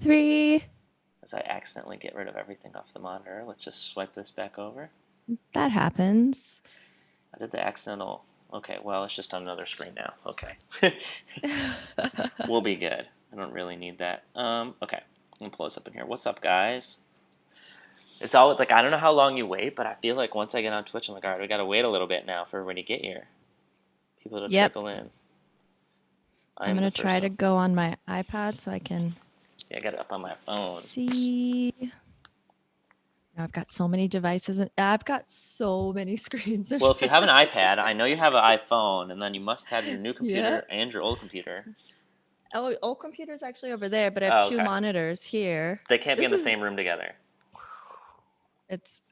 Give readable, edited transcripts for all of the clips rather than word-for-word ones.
3. As I accidentally get rid of everything off the monitor, let's just swipe this back over. That happens. I did the accidental. Okay, well, it's just on another screen now. Okay. We'll be good. I don't really need that. Okay. I'm gonna pull this up in here. What's up, guys? It's all like I don't know how long you wait, but I feel like once I get on Twitch, I'm like, all right, we gotta wait a little bit now for everybody to get here. People to Yep. trickle in. I I'm am going the to try first to one. go on my iPad so I can Yeah, I got it up on my phone. see. Now I've got so many devices and I've got so many screens in Well, if you front have an of me. iPad, I know you have an iPhone, and then you must have your new Yeah. computer and your old computer. Oh, old computer's actually over there, but I have Oh, two okay. monitors here. They can't be in This the is same room together. it's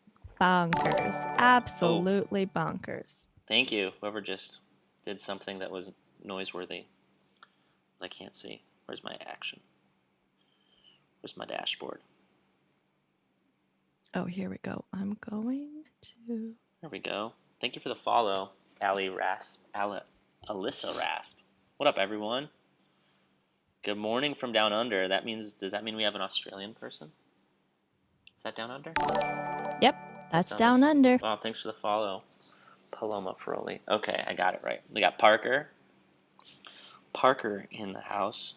bonkers. Oh, Absolutely bonkers. thank you. Whoever just did something that was noiseworthy. I can't see. Where's my action? Where's my dashboard? Oh, here we go. I'm going to. There we go. Thank you for the follow, Alyssa Rasp. What up, everyone? Good morning from down under. Does that mean we have an Australian person? Is that down under? Yep, That that's sound like. down under. Oh, thanks for the follow, Paloma Froli. Okay, I got it right. We got Parker. Parker in the house.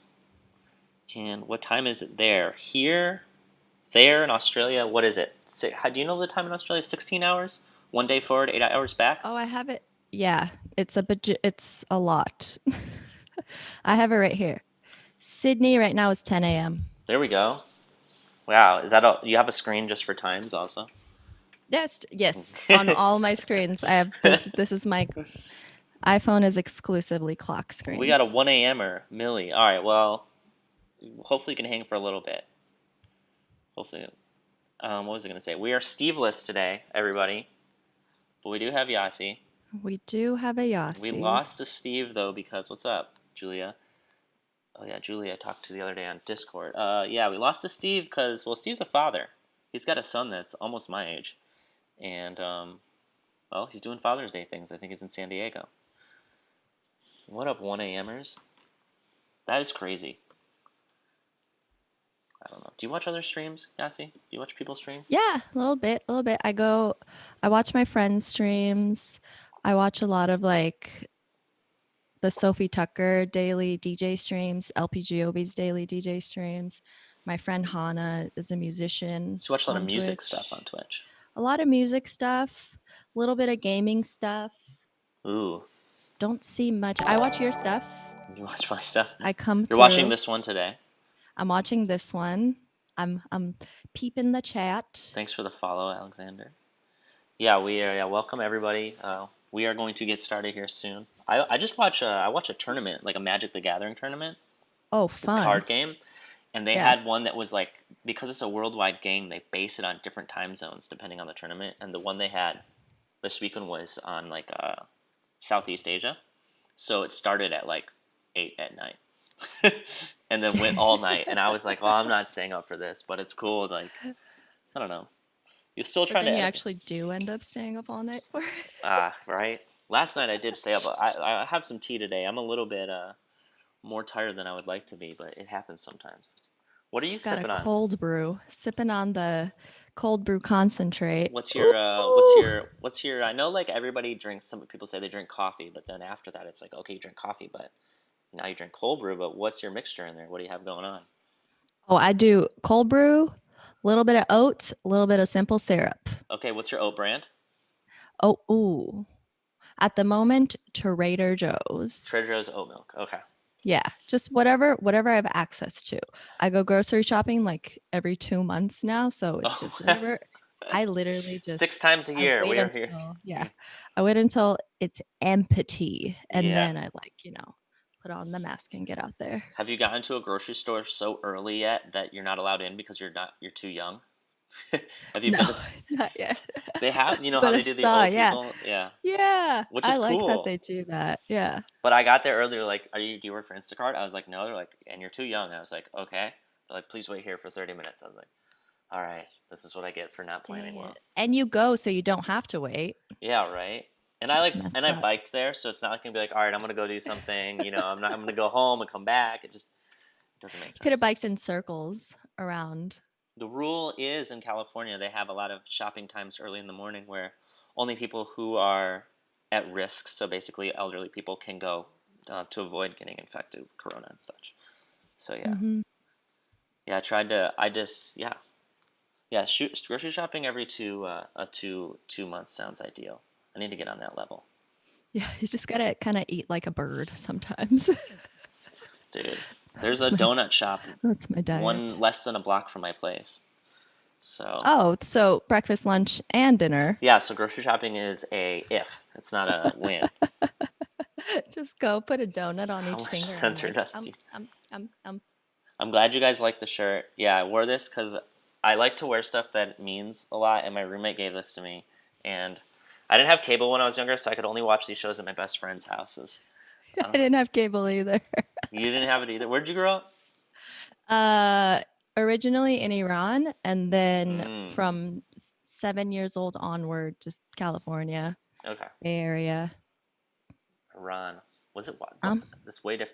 And what time is it there? Here, there in Australia, what is it? Do you know the time in Australia? 16 hours? 1 day forward, 8 hours back? Oh, I have it. Yeah, it's a lot. I have it right here. Sydney right now is 10 a.m. There we go. Wow, is that all? You have a screen just for times also? Yes. On all my screens, I have this. This is my iPhone is exclusively clock We got a screens. 1 a.m.er, Millie. All right, well, hopefully you can hang for a little bit. Hopefully. What was I going to say? We are Steveless today, everybody. But we do have Yasi. We do have a We Yasi. lost to Steve, though, because what's up, Julia? Oh, yeah, Julia I talked to the other day on Discord. Yeah, we lost to Steve because, well, Steve's a father. He's got a son that's almost my age. And, well, he's doing Father's Day things. I think he's in San Diego. What up, 1 a.m.ers? That is crazy. I don't know. Do you watch other streams, Yasi? Do you watch people stream? Yeah, a little bit, a little bit. I watch my friends' streams. I watch a lot of like the Sophie Tucker daily DJ streams, LPGOB's daily DJ streams. My friend Hannah is a musician So you watch a lot of on music stuff on Twitch. Twitch. A lot of music stuff, a little bit of gaming stuff. Ooh, Don't see much. I watch your stuff. you watch my stuff? I come You're watching through. this one today. I'm watching this one. I'm peeping the chat. Thanks for the follow, Alexander. Yeah, we are. Yeah, welcome everybody. We are going to get started here soon. I just watch. I watch a tournament, like a Magic the Gathering tournament, Oh, the fun. card game, and they Yeah. had one that was like, because it's a worldwide game, they base it on different time zones depending on the tournament. And the one they had this weekend was on like Southeast Asia, so it started at like 8 at night, and then went all night. And I was like, well, I'm not staying up for this, but it's cool. Like, I don't know. You're still But trying to then you edit. actually do end up staying up all night for it. Right. Last night I did stay up. I have some tea today. I'm a little bit more tired than I would like to be, but it happens sometimes. What are you Got a sipping on? cold brew, sipping on the cold brew concentrate. What's your Ooh. I know like everybody drinks. Some people say they drink coffee, but then after that it's like okay, you drink coffee, but now you drink cold brew. But what's your mixture in there? What do you have going on? Oh, I do cold brew, a little bit of oats, a little bit of simple syrup. Okay, what's your oat brand? Oh, ooh. At the moment, Trader Joe's. Trader Joe's oat milk. Okay. Yeah, just whatever I have access to. I go grocery shopping like every 2 months now, so it's Oh, just whatever. I literally six just times a I year wait we are here. until I wait until it's empty and Yeah. then I put on the mask and get out there. Have you gotten to a grocery store so early yet that you're not allowed in because you're too young? Have you No, been to? not yet. They have. You know how But I they do the saw, old yeah. people? Yeah, Yeah, which I is like that cool. they do that. Yeah. But I got there earlier. Like, do you work for Instacart? I was like, no. They're like, and you're too young. I was like, okay. They're like, please wait here for 30 minutes. I was like, all right. This is what I get for not planning Dang well. it. And you go so you don't have to wait. Yeah, right. And Messed I up. biked there, so it's not like gonna be like, all right, I'm gonna go do something. I'm gonna go home and come back. It just doesn't make You could have sense. biked in circles. around? The rule is in California they have a lot of shopping times early in the morning where only people who are at risk, so basically elderly people, can go to avoid getting infected with corona and such. So yeah, Hmm. yeah. I tried to. I just yeah. Grocery shopping every 2 months sounds ideal. I need to get on that level, Yeah, you just gotta kind of eat like a bird sometimes. dude. There's a That's my donut shop that's my one diet. less than a block from my place. So Oh, so breakfast, lunch, and dinner. yeah, so grocery shopping is a if. It's not a win. Just go put a donut on How each much finger and sensor like dust do you? um. I'm glad you guys like the shirt. Yeah, I wore this because I like to wear stuff that means a lot, and my roommate gave this to me. And I didn't have cable when I was younger, so I could only watch these shows at my best friend's houses. I didn't have cable either. You didn't have it either. Where'd you grow up? Uh, Originally in Iran, and then Mm, from 7 years old onward, just California, okay. Bay Area. Iran. Was it what? Um,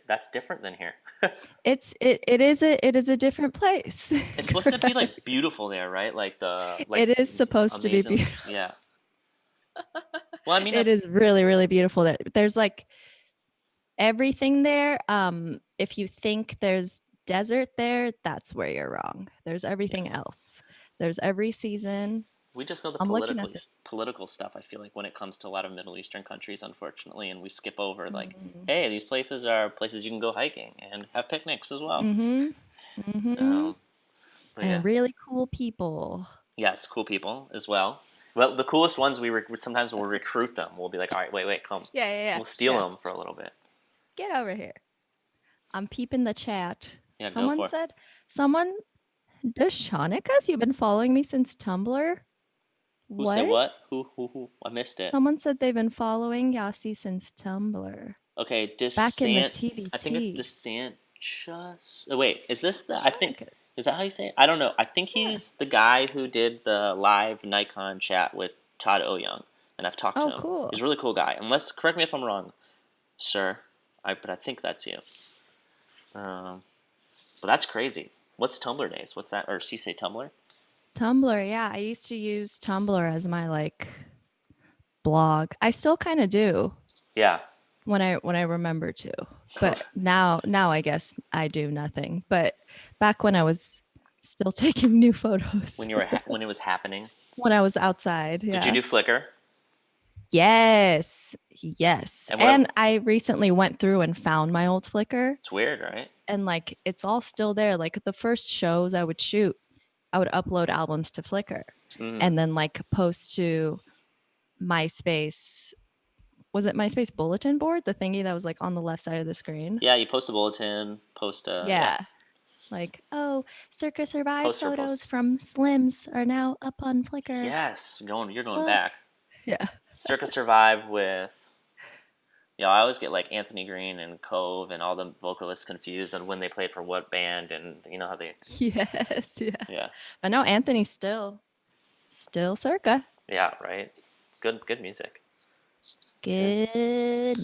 That's different than here. it is a different place. It's supposed to be like Correct. beautiful there, right? Like the like It is supposed to be amazing. beautiful. Yeah. Well, I mean, It is really, really beautiful there. There's like everything there. If you think there's desert there, that's where you're wrong. There's everything yes. else. There's every season. We just know the I'm looking at political stuff. I feel like when it comes to a lot of Middle Eastern countries, unfortunately, and we skip over like, the. hey, these places are places you can go hiking and have picnics as well. Mm-hmm. Mm-hmm. Um, but yeah, And really cool people. yes, cool people as well. Well, the coolest ones sometimes we'll recruit them. We'll be like, all right, wait, come. Yeah, yeah, yeah. We'll steal Yeah. them for a little bit. Get over here. I'm peeping the chat. Yeah, go Someone for it. said, someone, Dashonikas, you've been following me since Tumblr? Who said What? what? Who? I missed it. Someone said they've been following Yasi since Tumblr. Okay, Back in the I think it's TBT. DeSantis. Oh, wait, is this the? I think Dashonikas. is that how you say it? I don't know. I think Yeah. he's the guy who did the live Nikon chat with Todd Young, and I've talked to Oh, him. cool. He's a really cool guy. Unless, correct me if I'm wrong, sir. But I think that's you. Um, but that's crazy. What's Tumblr days? What's that? Or she say Tumblr? Tumblr. Yeah, I used to use Tumblr as my like blog. I still kind of do Yeah. when I remember to. But now I guess I do nothing. But back when I was still taking new photos When it was happening. when I was outside, Did you yeah. do Flickr? Yes. Yes. And And what? I recently went through and found my old Flickr, It's weird, right? and like it's all still there. Like the first shows I would shoot, I would upload albums to Flickr Mm. and then like post to MySpace. Was it MySpace bulletin board? The thingy that was like on the left side of the screen? Yeah, you post a bulletin, yeah, Yeah. Like, oh, Circa Survive poster photos post. from Slims are now up on Flickr. Yes, you're going Look. back. Yeah. Circa Survive with, I always get like Anthony Green and Cove and all the vocalists confused on when they played for what band, and you know how they, Yes. Yeah. yeah, But no, Anthony's still Circa. yeah, right. Good music. Good. Good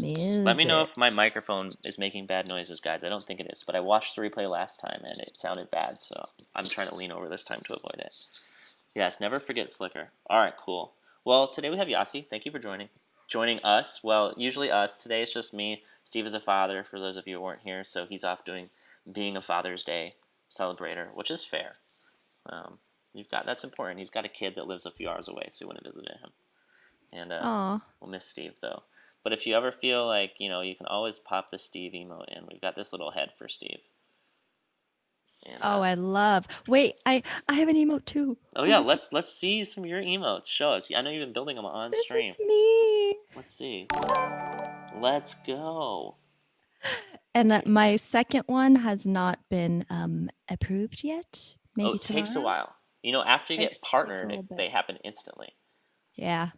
Let me know music. if my microphone is making bad noises, guys. I don't think it is, but I watched the replay last time and it sounded bad, so I'm trying to lean over this time to avoid it. Yes, never forget Flickr. All right, cool. Well, today we have Yasi. Thank you for joining us. Well, usually us. Today it's just me. Steve is a father. For those of you who weren't here, so he's off being a Father's Day celebrator, which is fair. Um, that's important. He's got a kid that lives a few hours away, so we went to visit him. And Aw. we'll miss Steve though. But if you ever feel like you can always pop the Steve emote in. We've got this little head for Steve. And Oh, I love. Wait, I have an emote too. oh Oh yeah, my god. let's see some of your emotes. Show us. I know you've been building them on This stream. is me. Let's see. Let's go. And Okay. my second one has not been approved yet. Oh, Maybe it takes a tomorrow. while. After you get Takes a partnered, little bit. they happen instantly. Yeah.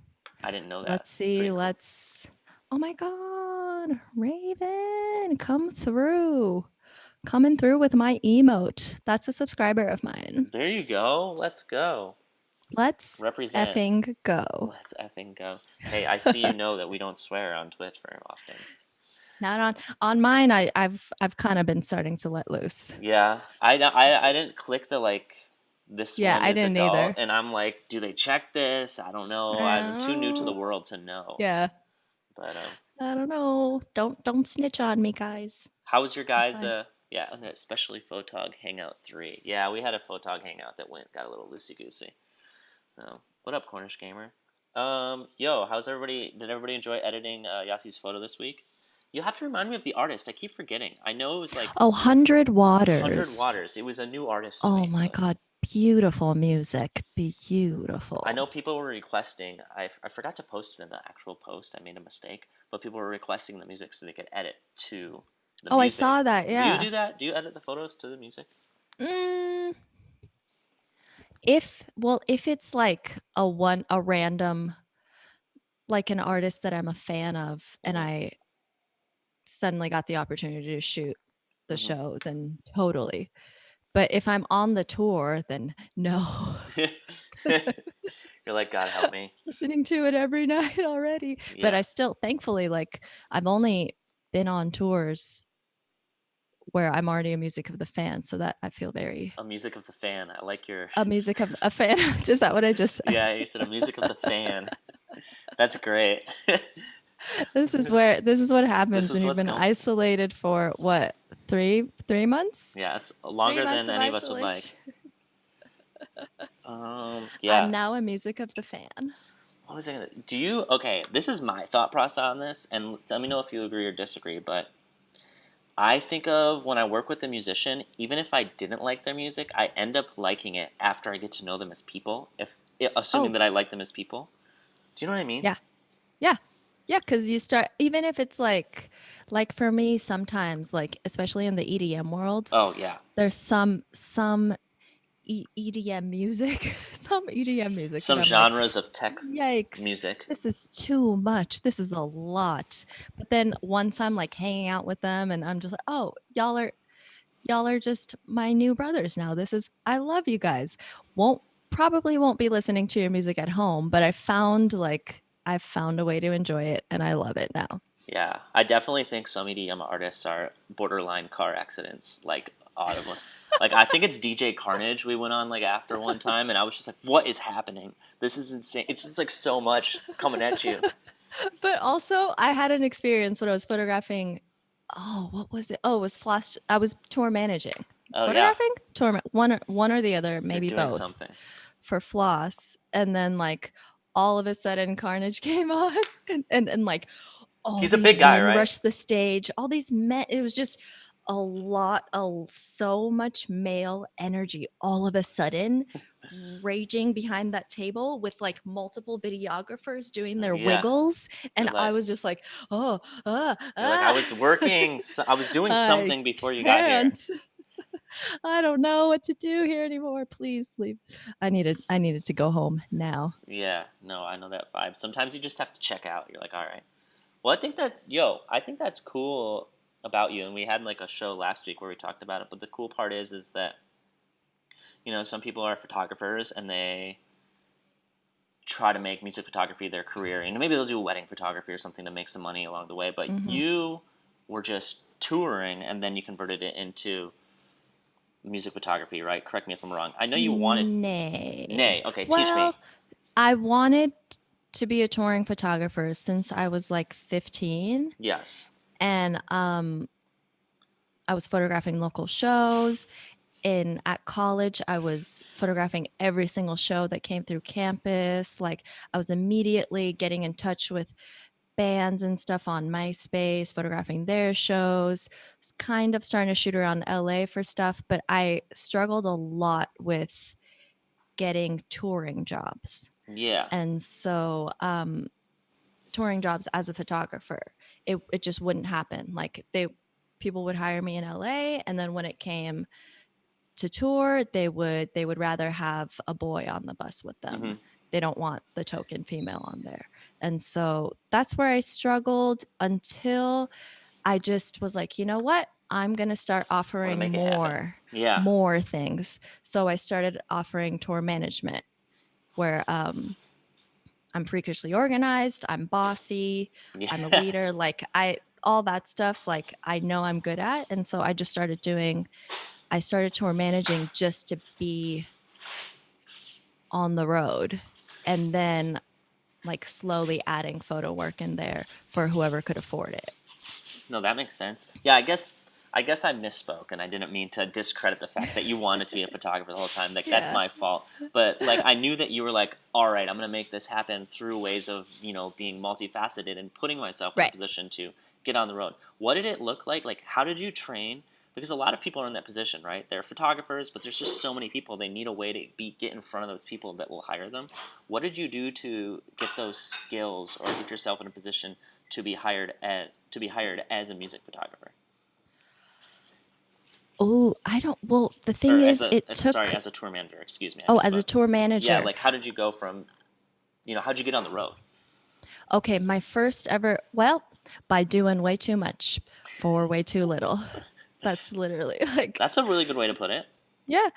I didn't know that. Let's see. Pretty cool. Let's. Oh my god, Raven, come through. Coming through with my emote. That's a subscriber of mine. There you go. Let's go. Let's Represent. effing go. Let's effing go. Hey, I see you know that we don't swear on Twitch very often. Not on mine. I've kind of been starting to let loose. Yeah, I didn't click the like this Yeah, one I is didn't adult, either. and I'm like, do they check this? I don't know. I'm too new to the Oh, world to know. yeah. But I don't know. Don't snitch on me, guys. how was your I'm guys? fine. Yeah, and especially Photog Hangout 3. Yeah, we had a Photog Hangout that got a little loosey goosey. What up, Cornish Gamer? Yo, how's everybody? Did everybody enjoy editing Yassi's photo this week? You have to remind me of the artist. I keep forgetting. I know it was like Oh, 100 Hundred Waters. Waters. It was a new artist to Oh me, my so God. Beautiful music. I know Beautiful. people were requesting. I forgot to post it in the actual post. I made a mistake, but people were requesting the music so they could edit to the Oh, I music. saw that. Do you Yeah. do that? Do you edit the photos to the music? Mm, if it's like a random, like an artist that I'm a fan of, and Mm-hmm. I suddenly got the opportunity to shoot the Mm-hmm. show, then totally. But if I'm on the tour, then no. You're like, God help me. Listening to it every night already. But Yeah, I still, thankfully, like I've only been on tours where I'm already a music of the fan, so that I feel very a music of the fan. I like your. a music of a fan. Is that what I just said? Yeah, you said a music of the fan. That's great. This is what This happens when is you've what's been going. isolated for what, three months? Yeah, it's Three longer months than of any of us would like. isolation. I'm Yeah. now a music of the fan. What was I gonna? Do you? Okay, this is my thought process on this, and let me know if you agree or disagree. But I think of when I work with a musician, even if I didn't like their music, I end up liking it after I get to know them as people. If assuming Oh, that I like them as people, do you know what I mean? yeah. Yeah. Yeah, because you start, even if it's like for me, sometimes, like especially in the EDM world, Oh yeah, there's some EDM music, some EDM music that some I'm like, genres of tech yikes, music. this is too much. This is a lot. But then once I'm like hanging out with them and I'm just like, oh, y'all are just my new brothers now. This is I love you guys. Won't Probably won't be listening to your music at home, but I've found a way to enjoy it and I love it now. Yeah, I definitely think some EDM artists are borderline car accidents, like audible. Like I think it's DJ Carnage we went on like after one time, and I was just like, "What is happening? This is insane! It's just like so much coming at you." But also, I had an experience when I was photographing. Oh, what was it? Oh, it was flash. I was tour managing, Oh yeah, photographing, one or the other, you're maybe doing both, something. for Floss. And then like all of a sudden, Carnage came on, and like all He's a these big guy, men right? rushed the stage. All these men. It was just a lot of so much male energy all of a sudden raging behind that table with like multiple videographers doing their Yeah, wiggles, you're and I like was just like, oh, you're like I was working, I was doing I something before you got here. can't. I don't know what to do here anymore. Please leave. I needed to go home now. Yeah, no, I know that vibe. Sometimes you just have to check out. You're like, all right. Well, I think that's cool about you. And we had like a show last week where we talked about it. But the cool part is that some people are photographers and they try to make music photography their career. And maybe they'll do wedding photography or something to make some money along the way. But Hmm. you were just touring and then you converted it into music photography, right? Correct me if I'm wrong. I know you wanted. Nay. Nay, okay, teach me. Well, I wanted to be a touring photographer since I was like 15, Yes. and I was photographing local shows. In at college, I was photographing every single show that came through campus. Like I was immediately getting in touch with bands and stuff on MySpace, photographing their shows. Was kind of starting to shoot around LA for stuff, but I struggled a lot with getting touring jobs. Yeah. And so touring jobs as a photographer, it just wouldn't happen. Like people would hire me in LA, and then when it came to tour, they would rather have a boy on the bus with them. Mm-hmm. They don't want the token female on there. And so that's where I struggled until I just was like, you know what? I'm going to start I want to offering make it happen. Yeah. more things. So I started offering tour management where I'm freakishly organized, I'm bossy, I'm a leader. Yes. Like all that stuff, like I know I'm good at. And so I just started doing, I started tour managing just to be on the road. And then like slowly adding photo work in there for whoever could afford it. No, that makes sense. Yeah, I guess I misspoke, and I didn't mean to discredit the fact that you wanted to be a photographer the whole time. Like that's Yeah. my fault. But like I knew that you were like, all right, I'm gonna make this happen through ways of being multifaceted and putting myself in a Right. position to get on the road. What did it look like? Like how did you train? Because a lot of people are in that position, right? They're photographers, but there's just so many people. They need a way to get in front of those people that will hire them. What did you do to get those skills or get yourself in a position to be hired as a music photographer Oh, I don't, well, the or thing is, it sorry, took, as a tour manager. Excuse me, I oh, as a misspoke. tour Yeah, manager. like how did you go from how'd you get on the road? Okay, my first ever, well, by doing way too much for way too little. That's literally like, That's a really good way to put it. yeah.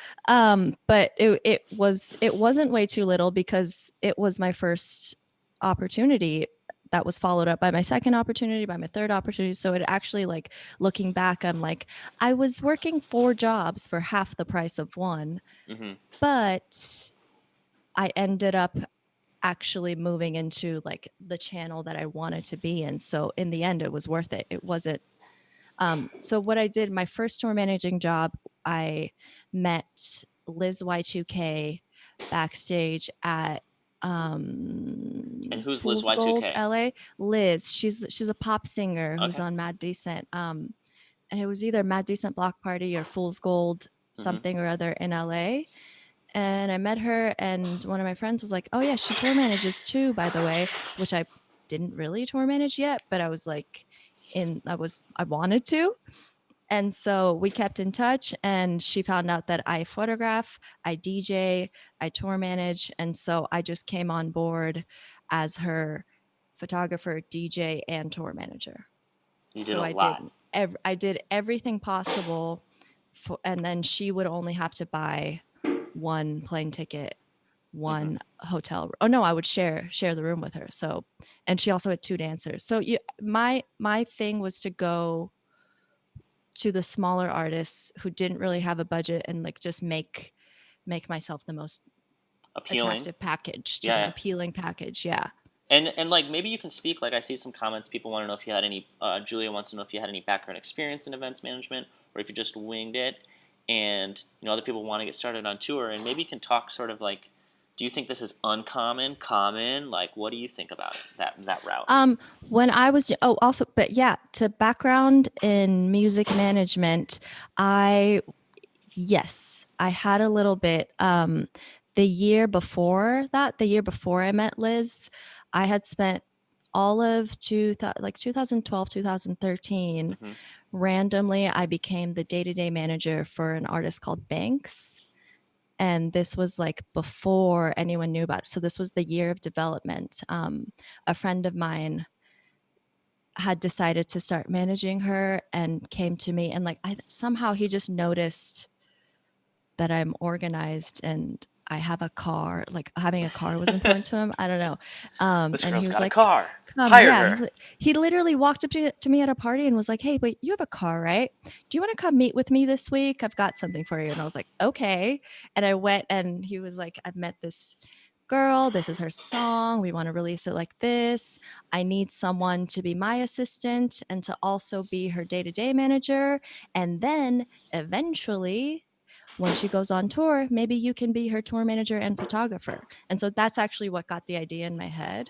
But it wasn't way too little because it was my first opportunity that was followed up by my second opportunity, by my third opportunity. So it actually, like, looking back, I'm like, I was working four jobs for half the price of one, Hmm. but I ended up actually moving into like the channel that I wanted to be in. So in the end, it was worth it. It wasn't. So what I did, my first tour managing job, I met Liz Y2K backstage at And who's Liz Fool's Gold, Y2K? LA. Liz, she's a pop singer who's Okay. on Mad Decent. And it was either Mad Decent Block Party or Fool's Gold Hmm. something or other in LA. And I met her, and one of my friends was like, "Oh yeah, she tour manages too, by the way," which I didn't really tour manage yet, but I was like, I wanted to. And so we kept in touch, and she found out that I photograph, I DJ, I tour manage, and so I just came on board as her photographer, DJ, and tour manager. You did So a lot. I did everything possible for, and then she would only have to buy one plane ticket, Hmm. one hotel. Oh no, I would share the room with her. So, and she also had two dancers. So my thing was to go to the smaller artists who didn't really have a budget and like just make myself the most Appealing. attractive package to Yeah, them, yeah. appealing package. Yeah. And like maybe you can speak. Like I see some comments. People want to know if you had any. Julia wants to know if you had any background experience in events management, or if you just winged it. And other people want to get started on tour, and maybe you can talk sort of like, do you think this is uncommon, common? Like, what do you think about it? That route. When I was, oh, also, but yeah, to background in music management, I, yes, I had a little bit. The year before that, the year before I met Liz, I had spent all of like 2012, 2013. Hmm. Randomly, I became the day-to-day manager for an artist called Banks. And this was like before anyone knew about it. So this was the year of development. A friend of mine had decided to start managing her and came to me, and like somehow he just noticed that I'm organized and I have a car. Like having a car was important to him. I don't know. This And he girl's was got a like, car. "Come, Hire yeah." her. He literally walked up to me at a party and was like, "Hey, wait, you have a car, right? Do you want to come meet with me this week? I've got something for you." And I was like, "Okay." And I went, and he was like, "I've met this girl. This is her song. We want to release it like this. I need someone to be my assistant and to also be her day-to-day manager. And then eventually, when she goes on tour, maybe you can be her tour manager and photographer." And so that's actually what got the idea in my head.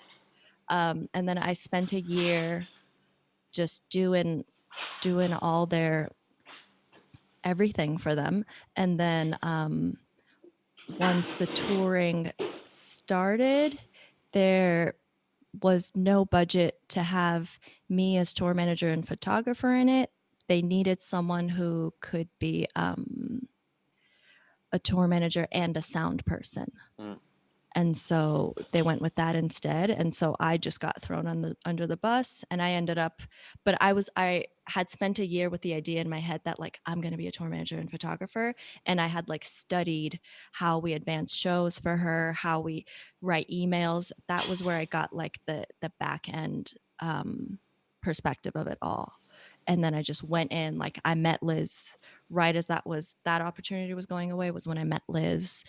And then I spent a year just doing all their everything for them. And then once the touring started, there was no budget to have me as tour manager and photographer in it. They needed someone who could be a tour manager and a sound person. Mm. And so they went with that instead. And so I just got thrown on the under the bus, and I ended up, but I had spent a year with the idea in my head that like I'm going to be a tour manager and photographer, and I had like studied how we advance shows for her, how we write emails. That was where I got like the back end perspective of it all. And then I just went in, like I met Liz right as that opportunity was going away was when I met Liz.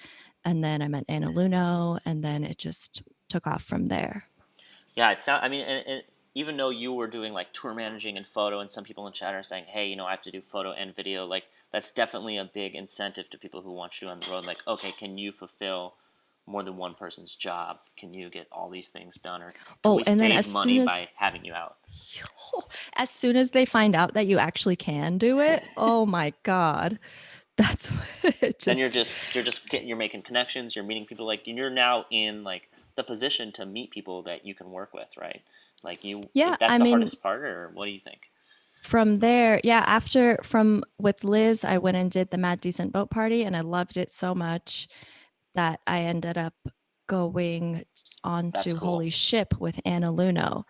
And then I met Anna Luno, and then it just took off from there. Yeah, it sound. I mean, and even though you were doing like tour managing and photo, and some people in chat are saying, "Hey, I have to do photo and video." Like that's definitely a big incentive to people who want you on the road. Like, okay, can you fulfill more than one person's job? Can you get all these things done, or can Oh, we and then save money by having you out? as soon as they find out that you actually can do it, oh my god, that's it Then just you're making connections. You're meeting people. Like you're now in like the position to meet people that you can work with, right? Like yeah, that's I the mean, hardest part, or what do you think? from there, yeah, after from with Liz, I went and did the Mad Decent Boat Party, and I loved it so much that I ended up going on That's to cool. Holy Ship with Anna Luno.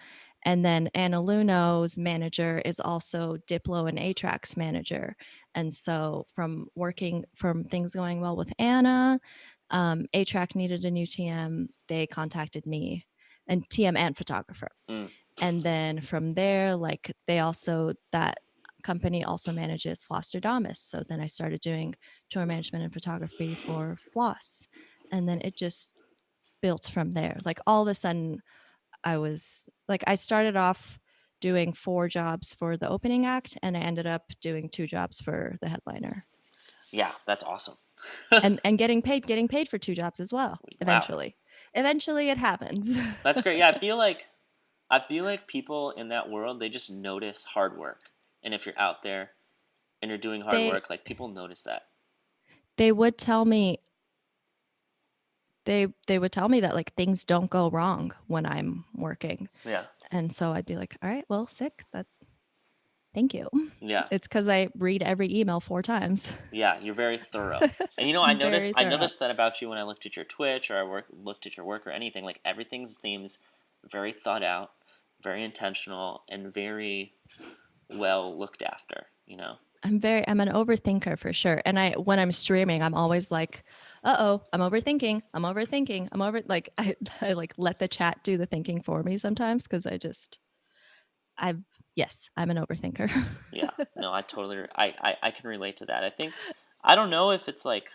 And then Anna Luno's manager is also Diplo and A-Track's manager. And so from things going well with Anna, A-Track needed a new TM. They contacted me, and TM and photographer. Mm, And then from there, like they also that company also manages Flosstradamus. So then I started doing tour management and photography for Floss. And then it just built from there. Like all of a sudden I started off doing 4 jobs for the opening act, and I ended up doing 2 jobs for the headliner. yeah, that's awesome. And getting paid for 2 jobs as well Wow, eventually. Eventually it happens. that's great. Yeah, I feel like people in that world they just notice hard work, and if you're out there and you're doing hard they work, like people notice that. they would tell me they would tell me that like things don't go wrong when I'm working. Yeah, And so I'd be like, "All right, well, sick. That thank you." yeah, It's cuz I read every email 4 times. yeah. You're very thorough, and I I'm noticed very I thorough. noticed that about you when I looked at your Twitch or looked at your work or anything. Like everything seems very thought out, very intentional, and very well looked after. I'm an overthinker for sure. And I when I'm streaming, I'm always like, "Uh-oh, I'm overthinking. I'm overthinking. I'm over like I like let the chat do the thinking for me sometimes cuz I've yes, I'm an overthinker. Yeah, no, I totally, I can relate to that. I don't know if it's like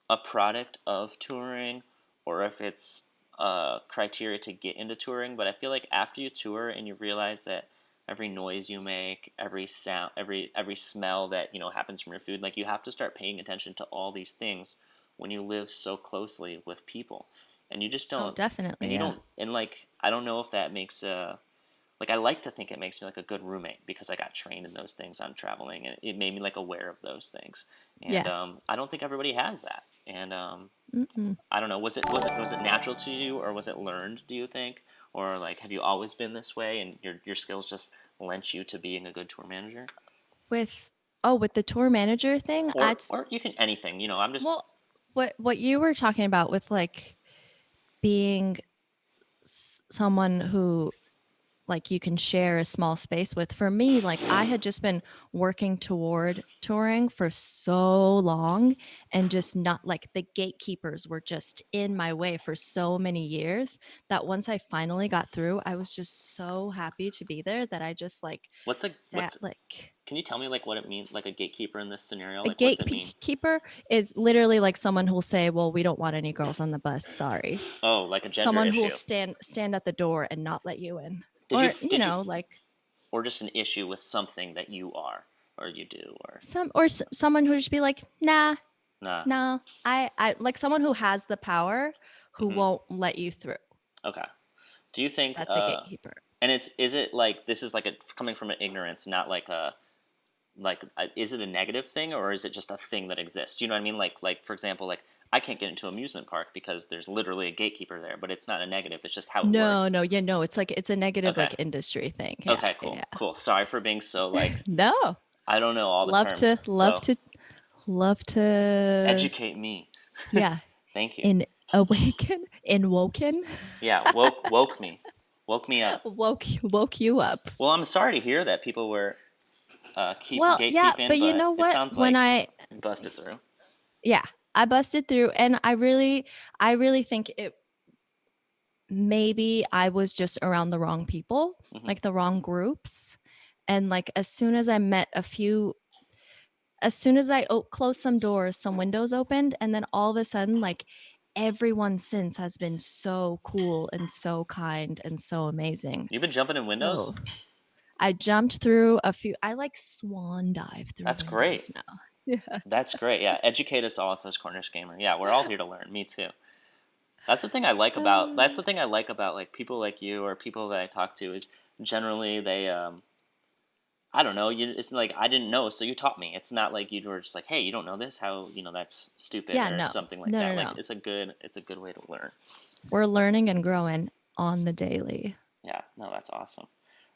a product of touring or if it's a criteria to get into touring, but I feel like after you tour and you realize that every noise you make, every sound, every smell that happens from your food, like you have to start paying attention to all these things when you live so closely with people, and you just Oh, don't, and definitely, you yeah. don't, and like I don't know if that makes like I like to think it makes me like a good roommate because I got trained in those things on traveling, and it made me like aware of those things. And Yeah. I don't think everybody has that. And Mm-mm. I don't know. Was it natural to you, or was it learned? Do you think, or like have you always been this way, and your skills just lent you to being a good tour manager? With with the tour manager thing, Or you can anything. I'm just. well, what you were talking about with like being someone who like you can share a small space with. For me, like I had just been working toward touring for so long, and just not like the gatekeepers were just in my way for so many years that once I finally got through, I was just so happy to be there that I just like What's like sat what's like Can you tell me like what it means, like a gatekeeper in this scenario? a Like what's it mean? gatekeeper is literally like someone who will say, "Well, we don't want any girls on the bus. Sorry." Oh, like a gender Someone who will issue. stand at the door and not let you in. Did you Or, did you like or just an issue with something that you are or you do or someone who just be like, "Nah, nah. no." I like someone who has the power who Hmm. won't let you through. Okay. Do you think That's a gatekeeper. and is it like this is like a coming from an ignorance, not like a is it a negative thing or is it just a thing that exists? Do you know what I mean? Like for example, like I can't get into an amusement park because there's literally a gatekeeper there, but it's not a negative. It's just how it No, works. no, yeah, no. It's like it's a negative Okay. like industry thing. Yeah, Okay. Cool. yeah. Cool. Sorry for being so like No, I don't know all the love terms. to, love So to, love to. educate me. Yeah, Thank you. in awaken, in woken, Yeah. Woke me up. woke you up. Well, I'm sorry to hear that people were keep Well, yeah, gatekeeping, but you but know it what? sounds like you busted through. Yeah, I busted through, and I really think it maybe I was just around the wrong people, Hmm. like the wrong groups. And like as soon as I met a few, as soon as closed some doors, some windows opened, and then all of a sudden, like everyone since has been so cool and so kind and so amazing. You've been jumping in windows. So I jumped through a few. I like swan dive through That's great. windows now. Yeah. That's great. Yeah, educate us all, says Cornish Gamer. Yeah, we're all here to learn. Me too. That's the thing I like about. That's Uh, the thing I like about like people like you or people that I talk to is generally they I don't know. It's like I didn't know, so you taught me. It's not like you were just like, hey, you don't know this. How that's stupid yeah, or no, something like no, that. no, Like no. it's a good way to learn. We're learning and growing on the daily. Yeah, no, that's awesome.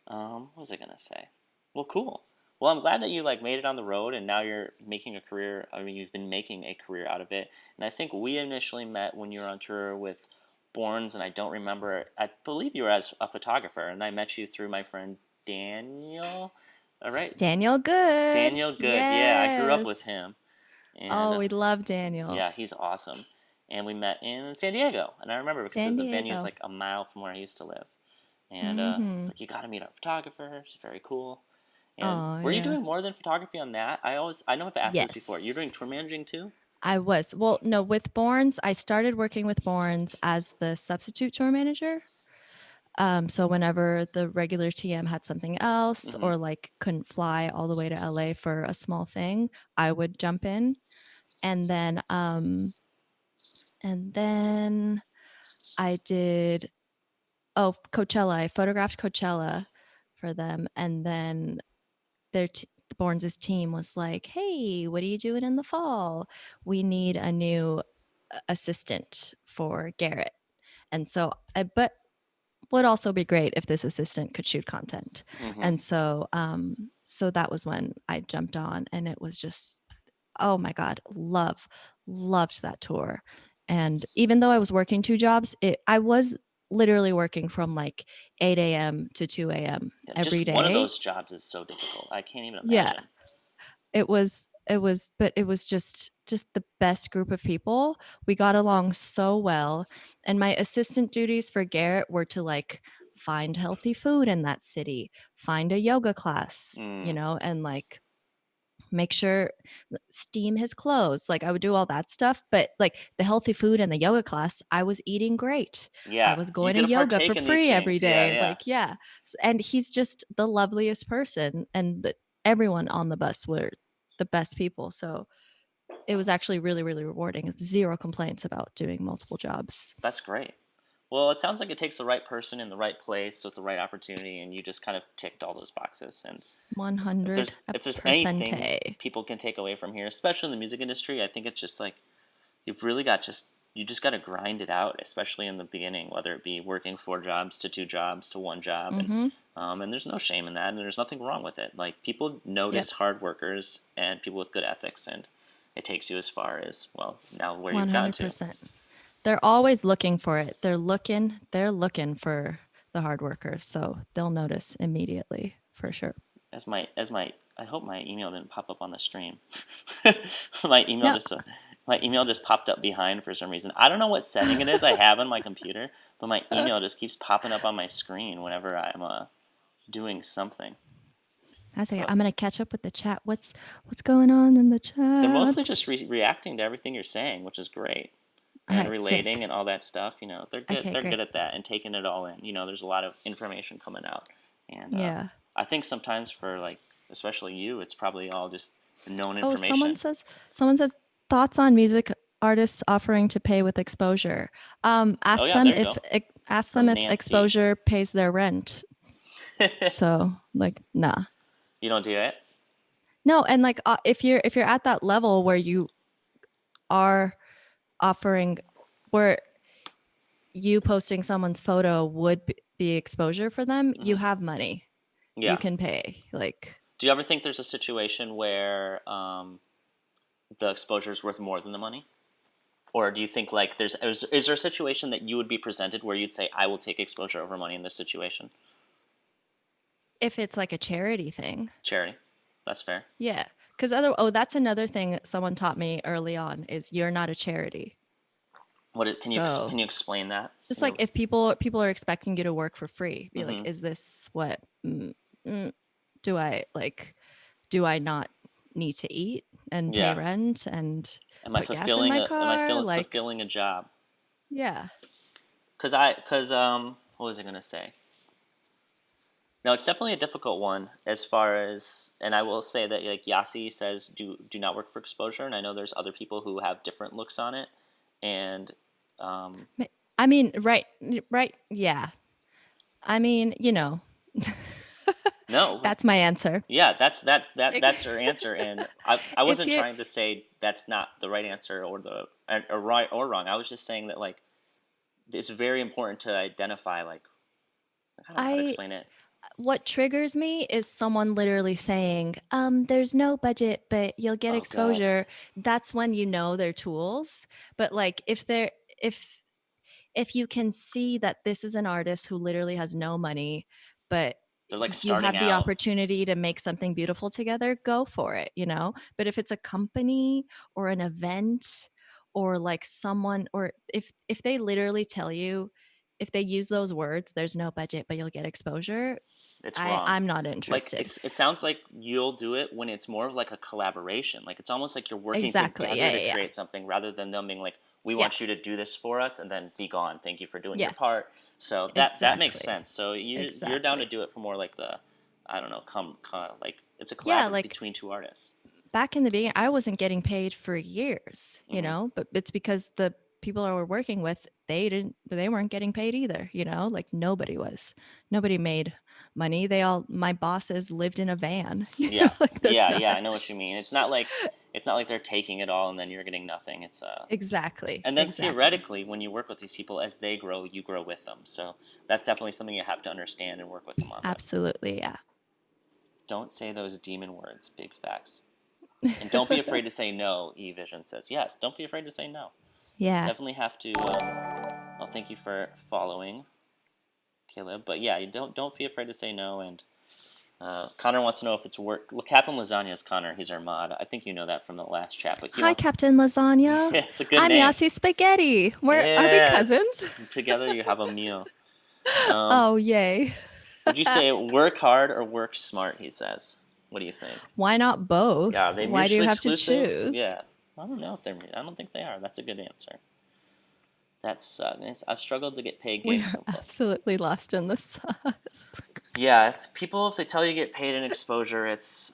What was I gonna say? Well, cool. Well, I'm glad that you like made it on the road, and now you're making a career. I mean, you've been making a career out of it. And I think we initially met when you were on tour with Borns, and I don't remember. I believe you were as a photographer, and I met you through my friend Daniel. All right, Daniel Good. Daniel Good. Yeah, I grew up with Yes. him, and Oh, we love Daniel. yeah, he's awesome. And we met in San Diego, and I remember because San the venue is Diego. like a mile from where I used to live. And it's Mm-hmm. like you got to meet our photographer. She's very cool. And Oh, were you yeah. doing more than photography on that? I know I've asked this before. You're doing Yes. tour managing too. I was. Well, no, with Borns, I started working with Borns as the substitute tour manager. So whenever the regular TM had something else Hmm. or like couldn't fly all the way to LA for a small thing, I would jump in. And then I did Coachella. I photographed Coachella for them. And then Borns' team was like, "Hey, what are you doing in the fall? We need a new assistant for Garrett." And so, but would also be great if this assistant could shoot content. Hmm. And so, so that was when I jumped on, and it was just, oh my god, loved that tour. And even though I was working two jobs, I was literally working from like 8 a.m. to 2 a.m. Yeah, every just one of day. those jobs is so difficult. I can't even Yeah, imagine. but it was just the best group of people. We got along so well, and my assistant duties for Garrett were to like find healthy food in that city, find a yoga class, Mm, and like make sure steam his clothes. Like I would do all that stuff, but like the healthy food and the yoga class, I was eating great. I yeah, was you going to get to yoga for partake in these free every things. Yeah, day. yeah. Like yeah. And he's just the loveliest person, and everyone on the bus were the best people. So it was actually really, really rewarding. Zero complaints about doing multiple jobs. That's great. Well, it sounds like it takes the right person in the right place with the right opportunity, and you just kind of ticked all those boxes. And if 100%. there's anything people can take away from here, especially in the music industry, I think it's just like you've really got you just got to grind it out, especially in the beginning, whether it be working 4 jobs to 2 jobs to 1 job, Mm-hmm. and there's no shame in that, and there's nothing wrong with it. Like people Yep. notice hard workers and people with good ethics, and it takes you as far as well now where you've gotten to. 100%. They're always looking for it. They're looking for the hard workers. So they'll notice immediately for sure. As my I hope my email didn't pop up on the stream. my email No. just my email just popped up behind for some reason. I don't know what setting it is I have on my computer, but my email just keeps popping up on my screen whenever I'm doing something. That's okay. So I'm gonna catch up with the chat. What's going on in the they're mostly chat? just reacting to everything you're saying, which is great, All and right, relating sick. and all that stuff. They're good. Okay, They're good great. at that and taking it all in. There's a lot of information coming out, and Yeah. I think sometimes for like especially you, it's probably all just known Oh, information. someone says thoughts on music artists offering to pay with exposure. Oh yeah, there you go. Ask them From if Nancy. exposure pays their rent. So like, nah. You don't do it? No, and like if you're at that level where you are offering where you posting someone's photo would be exposure for them, you Hmm. have money. You Yeah. can pay. Like Do you ever think there's a situation where the exposure is worth more than the money? Or do you think like is there a situation that you would be presented where you'd say I will take exposure over money in this situation? if it's like a charity thing. Charity. That's fair. Yeah. That's another thing someone taught me early on is you're not a charity. So can you explain that? just like if people are expecting you to work for free, be like, Mm-hmm. is this what mm, do I like? Do I not need to eat and pay Yeah. rent and Am I put gas in my car? Like, fulfilling a job? yeah, Cause what was I gonna say? No, it's definitely a difficult one as far as, and I will say that like Yasi says, do not work for exposure, and I know there's other people who have different looks on it, and um, I mean, right, right, yeah. I mean, no, that's my answer. yeah, Like, that's her answer, and I if wasn't you, trying to say that's not the right answer or the or right or wrong. I was just saying that like it's very important to identify like I don't know how to I explain it. what triggers me is someone literally saying, there's no budget, but you'll get Oh God, exposure. That's when you know their tools. But like if if you can see that this is an artist who literally has no money, but they're like you starting have the out. opportunity to make something beautiful together, go for it. But if it's a company or an event or like someone, or if they literally tell you, if they use those words, there's no budget, but you'll get exposure, It's I wrong. I'm not Like interested. it sounds like you'll do it when it's more of like a collaboration. Like it's almost like you're working Exactly. Yeah, together to yeah, yeah. create something rather than them being like, "We Yeah. want you to do this for us," and then be gone. Thank you for doing your Yeah. part. So that makes Exactly. sense. So you're down to Exactly. do it for more like the, I don't know, like it's a Yeah, collab like between two artists. back in the beginning, I wasn't getting paid for years, Hmm. but it's because the people I were working with, they weren't getting paid either. Like nobody made money. My bosses lived in a van. Yeah, Like that's yeah. not I know what you mean. It's not like they're taking it all and then you're getting nothing. It's exactly, and then exactly. theoretically, when you work with these people, as they grow, you grow with them. So that's definitely something you have to understand and work with them on. But Absolutely, yeah. don't say those demon words, big facts. And don't be afraid to say no, E Vision says. Yes, don't be afraid to say no. Yeah. Definitely have to. Well, thank you for following, Caleb. But yeah, you don't be afraid to say no. And Connor wants to know if it's work. Well, Captain Lasagna is Connor. He's our mod. I think you know that from the last chat. But he Hi, wants. Captain Lasagna. Yeah, it's a good I'm name. Yasi Spaghetti. Are we Yes. cousins? Together you have a meal. Um, Oh, yay. would you say work hard or work smart? He says. What do you think? Why not Yeah, are both? they Why do you mutually have to exclusive? choose? Yeah, I don't know if they're. I don't think they are. That's a good answer. That's I've struggled to get paid We gigs are so far. absolutely lost in the sauce. Yeah, it's people if they tell you get paid in exposure, it's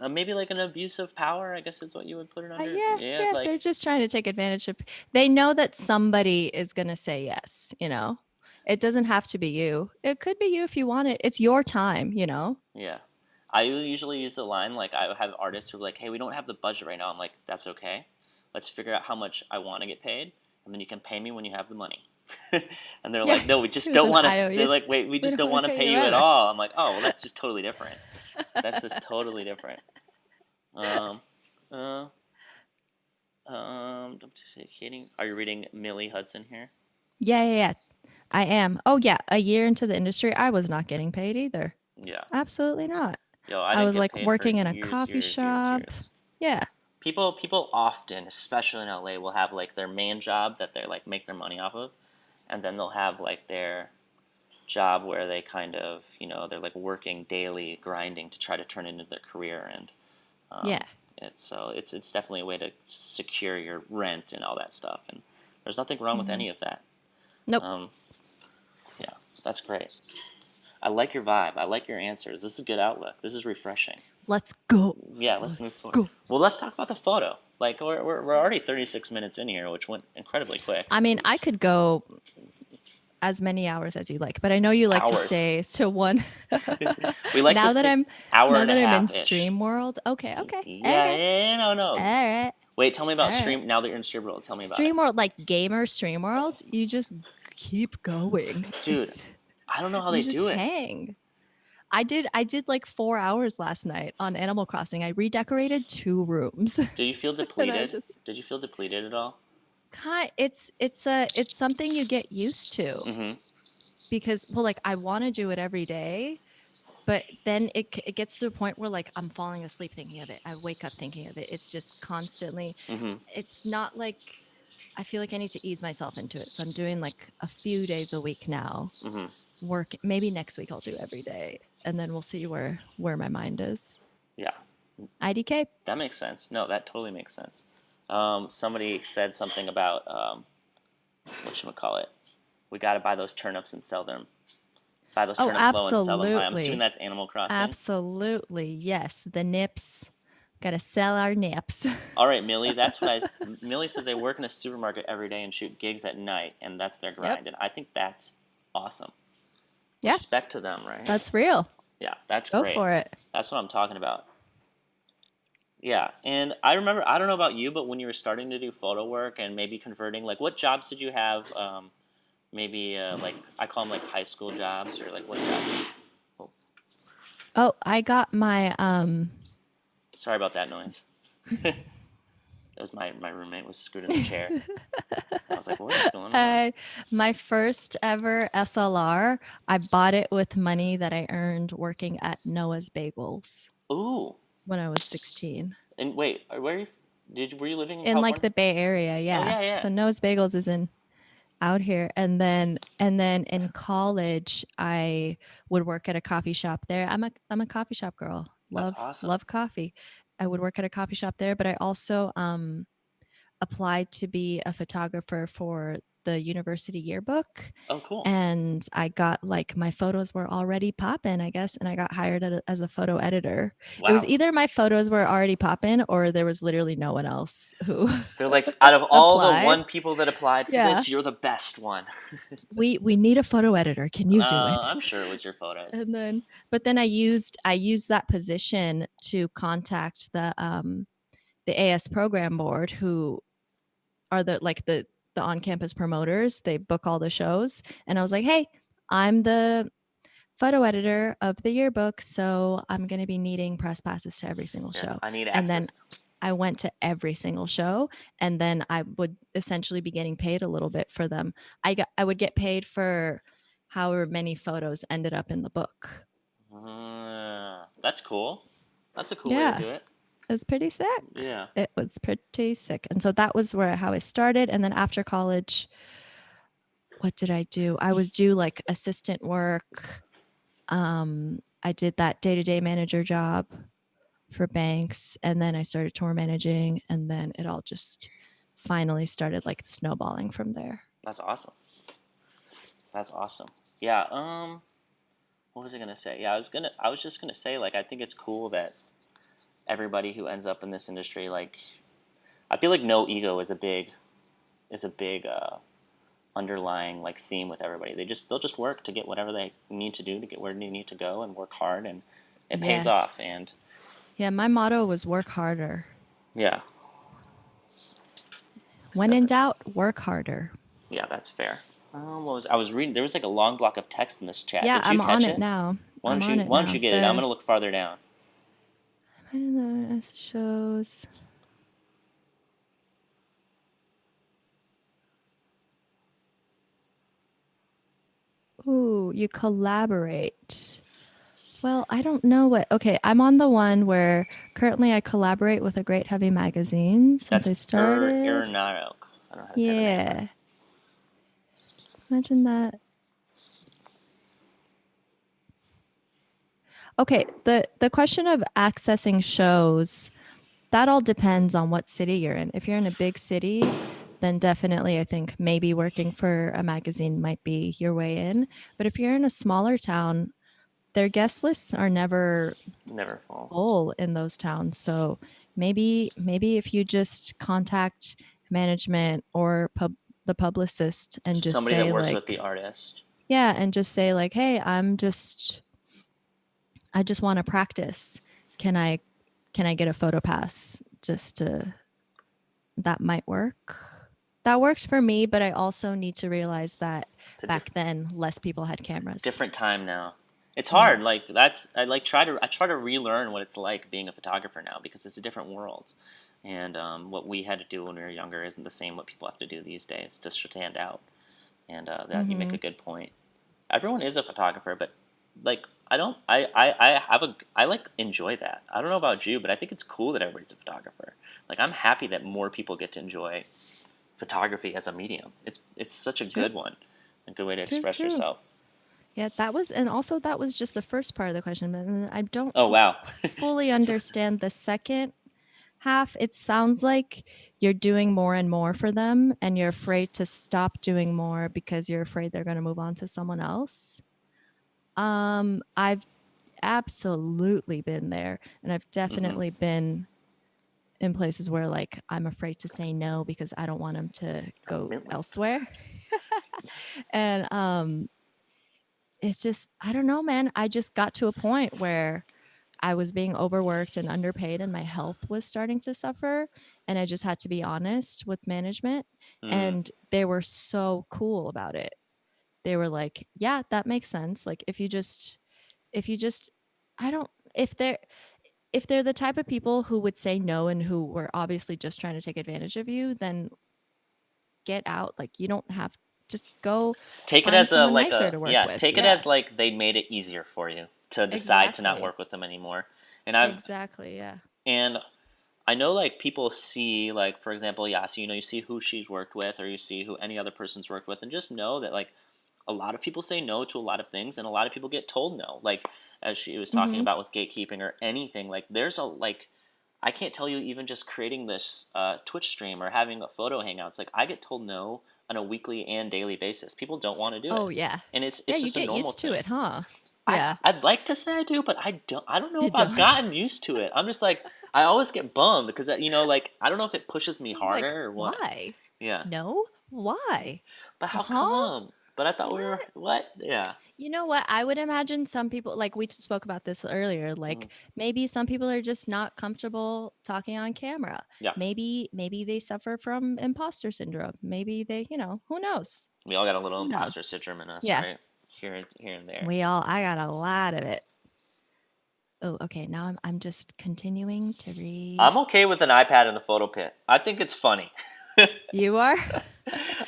maybe like an abuse of power. I guess is what you would put it under. Yeah, Yeah, yeah, they're like just trying to take advantage of. They know that somebody is going to say yes. It doesn't have to be you. It could be you if you want it. It's your time. yeah. I usually use the line like I have artists who are like, "Hey, we don't have the budget right now." I'm like, "That's okay. Let's figure out how much I want to get paid, and then you can pay me when you have the money." And they're Yeah, like, "No, we just here's don't an want to." They're IOU. like, "Wait, we We just don't don't want to want to pay pay you you at either. all." I'm like, "Oh, well, that's just totally different. That's just totally different." Um, uh, I'm just kidding. Are you reading Millie Hudson here? Yeah, yeah, yeah. I am. Oh, yeah. A year into the industry, I was not getting paid either. Yeah. Absolutely not. Yo, I I didn't was get like paid for working in a years, coffee years, years, shop. years. Yeah. People often, especially in LA, will have like their main job that they're like make their money off of, and then they'll have like their job where they kind of they're like working daily, grinding to try to turn it into their career, and Yeah. it's definitely a way to secure your rent and all that stuff, and there's nothing wrong with Hmm. any of that. Nope. Um, yeah, that's great. I like your vibe. I like your answers. This is a good outlook. This is refreshing. Let's go. Yeah, let's move Let's forward. go. Well, let's talk about the photo. Like we're already 36 minutes in here, which went incredibly quick. I mean, I could go as many hours as you like, but I know you like to Hours. stay to one. We like to now that stick I'm hour now and a that I'm in half ish. stream world, okay, okay, Yeah, okay, yeah, no, all no. right, Wait, tell me all about right. stream. Now that you're in stream world, tell me about it, Stream world, like gamer stream world, you just keep going. dude. It's I don't know how you they just do it. hang. I did like 4 hours last night on Animal Crossing. I redecorated 2 rooms, Did you feel and I was depleted? just Did you feel depleted at all? it's something you get used to Mm-hmm. because well, like I want to do it every day, but then it gets to a point where like I'm falling asleep thinking of it. I wake up thinking of it. It's just constantly. Mm-hmm. It's not like I feel like I need to ease myself into it. So I'm doing like a few days a week now. Hmm. Work maybe next week I'll do every day, and then we'll see where my mind is. Yeah, IDK. that makes sense. No, that totally makes sense. Somebody said something about what should we call it? We got to buy those turnips and sell them. Buy those Oh, turnips low and sell them high. I'm assuming absolutely. that's Animal Crossing. Absolutely. Yes, the nips. Got to sell our nips. All right, Millie. That's what Millie says they work in a supermarket every day and shoot gigs at night, and that's their Yep. grind. And I think that's awesome. Yeah, Respect to them, right? that's real. Yeah, that's Go great. for it. That's what I'm talking about. Yeah, and I remember, I don't know about you, but when you were starting to do photo work and maybe converting, like what jobs did you have? Maybe like I call them like high school jobs or like what jobs? Oh, Oh, I got my sorry about that noise. It was my roommate was screwed in the chair. I was like, what is going on? I my first ever SLR. I bought it with money that I earned working at Noah's Bagels Ooh, when I was 16. and wait, were you living in In like California? the Bay Area, Oh yeah. yeah, yeah. So Noah's Bagels is in out here, and then in college I would work at a coffee shop there. I'm a coffee shop girl. That's Love awesome. love coffee. I would work at a coffee shop there, but I also applied to be a photographer for the university yearbook, Oh cool. and I got like my photos were already popping, I guess, and I got hired as a photo editor. It was Wow. either my photos were already popping or there was literally no one else who They're like, out of all the applied. one people that applied for Yeah. this, you're the best one. We need a photo editor. Can you do it? I'm sure it was your photos. And then but then I used that position to contact the AS program board, who are the on-campus promoters. They book all the shows, and I was like, "Hey, I'm the photo editor of the yearbook, so I'm going to be needing press passes to every single Yes, show." I need And then access. I went to every single show, and then I would essentially be getting paid a little bit for them. I would get paid for however many photos ended up in the book. That's cool. That's a cool way to Yeah, do it. it was pretty sick. Yeah. It was pretty sick. And so that was where how I started. And then after college, what did I do? I was do like assistant work. I did that day-to-day manager job for banks, and then I started tour managing, and then it all just finally started like snowballing from there. That's awesome. That's awesome. Yeah. What was I gonna say? Yeah, I was just gonna say, like, I think it's cool that everybody who ends up in this industry, like, I feel like no ego is a big underlying like theme with everybody. They'll just work to get whatever they need to do to get where they need to go and work hard, and it pays Yeah. off. And Yeah, my motto was work harder. yeah, When in definitely. doubt, work harder. Yeah, that's fair. What was I was reading? There was like a long block of text in this chat. Yeah, Did you I'm on catch it it? now. I'm on it Why don't you now. get it? I'm The gonna look farther down. shows. Ooh, you collaborate. Well, I don't know what. Okay, I'm on the one where currently I collaborate with a great heavy magazine since That's I started. Aeronautic. I don't know how to say the name right. Yeah. Imagine that. Okay, the question of accessing shows, that all depends on what city you're in. If you're in a big city, then definitely I think maybe working for a magazine might be your way in. But if you're in a smaller town, their guest lists are never Never fall. full in those towns. So maybe if you just contact management or the publicist and just Somebody that say works with the like, artist. yeah, and just say like, hey, I just want to practice. Can I get a photo pass just to that might work. That works for me, but I also need to realize that It's a back then less people had cameras. different time now. It's Yeah. hard. Like I try to relearn what it's like being a photographer now because it's a different world, and what we had to do when we were younger isn't the same what people have to do these days to stand out. And that you make Mm-hmm. a good point. Everyone is a photographer, but like I don't I have a I like enjoy that. I don't know about you, but I think it's cool that everybody's a photographer. Like I'm happy that more people get to enjoy photography as a medium. It's such a True. good one, a good way to True. express True. yourself. Yeah, that was, and also that was just the first part of the question, but I don't Oh wow. fully So, understand the second half. It sounds like you're doing more and more for them and you're afraid to stop doing more because you're afraid they're going to move on to someone else. I've absolutely been there, and I've hmm definitely been in places where like I'm afraid to say no because I don't want them to oh, go mint leaf. elsewhere. And it's just I don't know, man. I just got to a point where I was being overworked and underpaid and my health was starting to suffer, and I just had to be honest with management, Mm. and they were so cool about it. They were like, "Yeah, that makes sense. Like if you just I don't if they're the type of people who would say no and who were obviously just trying to take advantage of you, then get out. Like you don't have just go Take it find as a someone like nicer a to work yeah. with." Take it Yeah. as like they made it easier for you to decide to not Exactly. work with them anymore. And I've Exactly. Yeah. and I know like people see like for example Yasi, you see who she's worked with or you see who any other person's worked with and just know that like a lot of people say no to a lot of things and a lot of people get told no. Like as she was talking Mhm. about with gatekeeping or anything, like there's a like I can't tell you even just creating this Twitch stream or having a photo hangouts. Like I get told no on a weekly and daily basis. People don't want to do it, Oh, yeah. and Yeah, it's you just a get normal used to thing. it, huh? I Yeah. I'd like to say I do, but I don't know You if I've don't. gotten used to it. I'm just like I always get bummed because like I don't know if it pushes me Like, harder or what. why? Yeah, No? Why? but how Huh? come? But I thought we were What? what? Yeah, You know what? I would imagine some people, like we spoke about this earlier, mm, like maybe some people are just not comfortable talking on camera. yeah. Maybe they suffer from imposter syndrome. Maybe they, who knows? We all got a little Who imposter knows? syndrome in us, Yeah. right? Here and there. I got a lot of it. Oh, okay. Now I'm just continuing to I'm read. okay with an iPad in the photo pit. I think it's funny. You are?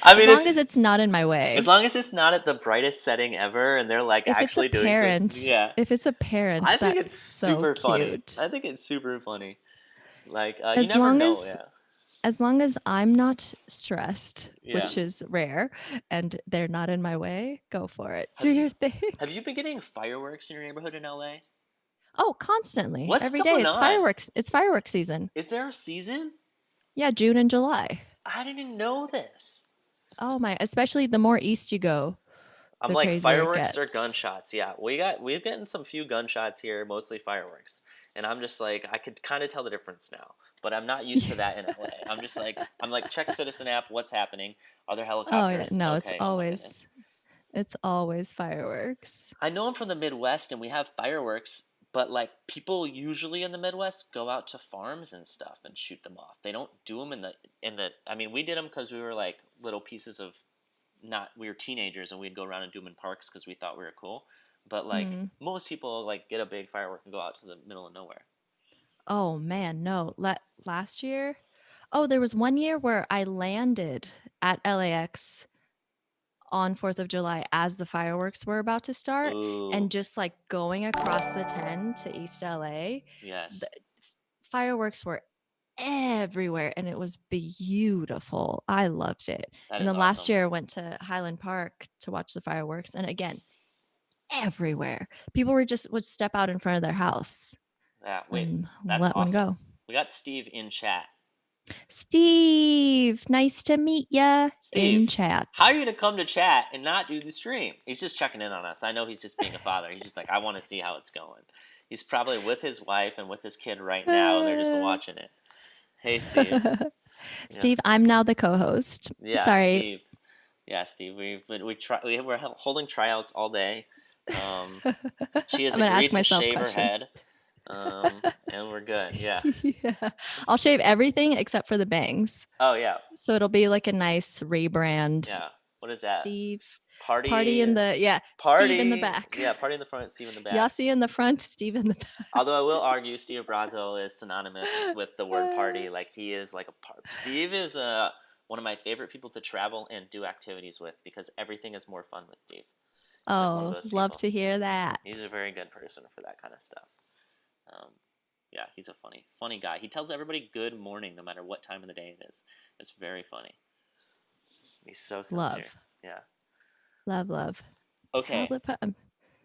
I As mean, long as it's not in my as way. long as it's not at the brightest setting ever, and they're like If it's a actually doing so, parent, yeah, if it's a parent, I think it's that's so super funny. cute. I think it's super funny. Like you As never long know, as yeah, as long as I'm not stressed, yeah. which is rare, and they're not in my way, go for it. Do Have you your thing. have you been getting fireworks in your neighborhood in LA? Oh, constantly. What's Every day. going It's on? fireworks. It's fireworks season. Is there a season? Yeah, June and July. I didn't know this. Oh my, especially the more east you go, I'm the like crazier it fireworks or gets. gunshots. Yeah, we've gotten some few gunshots here, mostly fireworks. And I'm just like I could kind of tell the difference now, but I'm not used to that in LA. I'm like check Citizen app, what's happening? Are there Oh yeah, helicopters? no, Okay, oh my goodness. it's always fireworks. I know I'm from the Midwest and we have fireworks, but like people usually in the Midwest go out to farms and stuff and shoot them off. They don't do them in the. I mean, we did them because we were like little pieces of not we were teenagers and we'd go around and do them in parks because we thought we were cool. But like Hmm. most people like get a big firework and go out to the middle of nowhere. Oh man, no. Last year, oh, there was one year where I landed at LAX on 4th of July as the fireworks were about to start, Ooh, and just like going across the 10 to East LA, the yes, fireworks were everywhere and it was beautiful. I loved it. that And is then last awesome. year I went to Highland Park to watch the fireworks, and again, everywhere. People would step out in front of their house Yeah, wait, and that's let one awesome. go. We got Steve in chat. Steve, nice to meet ya in Steve, how are chat. you gonna come to chat and not do the stream? He's just checking in on us. I know he's just being a father. He's just like, I want to see how it's going. He's probably with his wife and with his kid right now, and they're just watching it. Hey, Steve. Yeah, Steve, I'm now the co-host. yeah, Sorry. Steve. Yeah, Steve. We were holding tryouts all day. Um, I'm she has gonna ask agreed to myself shave her questions. head. And we're good. Yeah. Yeah. I'll shave everything except for the bangs. Oh yeah, So it'll be like a nice rebrand. yeah. What is that? Steve, party Party, in the, yeah, Steve in the party. back. Yeah, party in the front, Steve in the back. Yasi in the front, Steve in the Although I will argue, Steve Brazo is synonymous with the word back. party. Like he is like a part. Steve is one of my favorite people to travel and do activities with because everything is more fun with Steve. He's like one of Oh, those love people. to hear He's a that. very good person for that kind of stuff. Um, yeah, he's a funny guy. He tells everybody good morning no matter what time of the day it is. It's very funny. He's so sincere. Love, Yeah. love, love. Okay. I'm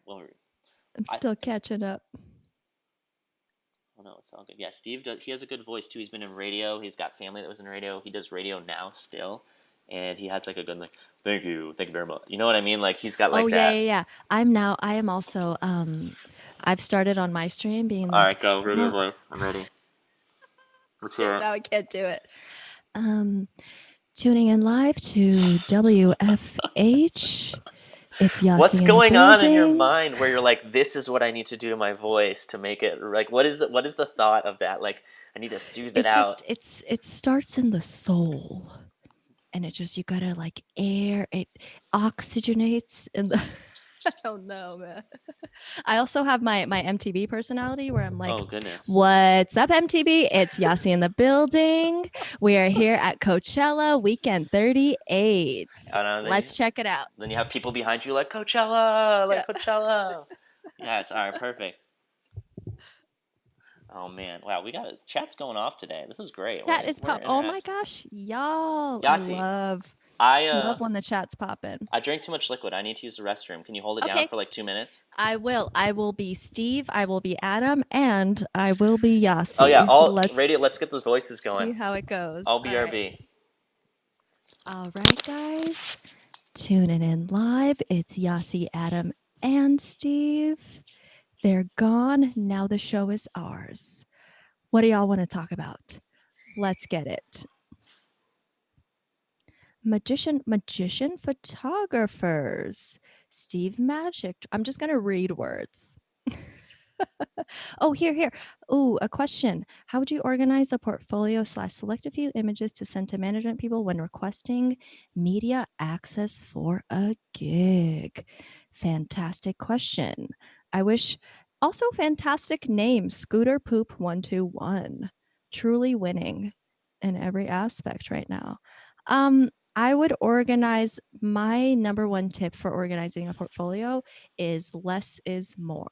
Well, I still catching up. oh no, it's all good. Yeah, Steve does. He has a good voice too. He's been in radio. He's got family that was in radio. He does radio now still, and he has like a good like. Thank you very much. You know what I mean? Like he's got Oh like yeah, that. yeah, yeah. I am also I've started on my stream being All like, right, go radio no, voice. I'm ready. Let's hear shit, it. now I can't do it. Um tuning in live to WFH. It's What's Yasi in the going on in your building. mind where you're like, this is what I need to do to my voice to make it like? What is the thought of that? Like, I need to soothe it It out. just it starts in the soul. And it just you gotta like air it oxygenates in the I don't know, man. I also have my MTV personality where I'm like, Oh goodness. what's up, MTV? It's Yasi in the building. We are here at Coachella Weekend 38. And Let's check it out. then you have people behind you like Coachella, Yeah. like Coachella. Yes, all right, perfect. Oh man, wow, we got chat's going off today. This is great. Chat is We're pop. Oh my interacting. gosh, y'all. I Yasi, love I when the chat's popping. I drank too much liquid. I need to use the restroom. Can you hold it down Okay. for like 2 minutes? I will. I will be Steve. I will be Adam, and I will be Oh yeah, Yasi. all radio. Let's Let's get those voices see going. how it goes. I'll All right. BRB. All right, guys. Tuning in live. It's Yasi, Adam, and Steve. They're gone. Now the show is ours. What do y'all want to talk about? Let's get it. Magician photographers. Steve Magic. I'm just going to read words. Oh, here. Oh, a question. How would you organize a portfolio / select a few images to send to management people when requesting media access for a gig? Fantastic question. I wish also fantastic name, Scooter Poop 121. Truly winning in every aspect right now. I would organize my number one tip for organizing a portfolio is less is more.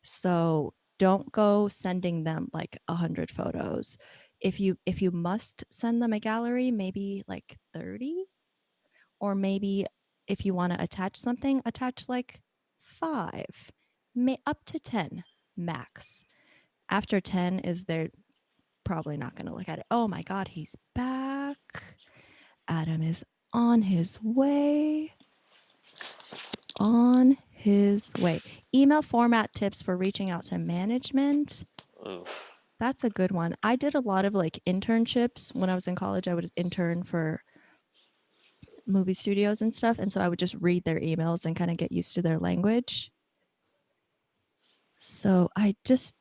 So don't go sending them like 100 photos. If you must send them a gallery, maybe like 30, or maybe if you want to attach something, attach like 5, may up to 10 max. After 10 is they're probably not going to look at it. Oh my god, he's back. Adam is on his way. On his way. Email format tips for reaching out to management. Ooh. That's a good one. I did a lot of like internships when I was in college. I would intern for movie studios and stuff. And so I would just read their emails and kind of get used to their language. So I just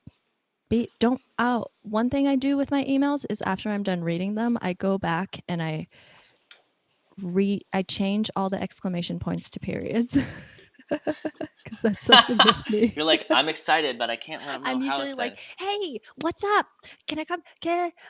don't out. One thing I do with my emails is after I'm done reading them, I go back and I change all the exclamation points to periods. Because that's something with me. You're like, I'm excited, but I can't let them know I'm how usually excited. like, hey, what's up? Can I come?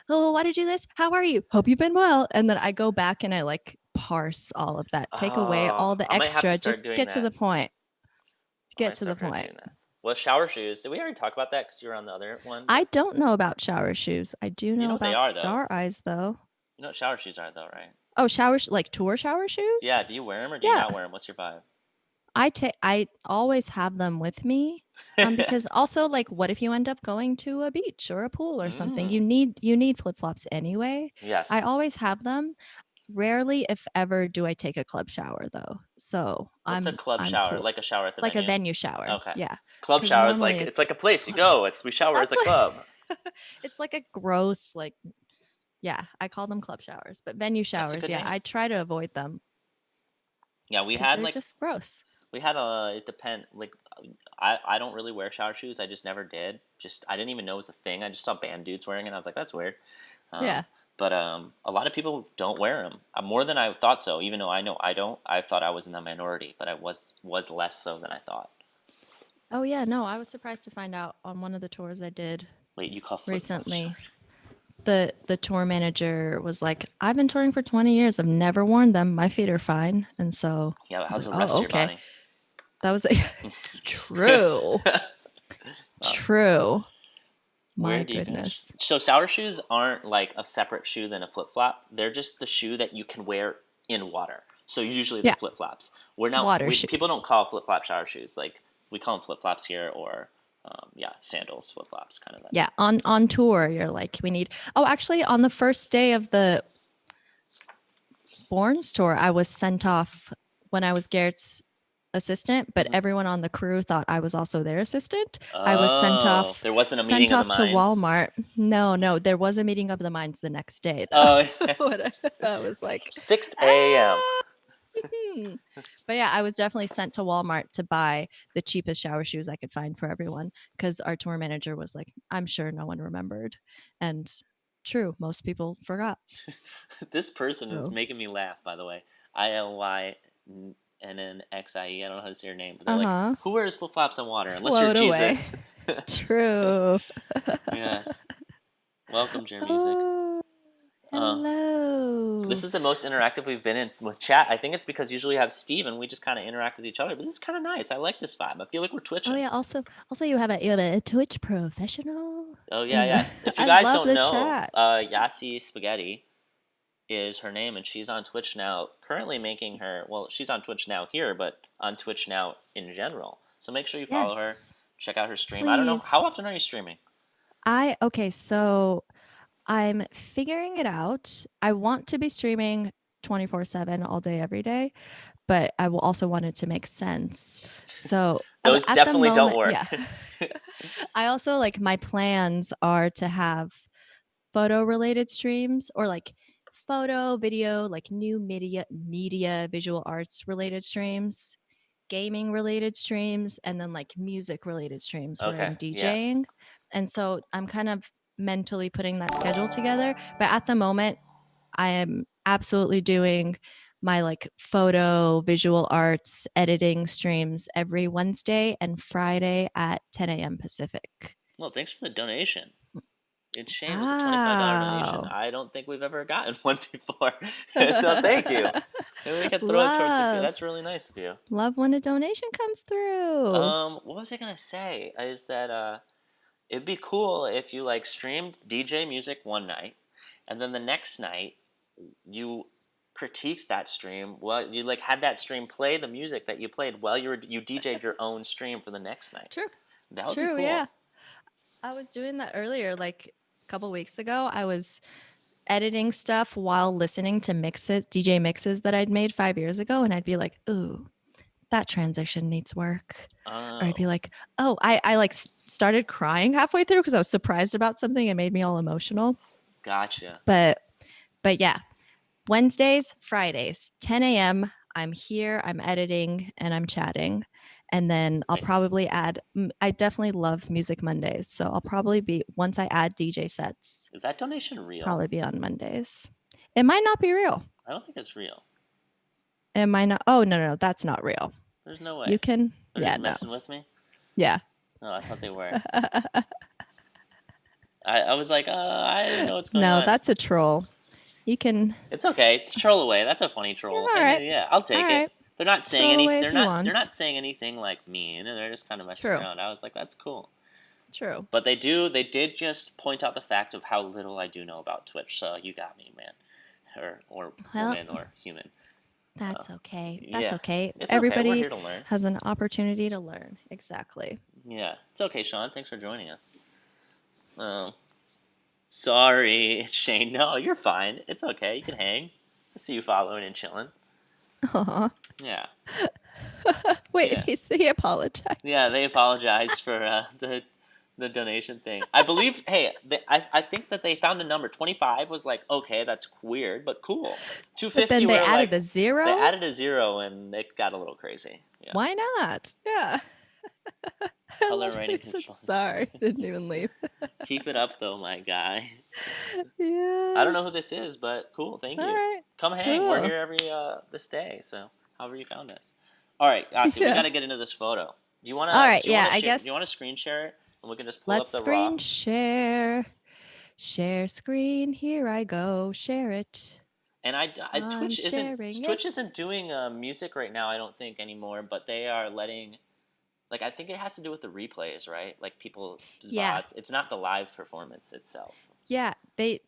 Oh, why did you do this? How are you? Hope you've been well. And then I go back and I like parse all of that, take away Oh, all the I might have to extra, start just doing get to that. the point. I Get might to the start point. doing that. Well, shower shoes. Did we already talk about that? Because you were on the other one. I But don't know about shower shoes. I do you know know what they about are, though. star eyes, though. You know what shower shoes are, though, right? Oh, like tour shower shoes? Yeah. Do you wear them or do you Yeah. not wear them? What's your vibe? I always have them with me. Because also like what if you end up going to a beach or a pool or something? Mm. You need flip-flops anyway. I Yes. always have them. Rarely, if ever, do I take a club shower though. So What's a club I'm shower? cool. Like a shower at the Like a venue? venue shower. Okay. Yeah. Club Because shower is normally like it's it's like a place you club shower. go. It's we shower as That's a what club. it's like a gross, like, yeah, I call them club showers. But venue That's a showers, good yeah, name. I try to avoid them Yeah, because they're just gross. we had a it depend like I don't really wear shower shoes. I just never did. Just I didn't even know it was a thing. I just saw band dudes wearing it. And I was like, that's weird. Um, Yeah. but a lot of people don't wear them more than I thought so. Even though I know I don't, I thought I was in the minority, but I was less so than I thought. Oh yeah, no, I was surprised to find out on one of the tours I did Wait, you call flip flops shower recently. shoes? The tour manager was like, I've been touring for 20 years. I've never worn them. My feet are fine. And so Yeah, I was how's like, the rest oh, of your okay. body? That was like, true. True. Where My do you guys? goodness. So shower shoes aren't like a separate shoe than a flip flop. They're just the shoe that you can wear in water. So usually they're Yeah. flip flops. We're now Water people shoes. don't call flip flop shower shoes. Like we call them flip flops here, or yeah, sandals, flip flops, kind of that. Yeah. On tour, you're like, we need. Oh, actually, on the first day of the Borns tour, I was sent off when I was Garrett's assistant, but Mm-hmm. everyone on the crew thought I was also their assistant. I was Oh, there wasn't a meeting sent of the off to minds. Walmart. No, no, there was a meeting of the minds the next day Oh, though. I was like, 6 a.m. ah. Hmm. But yeah, I was definitely sent to Walmart to buy the cheapest shower shoes I could find for everyone because our tour manager was like, I'm sure no one remembered. And true, most people forgot. This person is So, making me laugh. By the way, ILYNNXIE. I don't know how to say your name, but they're uh like, huh. "Who wears flip flops in water? Unless you're Float away. Jesus." True. Yes. Welcome, Jer Music. Oh, Uh, this hello. is the most interactive we've been in with chat. I think it's because usually we have Steve and we just kind of interact with each other. But this is kind of nice. I like this vibe. I feel like we're Oh twitching. yeah. Also, you have a Twitch professional. Oh yeah, yeah. If you I guys love don't the know, chat. Yasi Spaghetti is her name, and she's on Twitch now. Currently making her she's on Twitch now here, but on Twitch now in general. So make sure you follow her. Yes, Check out her stream. I don't know how please. often are you streaming. I okay. So I'm figuring it out. I want to be streaming 24/7 all day, every day, but I will also want it to make sense. So Those at the definitely don't moment, work. yeah. I also like my plans are to have photo related streams or like photo, video, like new media, visual arts related streams, gaming related streams, and then like music related streams where Okay, I'm yeah. DJing. And so I'm kind of mentally putting that schedule together. But at the moment, I am absolutely doing my like photo, visual arts, editing streams every Wednesday and Friday at 10 a.m. Pacific. Well, thanks for the donation. It's Shane with the $25 donation. Wow. I don't think we've ever gotten one before. So thank you. Maybe we could throw it towards the. Love. That's really nice of you. Love when a donation comes through. What was I gonna say? Is that it'd be cool if you like streamed DJ music one night, and then the next night you critiqued that stream. Well, you like had that stream play the music that you played while you DJ'd your own stream for the next night. True. That would be True. cool. Yeah. I was doing that earlier, like a couple weeks ago. I was editing stuff while listening to mixes, DJ mixes that I'd made 5 years ago. And I'd be like, ooh, that transition needs work. Or I'd be Oh, like, oh, I like started crying halfway through because I was surprised about something and made me all emotional. gotcha. But yeah, Wednesdays, Fridays, 10 a.m. I'm here, I'm editing, and I'm chatting. And then I'll Wait, probably add, I definitely love Music Mondays. So I'll probably be, once I add DJ sets, is that donation real? probably be on Mondays. It might not be real. I don't think it's real. It might not. Oh, no, no, no, that's not real. There's no way. You can, They're yeah, just no. messing with me. Yeah. Oh, I thought they were. I was like, I didn't know what's going No, on. that's a troll. You can, It's okay. Troll away. That's a funny yeah, troll. all And right. yeah, I'll All take it. right. They're not saying Troll any. away if you They're want. not saying anything like mean. They're just kind of messing True. around. I was like, that's cool. True. But they do. They did just point out the fact of how little I do know about Twitch. So you got me, man, or Well, woman or human. that's okay. That's Yeah, okay. it's okay. We're Everybody here to learn. has an opportunity to learn. Exactly. Yeah, it's okay, Sean. Thanks for joining us. Um, sorry, Shane. No, you're fine. It's okay. You can hang. I see you following and chilling. Aw. Yeah, Wait, yeah. he Yeah, apologized. they apologized for the donation thing. I believe. Hey, I think that they found a number. 25 was like okay, that's weird, but cool. But 250 then they were added like a they zero? added a zero and it got a little crazy. Yeah, Why not? Yeah. I color love that writing he is said fun. sorry. Didn't even leave. Keep it up though, my guy. I don't know who Yes. this is, but cool. Thank All you. right. Come hang. We're Cool. here every this day. So however you found us. All right, Yasi, we got Yeah. to get into this photo. All right. Do you Yeah, wanna I share? Do you guess wanna screen share it and we can just pull up let's the raw? screen share. Share screen. Here I go. Share it. And I'm sharing Twitch it. isn't doing music right now. I don't think anymore. But they are letting like I think it has to do with the replays, right? Like people Yeah. bots. It's not the live performance itself. Yeah. They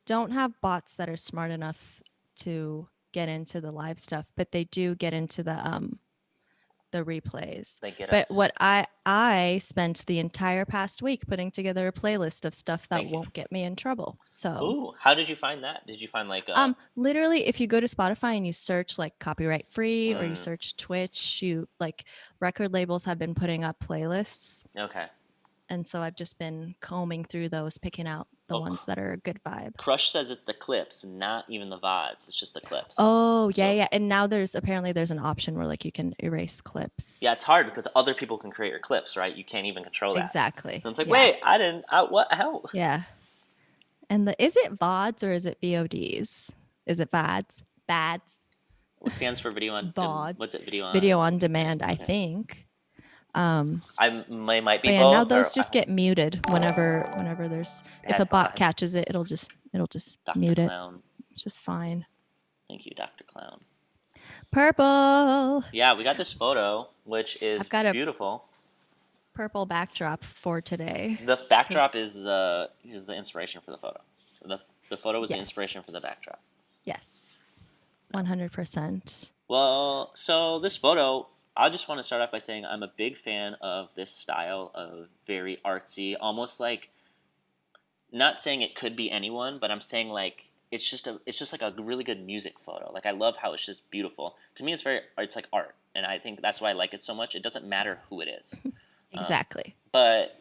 don't have bots that are smart enough to get into the live stuff, but they do get into the replays. They get But us. what I spent the entire past week putting together a playlist of stuff that Thank you. won't get me in trouble. So, Ooh, how did you find that? Did you find like literally if you go to Spotify and you search like copyright free or you mm, search Twitch, you like record labels have been putting up playlists. okay. And so I've just been combing through those, picking out the Oh, ones that are a good vibe. Crush says it's the clips, not even the VODs. It's just the clips. Oh, yeah, So yeah. And now there's an option where like you can erase yeah, it's clips. hard because other people can create your clips, right? You can't even control that. Exactly. And it's like, Yeah. wait, I didn't. What? How? Yeah. And is it VODs or is it VODs? Is it VODs? VODs? What stands for video on? VODs. What's it? Video on Video on demand. demand, I Okay. think. Um, Might be but yeah, now both, those or just get muted whenever there's if a bad bot VODs. catches it, it'll just Doctor mute it. Clown. It's just fine. Thank you, Doctor Clown. Purple. Yeah, we got this photo, which is I've got a beautiful. purple backdrop for today. The backdrop 'Cause is the inspiration for the photo. The photo was the yes. inspiration for the backdrop. Yes. 100%. Well, so this photo, I just want to start off by saying I'm a big fan of this style of very artsy, almost like not saying it could be anyone, but I'm saying like it's just like a really good music photo. Like I love how it's just beautiful. To me, it's like art, and I think that's why I like it so much. It doesn't matter who it is, Exactly. but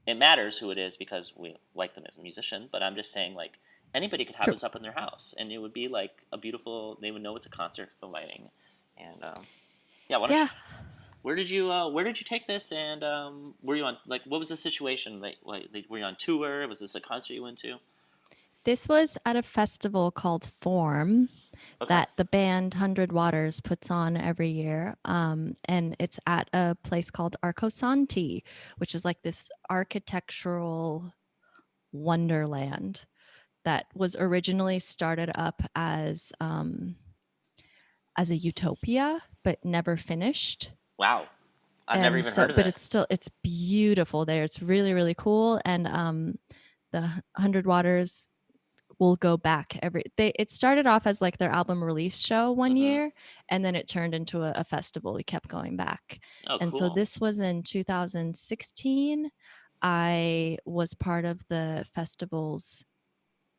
it matters who it is because we like them as a musician. But I'm just saying like anybody could have True. this up in their house, and it would be like a beautiful. They would know it's a concert because the lighting, and yeah. Yeah. Where did you take this? And were you on like what was the situation? Like were you on tour? Was this a concert you went to? This was at a festival called Form Okay. that the band 100 Waters puts on every year. And it's at a place called Arcosanti, which is like this architectural wonderland that was originally started up as a utopia, but never finished. Wow. I've never And even so, heard of but this. it's beautiful there. It's really, really cool. And the 100 Waters will go back it started off as like their album release show one Mm-hmm. year, and then it turned into a festival. We kept going back. Oh, And so cool. this was in 2016. I was part of the festival's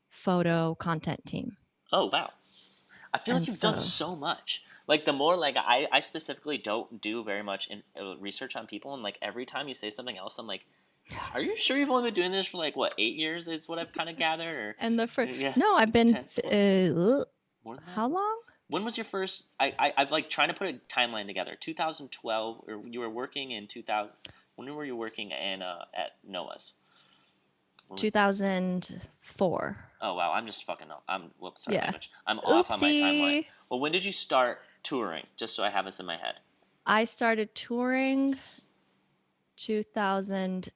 photo content team. Oh, wow. I feel like And you've done so so much. Like the more like I specifically don't do very much research on people, and like every time you say something else, I'm like, are you sure you've only been doing this for like what 8 years? Is what I've kind of gathered, or and the first yeah, no, I've been 10, 12, more than that. how long? When was your first? I've like trying to put a timeline together. 2012, or you were working in 2000. When were you working in at Noah's? When was, 2004. oh wow, I'm just fucking up. I'm whoops, sorry Yeah. language. I'm off on my timeline. Oopsie. Well, when did you start touring? Just so I have this in my head. I started touring 2015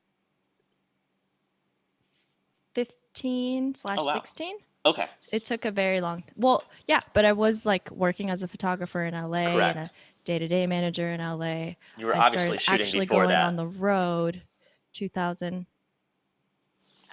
Oh slash wow. 16. Okay. It took a very long well, yeah, but I was like working as a photographer in LA and a Correct. day-to-day manager in LA. You were I obviously started shooting actually before going on that. the road 2000.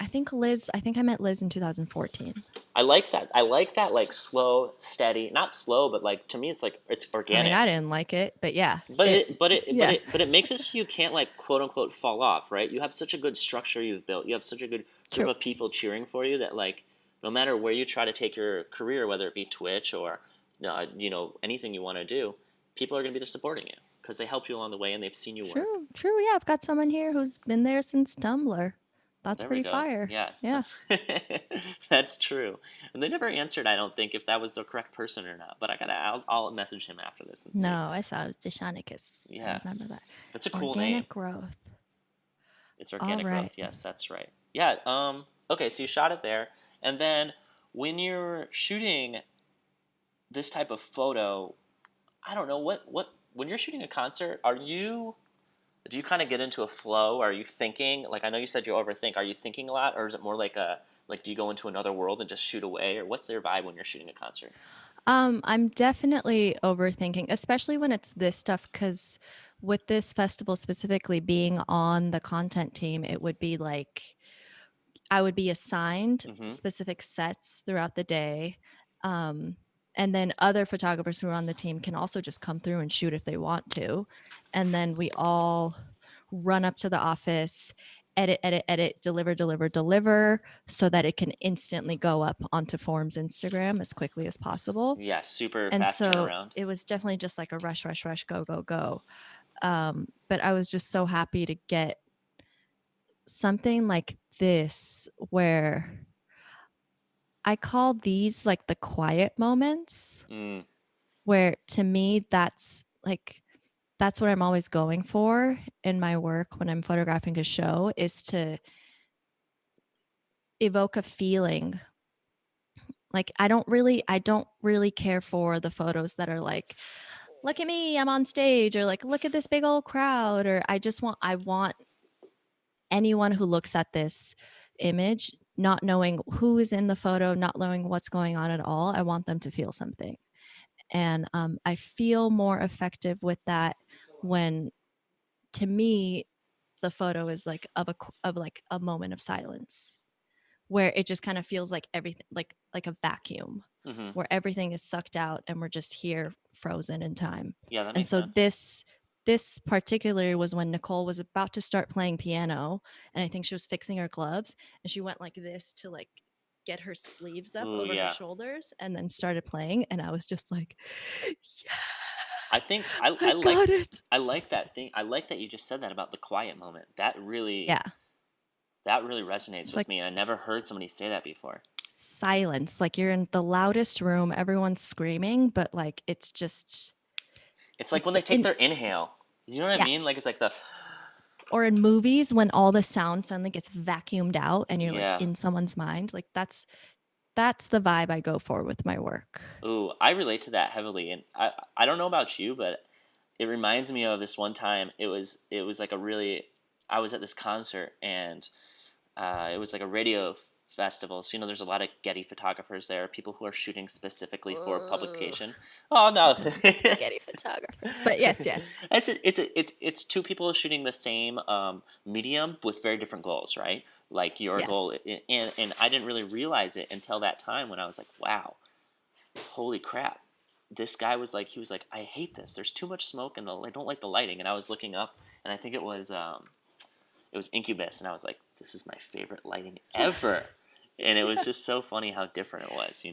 I think I met Liz in 2014. I like that. I like that like slow, steady, not slow, but like to me it's like it's I mean, I organic. didn't like it, but yeah. Yeah. But it makes it so you can't like quote unquote fall off, right? You have such a good structure you've built. You have such a good group True. of people cheering for you that like no matter where you try to take your career, whether it be Twitch or anything you want to do, people are going to be there supporting you because they helped you along the way and they've seen you work. True. True. Yeah, I've got someone here who's been there since Tumblr. Well, That's there we pretty go. fire. Yeah, Yeah. that's true. And they never answered. I don't think if that was the correct person or not. But I'll message him after this and see. No, I saw it was Deshanicus. I Yeah, remember that. that's a cool name. Organic growth. It's All organic growth. right. Yes, that's right. Yeah. Okay, so you shot it there, and then when you're shooting this type of photo, I don't know what when you're shooting a concert, do you kind of get into a flow? Are you thinking like I know you said you overthink? Are you thinking a lot, or is it more like do you go into another world and just shoot away, or what's their vibe when you're shooting a concert? I'm definitely overthinking, especially when it's this stuff, because with this festival specifically being on the content team, it would be like I would be assigned Mm-hmm. specific sets throughout the day. Um, And then other photographers who are on the team can also just come through and shoot if they want to. And then we all run up to the office, edit, edit, edit, deliver, deliver, deliver, so that it can instantly go up onto Form's Instagram as quickly as possible. Yeah, super And fast so turnaround. it was definitely just like a rush, rush, rush, go, go, go. But I was just so happy to get something like this where I call these like the quiet moments, Mm, where to me that's what I'm always going for in my work when I'm photographing a show, is to evoke a feeling. Like I don't really care for the photos that are like, look at me, I'm on stage, or like, look at this big old crowd, or I want anyone who looks at this image not knowing who is in the photo, not knowing what's going on at all. I want them to feel something. And I feel more effective with that when, to me, the photo is like of like a moment of silence, where it just kind of feels like everything, like a vacuum, hmm. where everything is sucked out and we're just here frozen in time. Yeah, that And makes so sense. this particularly was when Nicole was about to start playing piano, and I think she was fixing her gloves, and she went like this to like get her sleeves up Ooh, over her yeah. shoulders and then started playing, and I was just like, I yes, think I got it. I like that thing. I like that you just said that about the quiet moment. Yeah, That really resonates it's with like me. I never heard somebody say that before. silence, like you're in the loudest room, everyone's screaming, but like it's just It's like like when they take in, their inhale. You know what I yeah, mean? Like it's like the or in movies when all the sound suddenly gets vacuumed out and you're like yeah. in someone's mind. Like that's the vibe I go for with my work. Ooh, I relate to that heavily, and I don't know about you, but it reminds me of this one time. It was like a really I was at this concert and it was like a radio festival. So there's a lot of Getty photographers there, people who are shooting specifically for Ugh, publication. Oh no, Getty photographers. But yes, yes. it's two people shooting the same medium with very different goals, right? Like your goal, Yes. and I didn't really realize it until that time when I was like, wow, holy crap. This guy was like, he was like, I hate this. There's too much smoke and I don't like the lighting. And I was looking up, and I think it was Incubus, and I was like, this is my favorite lighting ever. And it was Yeah. just so funny how different it was.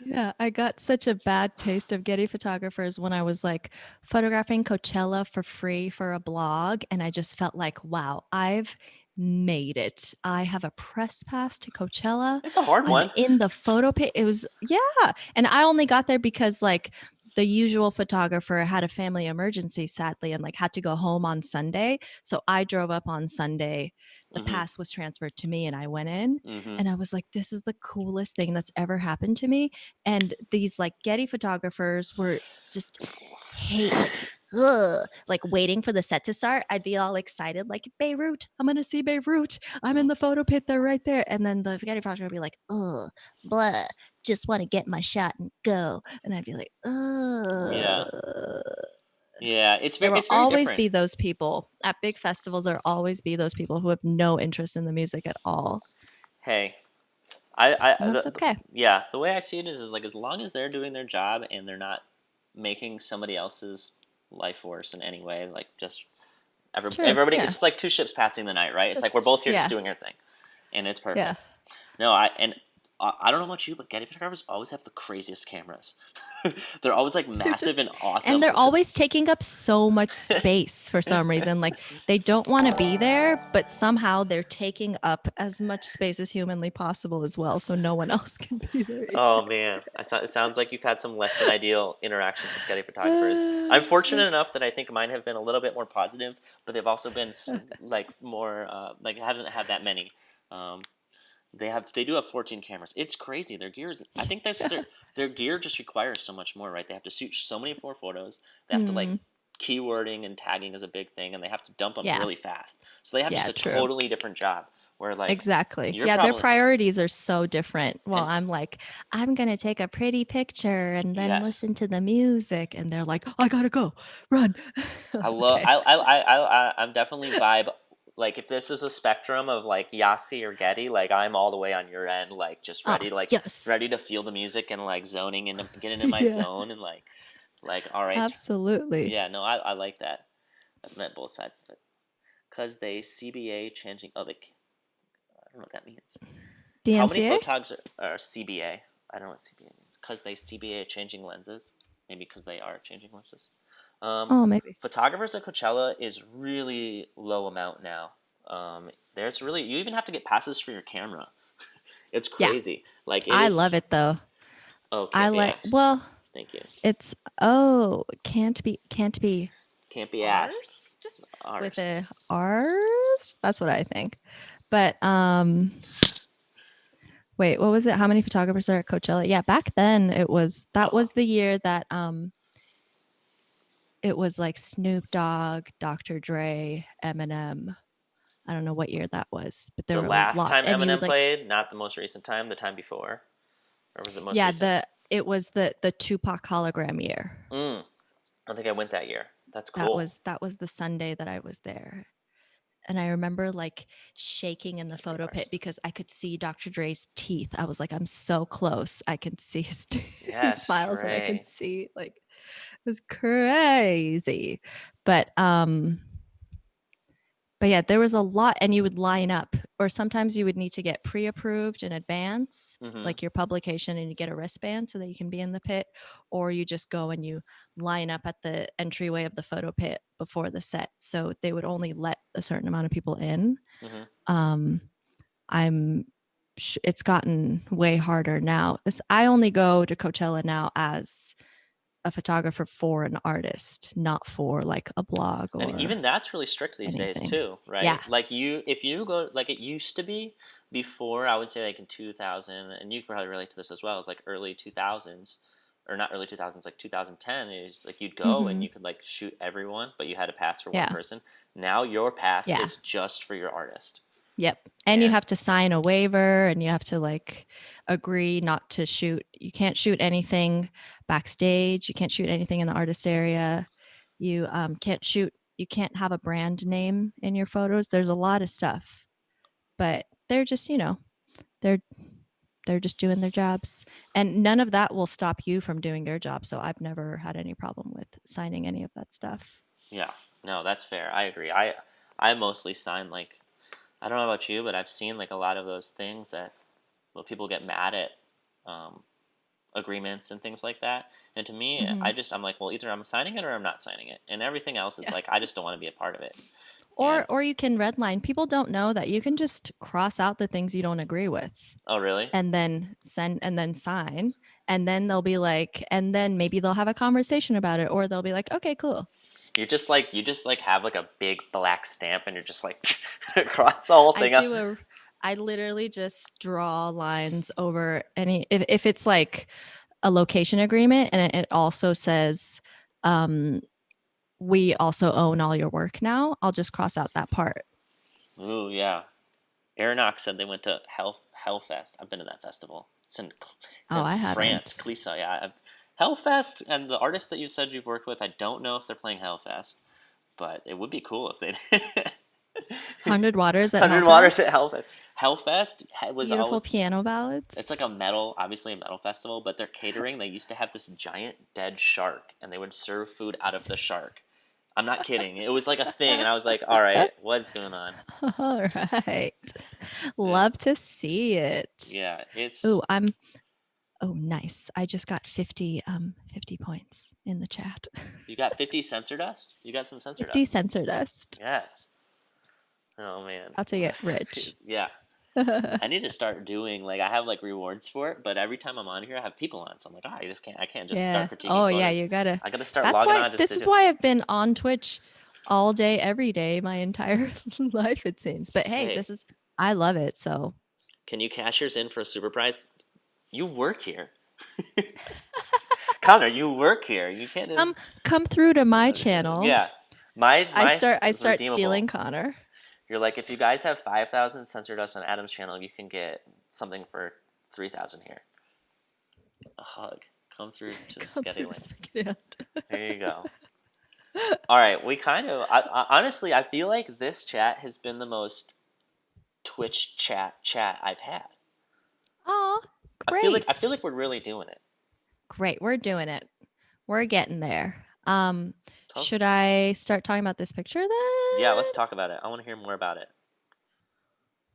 Yeah, I got such a bad taste of Getty photographers when I was like photographing Coachella for free for a blog. And I just felt like, wow, I've made it. I have a press pass to Coachella. It's a hard I'm one. in the photo pit. It was, yeah. And I only got there because like the usual photographer had a family emergency, sadly, and like had to go home on Sunday. So I drove up on Sunday. The Mm-hmm. pass was transferred to me and I went in, Mm-hmm. and I was like, this is the coolest thing that's ever happened to me. And these like Getty photographers were just hate like, ugh, like waiting for the set to start. I'd be all excited, like, Beirut, I'm gonna see Beirut. I'm in the photo pit, they're right there. And then the Getty photographer would be like, ugh, blah, just want to get my shot and go. And I'd be like, Yeah. ugh. Yeah. There will It's very always different. be those people at big festivals. There will always be those people who have no interest in the music at all. Hey, And that's okay. yeah, the way I see it is like as long as they're doing their job and they're not making somebody else's life worse in any way, like just True. everybody, it's Yeah. just like two ships passing the night, right? It's like we're Just, both here just yeah. doing our thing, and it's Yeah. perfect. No, I don't know about you, but Getty photographers always have the craziest cameras. They're always like They're massive and just, and awesome they're because always taking up so much space for some reason. Like they don't want to be there, but somehow they're taking up as much space as humanly possible as well. So no one else can be there oh man, it sounds like you've had some less than ideal interactions with Getty photographers. I'm either. fortunate enough that I think mine have been a little bit more positive, but they've also been like more like I haven't had that many. Um, they do have 14 cameras. It's crazy. Their gear is. I think Yeah. their gear just requires so much more, right? They have to shoot so many more photos. They have to like Hmm. keywording and tagging is a big thing, and they have to dump them Yeah. really fast. So they have just Yeah. a True. totally different job. Where like Exactly. you're Yeah, their probably priorities are so different. Well, and I'm like, I'm going to take a pretty picture and then yes, listen to the music. And they're like, I got to go, run. I love Okay. I'm definitely vibe. like if this is a spectrum of like Yasi or Getty, like I'm all the way on your end, like just Oh, ready, like yes. ready to feel the music and like zoning into getting in my Yeah, zone and like all right, absolutely. yeah, no, I like that. I've met both sides of it because they CBA changing. Oh, I don't know what that means. How many DMCA? photogs are CBA? I don't know what CBA means. Because they CBA changing lenses. Maybe because they are changing lenses. Um, Oh, maybe. Photographers at Coachella is really low amount now. There's really you even have to get passes for your camera. It's Yeah, crazy. Like it I is. love it though. Oh, I can't be like, asked. well, Thank you. it's, can't be Can't be asked. arsed with Ours. a R's. That's what I think. But wait, what was it? How many photographers are at Coachella? Yeah, back then that Oh, was the year that it was like Snoop Dogg, Dr. Dre, Eminem. I don't know what year that was, but there the were a last lot. time And you would Eminem like, played, not the most recent time. The time before, or was it most yeah, recent? it was the Tupac hologram year. Mm, I think I went that year. That's That cool. was the Sunday that I was there. And I remember like shaking in the Can't be photo pit ours. because I could see Dr. Dre's teeth. I was like, I'm so close. I can see his Yes, smiles and I can Dre. see like it was crazy. But but yeah, there was a lot, and you would line up, or sometimes you would need to get pre approved in advance, Mm-hmm. like your publication, and you get a wristband so that you can be in the pit, or you just go and you line up at the entryway of the photo pit before the set. So they would only let a certain amount of people in. Mm-hmm. Um, I'm it's gotten way harder now. I only go to Coachella now as a photographer for an artist, not for like a blog And or even that's really strict these days anything. too, Yeah. right? Like if you go, like it used to be before, I would say like in 2000, and you could probably relate to this as well. It's like early 2000s, or not early 2000s, like 2010. It's like you'd go and Mm-hmm. you could like shoot everyone, but you had a pass for one Yeah. person. Now your pass Yeah. is just for your artist, Yep. And you and have to sign a waiver and you have to like agree not to shoot. You can't shoot anything backstage. You can't shoot anything in the artist area. You can't shoot, you can't have a brand name in your photos. There's a lot of stuff, but they're just, they're they're just doing their jobs. And none of that will stop you from doing your job. So I've never had any problem with signing any of that stuff. yeah, no, that's fair. I agree. I mostly sign like I don't know about you, but I've seen like a lot of those things that well people get mad at. Um, Agreements and things like that. And to me, Mm-hmm. I'm like, well, either I'm signing it or I'm not signing it. And everything else is Yeah. like, I just don't want to be a part of it. And Or you can redline. People don't know that you can just cross out the things you don't agree with oh, really? and then send and then sign. And then they'll be like, and then maybe they'll have a conversation about it, or they'll be like, okay, cool. You just like have like a big black stamp and you're just like across the whole I thing up. do a I literally just draw lines over any if it's like a location agreement and it also says um we also own all your work now, I'll just cross out that part. Ooh, yeah. Aeronaut said they went to Hellfest. I've been to that festival. It's Oh, in I France, haven't. Clisson. Yeah, Hellfest and the artists that you said you've worked with. I don't know if they're playing Hellfest, but it would be cool if they did. 100 Waters at Hundred Waters at Hellfest. Hellfest. Hellfest was Beautiful always piano ballads. it's like a metal, obviously a metal festival, but their catering they used to have this giant dead shark, and they would serve food out of the shark. I'm not kidding. It was like a thing, and I was like, all right, what's going on? All right. It, Love to see it. yeah, it's Oh, nice. I just got 50 points in the chat. you got 50 sensor dust. You got some sensor 50 dust. sensor dust. Yes. Oh man. How to get rich. Yeah. I need to start doing like I have like rewards for it, but every time I'm on here, I have people on, so I'm like, oh, I can't just Yeah. start critiquing Oh yeah, photos. you gotta. I gotta start That's logging why on just this to is do. why I've been on Twitch all day, every day, my entire life, it seems. But hey, Hey, I love it. So can you cash yours in for a super prize? You work here, Connor. You work here. You can't. come come through to my channel. Yeah, my I is start stealing redeemable. Connor. You're like if you guys have 5,000 sensor dust on Adam's channel, you can get something for 3,000 here. A hug. Come through to Come Spaghetti through to Land. Spaghetti. There you go. All right, we kind of. Honestly, I feel like this chat has been the most Twitch chat I've had. Oh, I feel great. like we're really doing it. Great. We're doing it. We're getting there. Tell us, Should I start talking about this picture yeah, let's then? talk about it. I want to hear more about it.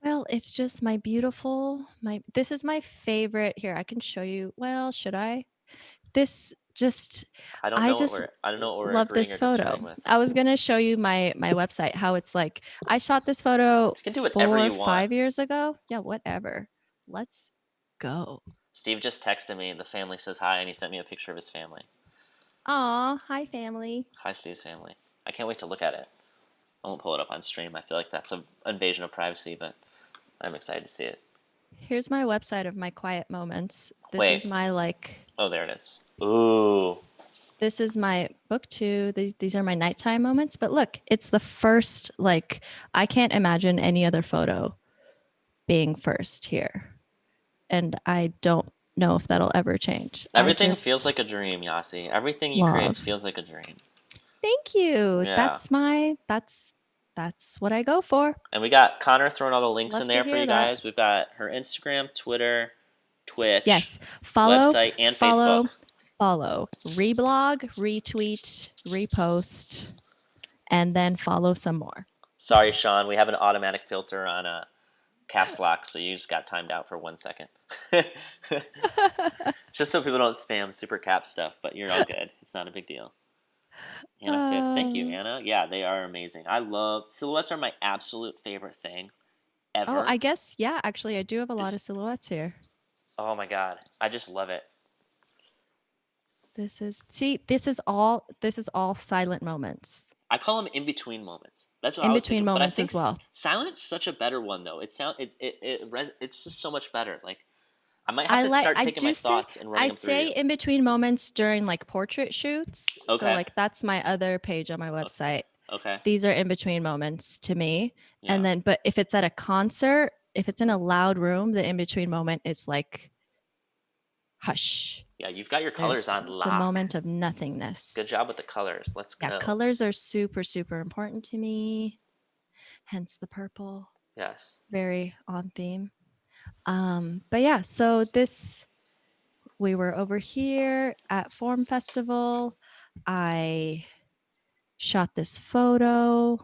Well, it's just my beautiful my this is my favorite. Here, I can show you. Well, should I? This just I just I don't know what we're love agreeing this or photo. disagreeing with. I was going to show you my website how it's like I shot this photo You can do whatever four you want. 5 years ago. Yeah, whatever. Let's go. Steve just texted me. The family says hi, and he sent me a picture of his family. Aw, hi family. Hi, Steve's family. I can't wait to look at it. I won't pull it up on stream. I feel like that's an invasion of privacy, but I'm excited to see it. Here's my website of my quiet moments. This Wait. is my like Oh, there it is. Ooh. this is my book too. These are my nighttime moments. But look, it's the first, like, I can't imagine any other photo being first here. And I don't know if that'll ever change. I Everything feels just like a dream, Yasi. Everything you create love. feels like a dream. Thank you. Yeah. That's what I go for. And we got Connor throwing all the links in Love to there for hear you that. guys. We've got her Instagram, Twitter, Twitch, Yes. Follow, website, and Facebook. follow, follow. Reblog, retweet, repost, and then follow some more. Sorry, Sean. We have an automatic filter on caps lock, so you just got timed out for 1 second. Just so people don't spam super cap stuff, but you're all good. It's not a big deal. Anna Fitz. Thank you, Uh, Anna. Yeah, they are amazing. I love silhouettes are my absolute favorite thing oh, ever. I guess, yeah, actually, I do have a lot of Just silhouettes here. oh my god. I just love it. This is all silent moments. I call them in between moments. That's what I In was between thinking. But I moments think as well. silent's such a better one though. It's just so much better. Like I might have to start I taking my do say thoughts and running I them through say you. in between moments during like portrait shoots. So Okay. like that's my other page on my Okay. website. Okay. These are in between moments to me. And Yeah. then but if it's at a concert, if it's in a loud room, the in between moment is like hush. Yeah. You've got your colors There's on it's a lock. moment of Good nothingness. job with the colors. Let's Yeah, go. colors are super, super important to me. Hence the purple. Yes. Very on theme. But yeah, so this we were over here at Form Festival. I shot this photo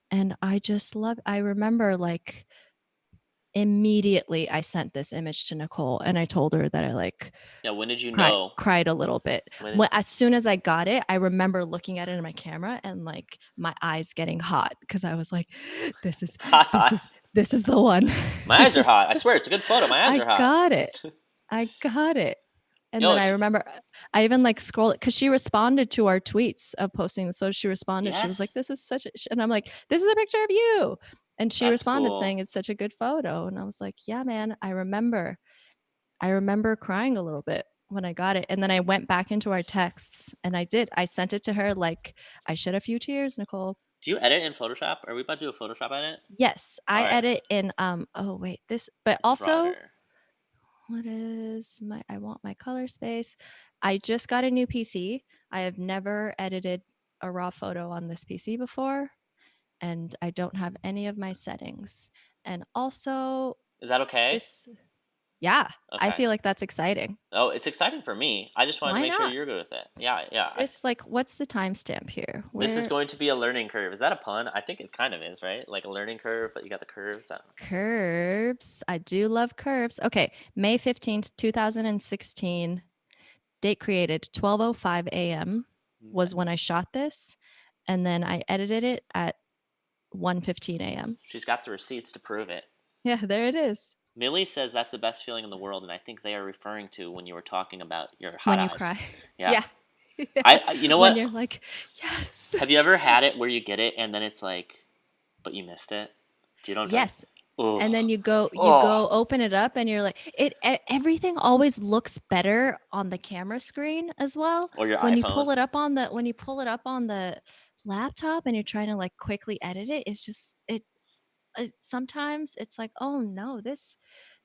and I just love I remember like immediately I sent this image to Nicole and I told her that I like Yeah. When did you know? cried a little bit. When did As soon as I got it, I remember looking at it in my camera and like my eyes getting hot because I was like, this is hot this is eyes? this is the one. My eyes This are is hot. I swear it's a good photo. My eyes I are hot. got it. I got it. And Yo, then I it's remember I even like scrolled because she responded to our tweets of posting this. So she responded. She was yes. like, "This is such a," and I'm like, "This is a picture of you." And she That's responded cool. saying it's such a good photo. And I was like, "Yeah, man, I remember. I remember crying a little bit when I got it." And then I went back into our texts and I did. I sent it to her like I shed a few tears, Nicole. Do you edit in Photoshop? Are we about to do a Photoshop edit? Yes, All I right. edit in oh wait, this but also Broader. what is my I want my color space. I just got a new PC. I have never edited a raw photo on this PC before and I don't have any of my settings. And also Is that okay? this yeah, I Okay. feel like that's exciting. Oh, it's exciting for me. I just wanted to Why make sure not? you're good with it. Yeah, yeah. This like what's the timestamp here? This is Where going to be a learning curve. Is that a pun? I think it kind of is, right? Like a learning curve, but you got the curves. curves. I do love curves. Okay, May 15th, 2016. Date created 12:05 a.m. was when I shot this and then I edited it at 1:15 a.m. She's got the receipts to prove it. Yeah, there it is. Millie says that's the best feeling in the world, and I think they are referring to when you were talking about your hot When you eyes. cry. Yeah. Yeah. Yeah. You know When what? you're like, yes. Have you ever had it where you get it and then it's like, but you missed it? Do you know what I'm talking? Yes. And Oh, then you oh, go open it up and you're like everything always looks better on the camera screen as well. or your iPhone. When you pull it up on the laptop and you're trying to like quickly edit it, it's just sometimes it's like, "Oh no, this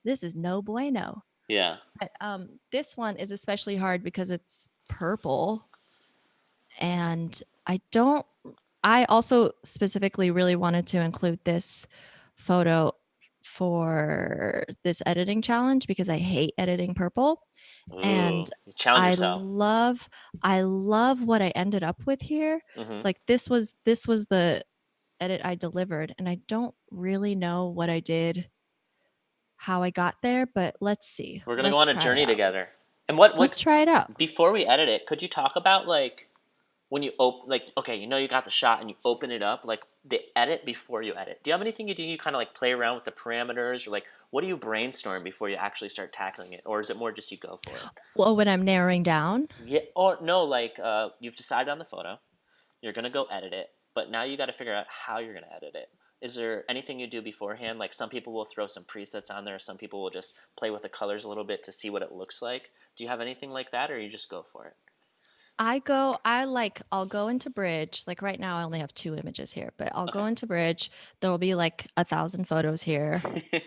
is no bueno." Yeah. But this one is especially hard because it's purple And I don't, I also specifically really wanted to include this photo for this editing challenge because I hate editing purple. Ooh, And you challenge I yourself. love I love what I ended up with here. Hmm. Like this was the edit I delivered, and I don't really know what I did, how I got there, but let's see. We're gonna go Let's on a try it journey out. together. And what Let's try it out. before we edit it, could you talk about like when you open, like, okay, you know you got the shot and you open it up, like the edit before you edit. Do you have anything you do? You kind of like play around with the parameters, or like what do you brainstorm before you actually start tackling it, or is it more just you go for it? Well, when I'm narrowing down, Yeah, or no, like you've decided on the photo, you're gonna go edit it, but now you got to figure out how you're gonna edit it. Is there anything you do beforehand? Like some people will throw some presets on there, some people will just play with the colors a little bit to see what it looks like. Do you have anything like that, or you just go for I'll go into Bridge. Like right now, I only have 2 images here, but I'll go it? into Bridge. There will be like 1,000 photos here, Okay.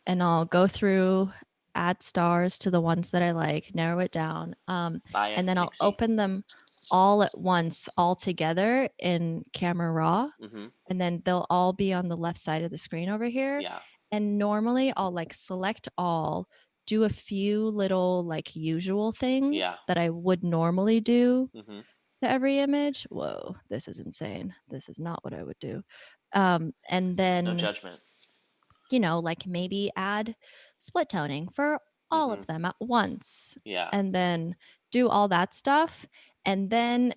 and I'll go through, add stars to the ones that I like, narrow it down. Buy a And then I'll Nixie. open them all at once, all together in Camera Raw. Mm-hmm. And then they'll all be on the left side of the screen over here. Yeah. And normally I'll like select all, do a few little like usual Yeah. things that I would normally do Mm-hmm. to every image. Whoa, this is insane. This is not what I would do. And No then, judgment. like maybe add split toning for all Mm-hmm. of them at once, Yeah. and then do all that stuff. And then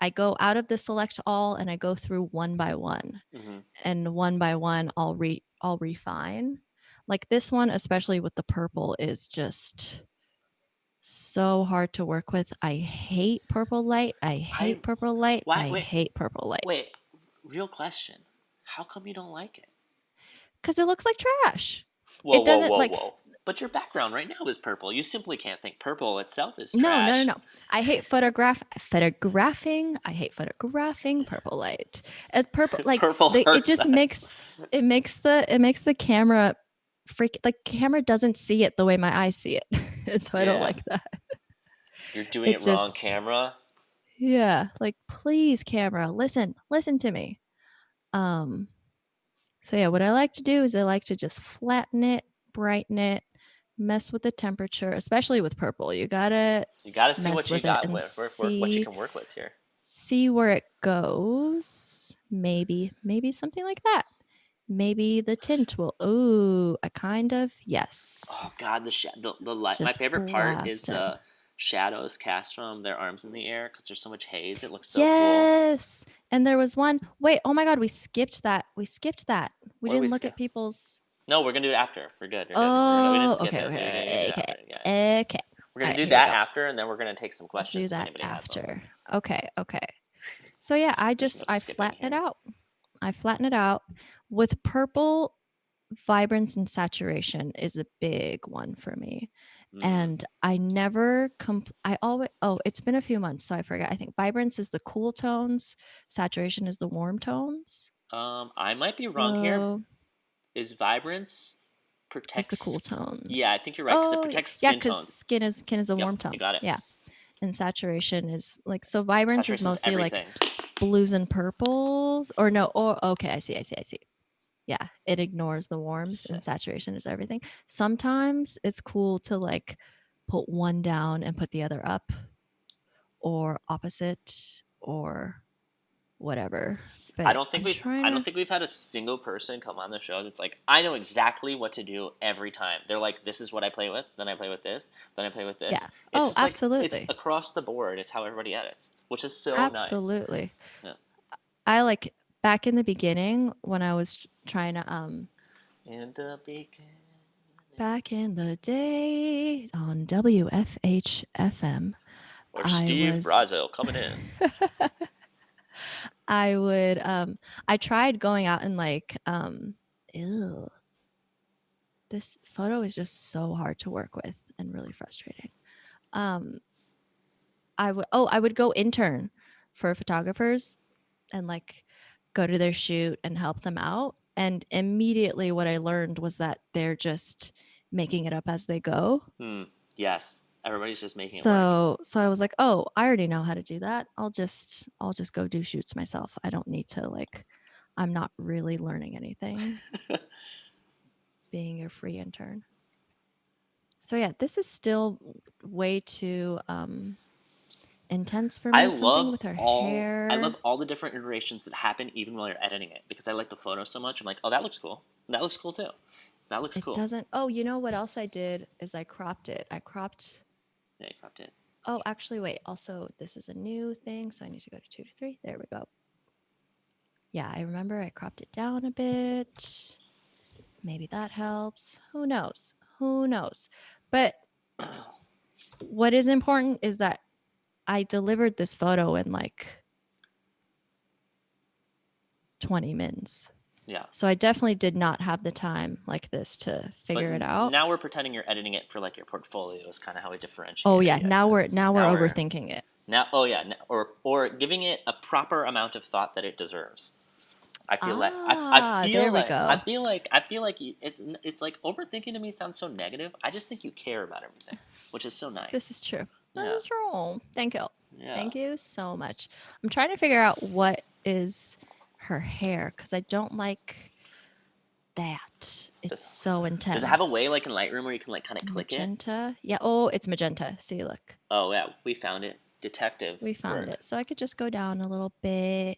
I go out of the select all and I go through one by one. Mm-hmm. And one by one I'll refine. Like this one, especially with the purple, is just so hard to work with. I hate purple light. I I hate purple light. why I wait hate purple light. wait. Real question. How come you don't like it? Because it looks like trash. Whoa, It whoa, doesn't whoa, like whoa. But your background right now is purple. You simply can't think purple itself is no, no, no, trash. no. I hate photographing. I hate photographing purple light. As purple like Purple it hurts just us. makes the camera freak, like camera doesn't see it the way my eyes see it. And so I don't Yeah. like that. You're doing It it wrong, just camera. yeah, like please camera, listen to me. Um so yeah, what I like to do is I like to just flatten it, brighten it, mess with the temperature, especially with purple. You got to You got to see mess what you with it got and with, what you can work with here. see where it goes. Maybe something like that. Maybe the tint will, oh, a kind of, yes. Oh God, the light. My Just favorite part is blast it. the shadows cast from their arms in the air because there's so much haze. It looks so cool. Yes. And there was one, wait, oh my God, we skipped that. We skipped that. We What do we didn't look skip? at people's, No, we're gonna do it after. We're good. We're good. We didn't oh, skip okay, it. We're gonna do okay, it after. okay, Yeah, yeah. okay. We're All gonna right, do here we that go. after, and then we're gonna take some We'll do questions if that anybody has them. after. Okay, okay. So yeah, There's no I skipping flatten it here. out. I flatten it out. With purple, vibrance and saturation is a big one for me. Hmm. And I never I always, oh, it's been a few months, so I forgot. I think vibrance is the cool tones, saturation is the warm tones. I might be wrong here. So Is vibrance is the protects? cool Yeah, I think tones. you're right because it Oh yeah, protects yeah, skin because tones. skin is a Yep, warm you tone. got it. Yeah. And saturation is like, so vibrance is Saturation's mostly like everything. blues and purples, or no, or okay, I see. Yeah, it ignores the warms, and Sick. saturation is everything. Sometimes it's cool to like put one down and put the other up, or opposite, or whatever. But I'm trying I don't to, think we've had a single person come on the show that's like, I know exactly what to do every time. They're like, this is what I play with, then I play with this, then I play with this. yeah. It's Oh, just like it's absolutely. across the board. It's how everybody edits, which is so nice. Absolutely. Yeah. I like back in the beginning when I was trying to In the beginning. back in the day on WFHFM, Or I Steve was Brazo coming in. I would I tried going out and like ew, this photo is just so hard to work with and really frustrating. Um I would go intern for photographers and like go to their shoot and help them out. And immediately what I learned was that they're just making it up as they go. Hmm. Yes. Everybody's just making it work. So I was like, "Oh, I already know how to do that. I'll just go do shoots myself. I don't need to like I'm not really learning anything being a free intern." So yeah, this is still way too intense for I me. Something love with her all I hair. love all the different iterations that happen even while you're editing it because I like the photo so much. I'm like, oh, that looks cool. That looks cool too. That looks It cool. doesn't. Oh, you know what else I did is I cropped it. I cropped. Yeah, you cropped it. Oh, actually, wait. Also, this is a new thing, so I need to go to 2 to 3. There we go. Yeah, I remember I cropped it down a bit. Maybe that helps. Who knows? Who knows? But what is important is that I delivered this photo in like 20 mins. Yeah, So I definitely did not have the time like this to but figure it out. now we're pretending you're editing it for like your portfolio is kind of how we Oh differentiate it. yeah, Yeah, now yeah. we're Now we're overthinking it. now. Oh yeah, or giving it a proper amount of thought that it deserves. I feel like I Ah, feel there we like I go. feel like I feel like it's like overthinking to me sounds so negative. I just think you care about everything, which is so This nice. is true. This Yeah, is true. Thank you. yeah. Thank you so much. I'm trying to figure out what is her hair because I don't like that. It's Does so does it have a intense. way like in Lightroom where you can like kind of click it? Magenta. Yeah. Oh, it's magenta. See, look. Oh yeah, we found it. Detective We found work. it. So I could just go down a little bit.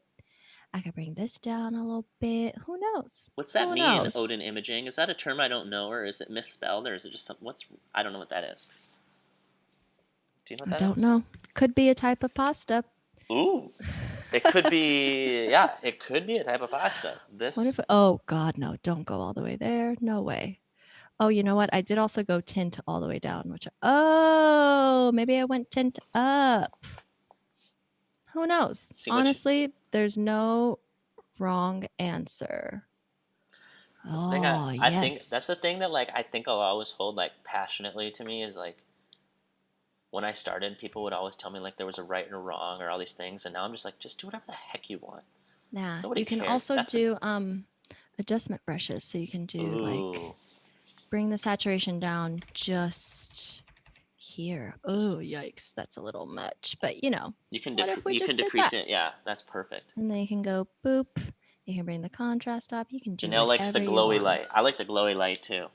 I could bring this down a little bit. Who knows? What's that Who mean, knows? Odin imaging? Is that a term I don't know, or is it misspelled, or is it just some? What's I don't know what that is. Do you know what I that don't is? know. Could be a type of pasta. Ooh, it could be. Yeah, it could be a type of pasta. What if? This Oh God, no! Don't go all the way there. No way. Oh, you know what? I did also go tint all the way down, oh, maybe I went tint up. Who knows? see what you. Honestly, there's no wrong answer. That's the thing Oh, I think that's the yes. thing that like I think I'll always hold like passionately to me is like when I started, people would always tell me like there was a right and a wrong or all these things, and now I'm just like, just do whatever the heck you want. Nah, Nobody you can cares. also That's the do adjustment brushes. So you can do ooh, like bring the saturation down just here. just Oh, yikes. That's a little much. But you know, what if we you can just did decrease that? it. Yeah, that's perfect. And then you can go boop. You can bring the contrast up. You can do Janelle likes the whatever you glowy light. I want. like the glowy light too.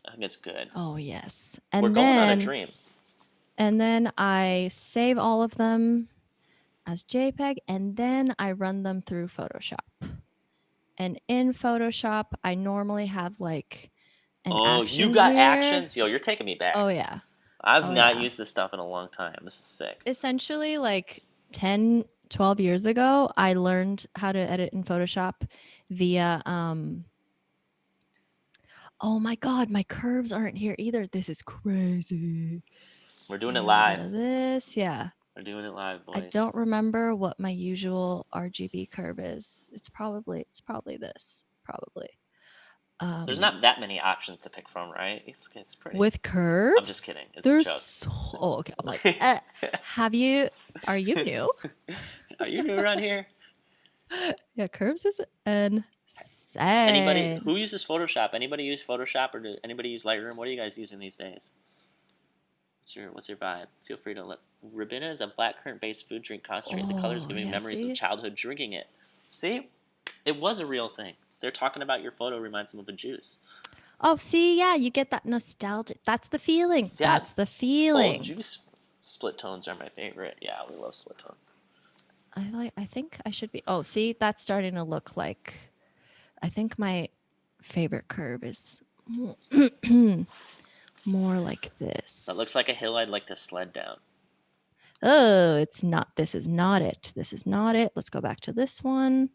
I think it's good. Oh, yes. We're going on a dream. And then I save all of them as JPEG and then I run them through Photoshop. And in Photoshop, I normally have like an Oh, you action got here. actions? Yo, you're taking me back. Oh yeah. I've Oh not yeah. used this stuff in a long time. This is sick. Essentially like 10, 12 years ago, I learned how to edit in Photoshop via oh my god, my curves aren't here either. This is crazy. We're doing Bring it a little bit live. of this. Yeah. We're doing it live, I boys. don't remember what my usual RGB curve is. It's probably this. Probably. There's Um not that many options to pick from, right? It's pretty. with I'm just curves, kidding. It's a there's joke. so oh, okay. I'm like, have you are you new? Are you new around here? Yeah, curves is Anybody insane. who uses Photoshop? Anybody use Photoshop or do anybody use Lightroom? What are you guys using these days? What's your vibe? Feel free to let. Ribena is a blackcurrant based food drink concentrate. The colors Oh, giving yeah, memories of see? childhood drinking it. See, it was a real thing. They're talking about your photo reminds them of a juice. Oh, see, yeah, you get that nostalgia. That's the feeling. Yeah, That's the old feeling. juice split tones are my favorite. Yeah, we love split tones. I think I should be oh, see, that's starting to look like I think my favorite curve is more like That looks like a this. hill I'd like to sled down. Oh, it's not. This is not it. This is not it. Let's go back to this one.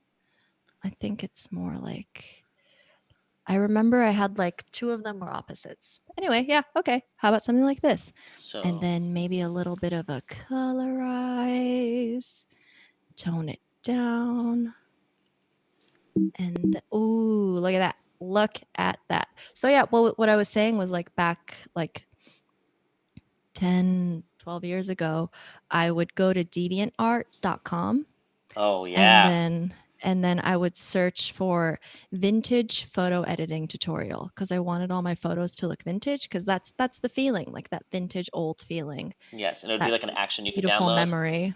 I think it's more like I remember I had like two of them were opposites. Anyway, yeah, okay. How about something like this? And So then maybe a little bit of a colorize, tone it down. And ooh, look at that. Look at that. So yeah, well what I was saying was like back like 10, 12 years ago, I would go to deviantart.com Oh and yeah. then and then I would search for vintage photo editing tutorial because I wanted all my photos to look vintage because that's the feeling, like that vintage old feeling, Yes, and it would be that like an action you could beautiful download, memory.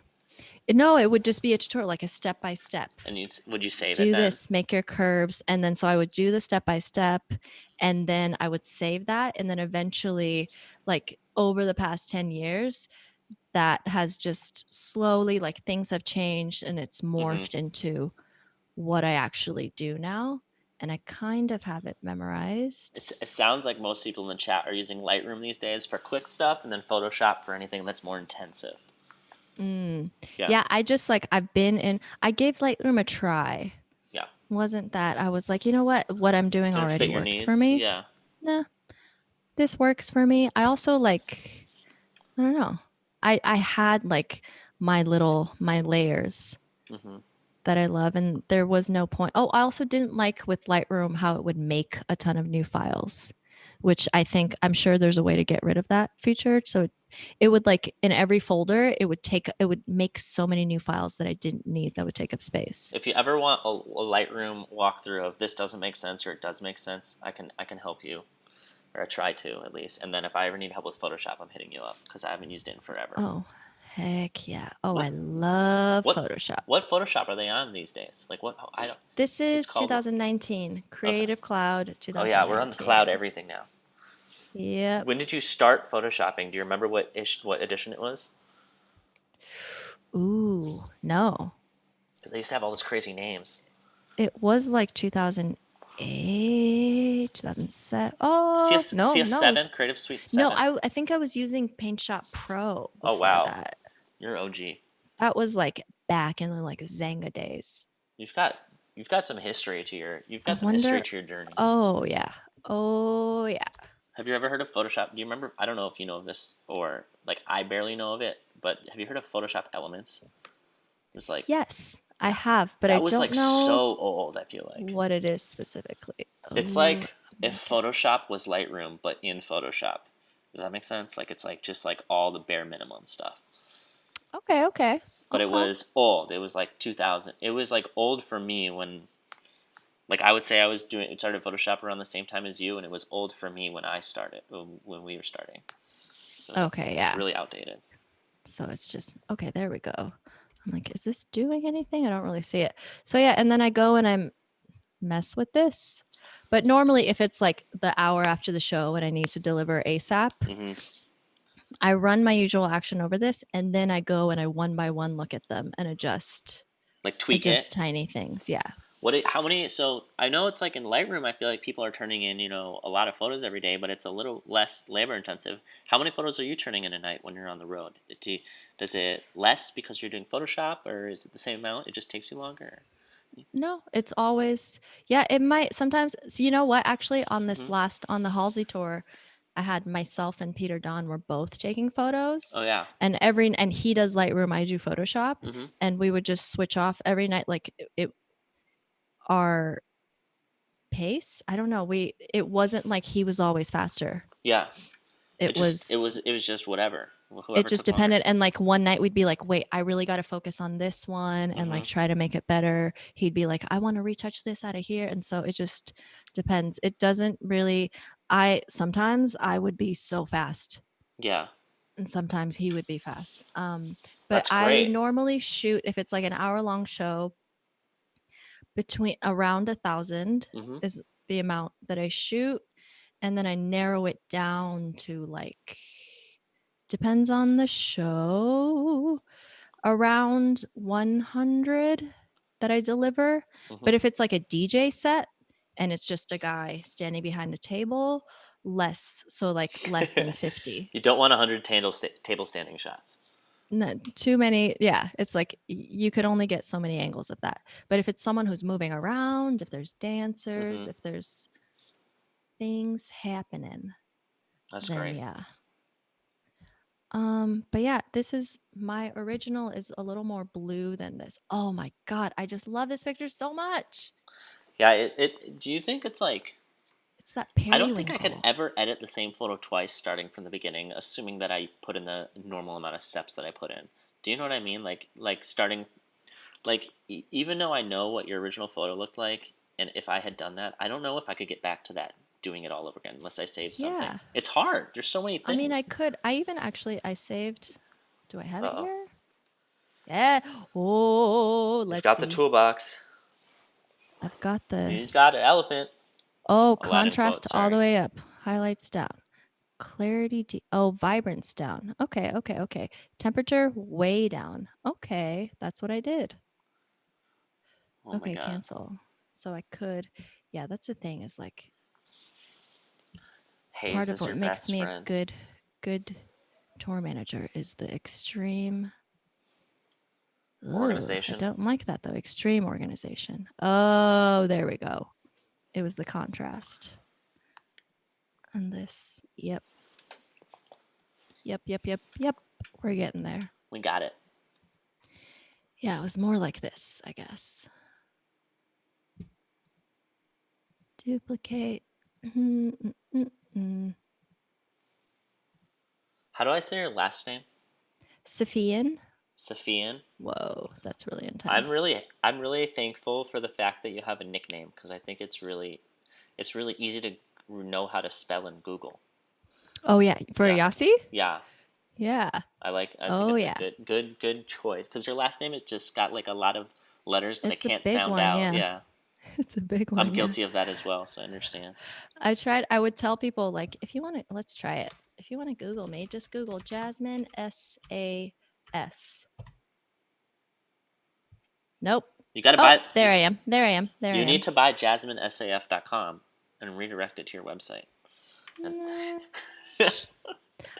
No, it would just be a tutorial, like a step by step. and would you save it Do then? this, make your curves, and then so I would do the step by step, and then I would save that, and then eventually, like over the past 10 years, that has just slowly, like things have changed and it's Mm-hmm. morphed into what I actually do now, and I kind of have it memorized. It sounds like most people in the chat are using Lightroom these days for quick stuff, and then Photoshop for anything that's more intensive. Mm. Yeah, Yeah, I just like I've been in I gave Lightroom a try. yeah. Wasn't that I was like, you know what I'm doing Didn't already fit your works for needs. me. Yeah. Nah, this works for me. I also like I don't know. I had like my layers Mm-hmm. that I love, and there was no point. Oh, I also didn't like with Lightroom how it would make a ton of new files, which I'm sure there's a way to get rid of that feature. So it would like in every folder, it would make so many new files that I didn't need that would take up space. If you ever want a Lightroom walkthrough of this doesn't make sense or it does make sense, I can help you, or I try to at least. And then if I ever need help with Photoshop, I'm hitting you up because I haven't used it in forever. Oh, heck yeah. Oh, I What love what Photoshop. what Photoshop are they on these days? Like what? I don't. This It's is called. 2019, Okay. Creative Cloud Oh yeah, we're on the cloud 2019. everything now. Yep. When did you start photoshopping? Do you remember what edition it was? Ooh, no. Because they used to have all those crazy names. It was like 2008, 2007. Oh, CS no, no. CS7 Creative Suite No, 7. I think I was using Paint Shop Pro Oh before wow, that. you're OG. That was like back in the like Zanga days. You've got you've got some history to I some history wonder. to your journey. Oh, yeah. Oh, yeah. Have you ever heard of Photoshop? Do you remember? I don't know if you know of this or like I barely know of it, but have you heard of Photoshop Elements? It's like Yes, I yeah, have, but I that was don't like know so old. I feel like what it is specifically. it's Oh, like I'm if gonna get Photoshop was Lightroom, but in Photoshop. Does that make sense? Like it's like just like all the bare minimum stuff. okay, okay, But it okay. was old. It was like 2000. It was like old for me when like I would say I was doing started Photoshop around the same time as you, and it was old for me when I started when we were starting. So Okay, it's yeah. really outdated. So it's just okay, there we go. I'm like, is this doing anything? I don't really see it. So yeah, and then I go and I mess with this. But normally if it's like the hour after the show and I need to deliver ASAP, Hmm. I run my usual action over this and then I go and I one by one look at them and Like tweak adjust it. tiny things. Yeah. How many? So I know it's like in Lightroom. I feel like people are turning in a lot of photos every day, but it's a little less labor intensive. How many photos are you turning in a night when you're on the road? Does it less because you're doing Photoshop, or is it the same amount? It just takes you longer. No, it's always yeah, it might sometimes so you know what? Actually on this Hmm. last on the Halsey tour, I had myself and Peter Don were both taking photos Oh yeah. and he does Lightroom, I do Photoshop, Hmm. and we would just switch off every night like it our pace. I don't know. It wasn't like he was always faster. Yeah. It was It was just whatever. it Whoever just took longer. depended and like one night we'd be like, "Wait, I really got to focus on this one and Hmm. like try to make it better." He'd be like, "I want to retouch this out of here." And so it just depends. It doesn't really I sometimes I would be so fast Yeah. and sometimes he would be fast. But That's I great. normally shoot if it's like an hour-long show between around 1,000 Hmm. is the amount that I shoot, and then I narrow it down to like depends on the show, around 100 that I deliver. Hmm. But if it's like a DJ set and it's just a guy standing behind a table, less, so like less than 50. You don't want 100 table standing shots. No, too many. Yeah, it's like you could only get so many angles of that. But if it's someone who's moving around, if there's dancers, Hmm. if there's things happening, That's then great. yeah. But yeah, this is my original is a little more blue than this. Oh my god, I just love this picture so much. Yeah. It. Do you think it's like? It's that I don't think I could periwinkle. ever edit the same photo twice, starting from the beginning, assuming that I put in the normal amount of steps that I put in. Do you know what I mean? Like starting like even though I know what your original photo looked like, and if I had done that, I don't know if I could get back to that doing it all over again unless I saved something. Yeah. It's hard. There's so many I mean, I things. could. I even actually I saved. Do I have Uh it oh. here? Yeah. Oh, You've let's got the see. toolbox. I've got the He's got an elephant. oh, Aladdin contrast quote. all the Sorry. way up. Highlights down. Oh, vibrance down. Okay, okay, okay. Temperature way down. Okay, that's what I did. Oh my Okay, god. cancel. So I could. Yeah, that's the thing is like part Haze of is what your makes best me a friend. good tour manager is the extreme. Ugh, I Organization. don't like that though. Extreme organization. Oh, there we go. It was the contrast. And this. Yep. Yep, yep, yep, yep. We're getting there. We got it. Yeah, it was more like this, I guess. Duplicate. How do I say your last name? Sophian. Sophian. Whoa, that's really I'm intense. really I'm really thankful for the fact that you have a nickname because I think it's really easy to know how to spell in Google. Oh yeah, for Yeah. Yasi? Yeah. Yeah. I think Oh it's a yeah. good choice because your last name has just got like a lot of letters that I It's a can't big sound one, out. yeah. Yeah. It's a big I'm one, yeah. guilty of that as well, so I understand. I would tell people like if you want to let's try it. If you want to Google me, just Google Jasmine SAF. Nope. You got to Oh, buy there I am. There I am. There I you need am. to buy jasminesaf.com and redirect it to your website. And Nah.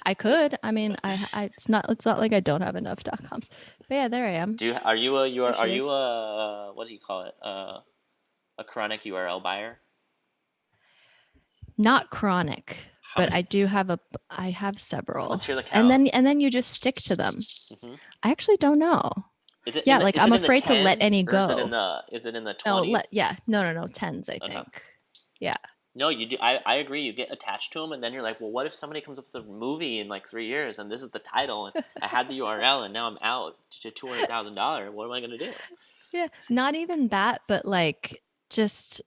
I could. I mean, it's not like I don't have enough .coms. But yeah, there I am. There are she you is. a what do you call it? A chronic URL buyer? Not chronic, How but many? I have several. Let's hear the count. And then you just stick to them. Hmm. I actually don't know. Yeah, like Is I'm it in the afraid to let tens any or go. is it in the No, 20s? no, tens, I Okay. think. Yeah. No, you do. I agree. You get attached to them, and then you're like, well, what if somebody comes up with a movie in like 3 years, and this is the title, and I had the URL, and now I'm out to $200,000. What am I gonna do? Yeah. Not even that, but like just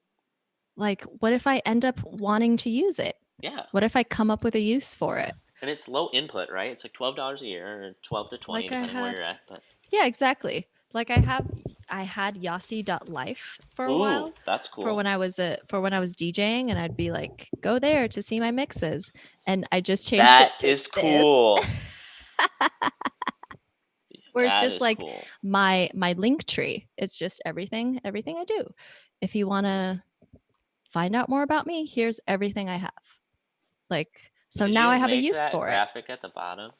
like what if I end up wanting to use it? Yeah, What if I come up with a use for it? and it's low input, right? It's like $12 a year, or 12 to 20, Like I depending where had you're at. But Yeah, exactly. Like I had Yasi.life for a ooh, while that's cool. for when I was DJing and I'd be like, go there to see my mixes. And I just changed That it to is this. cool. Where it's That just is like cool. my link tree. It's just everything I do. If you want to find out more about me, here's everything I have. Like so Did now you I have a make use that for it. graphic at the bottom?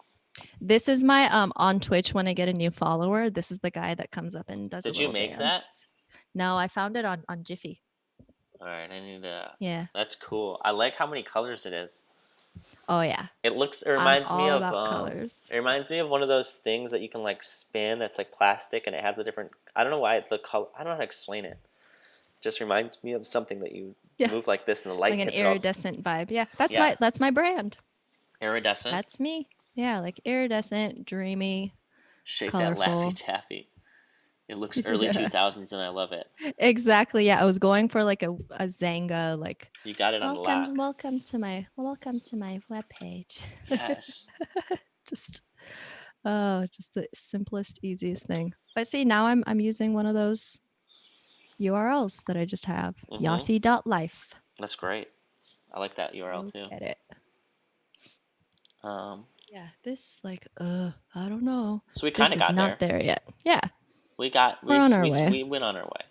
This is my on Twitch when I get a new follower. This is the guy that comes up and does a Did you little make that? dance. No, I found it on Jiffy. All right, I need to. Yeah. That's cool. I like how many colors it is. Oh yeah. It looks. It I'm reminds me all of. about colors. It reminds me of one of those things that you can like spin. That's like plastic, and it has a different. I don't know why the color. I don't know how to explain it. It just reminds me of something that you Yeah. move like this, and the light Like an hits it all. iridescent vibe. Yeah. Yeah, That's my brand. iridescent. That's me. Yeah, like iridescent, dreamy, Shake that laffy colorful. taffy. It looks early two Yeah. thousands, and I love it. Exactly. Yeah. I was going for like a Zanga like You got it on lock. welcome to my webpage. Yes. Just just the simplest, easiest thing. But see, now I'm using one of those URLs that I just have. Mhm. Yasi.life. That's great. I like that URL Go too. get it. Um. Yeah, this like I don't know. So we kind This of is got not there. there yet. Yeah, we're We on our way. we went on our way.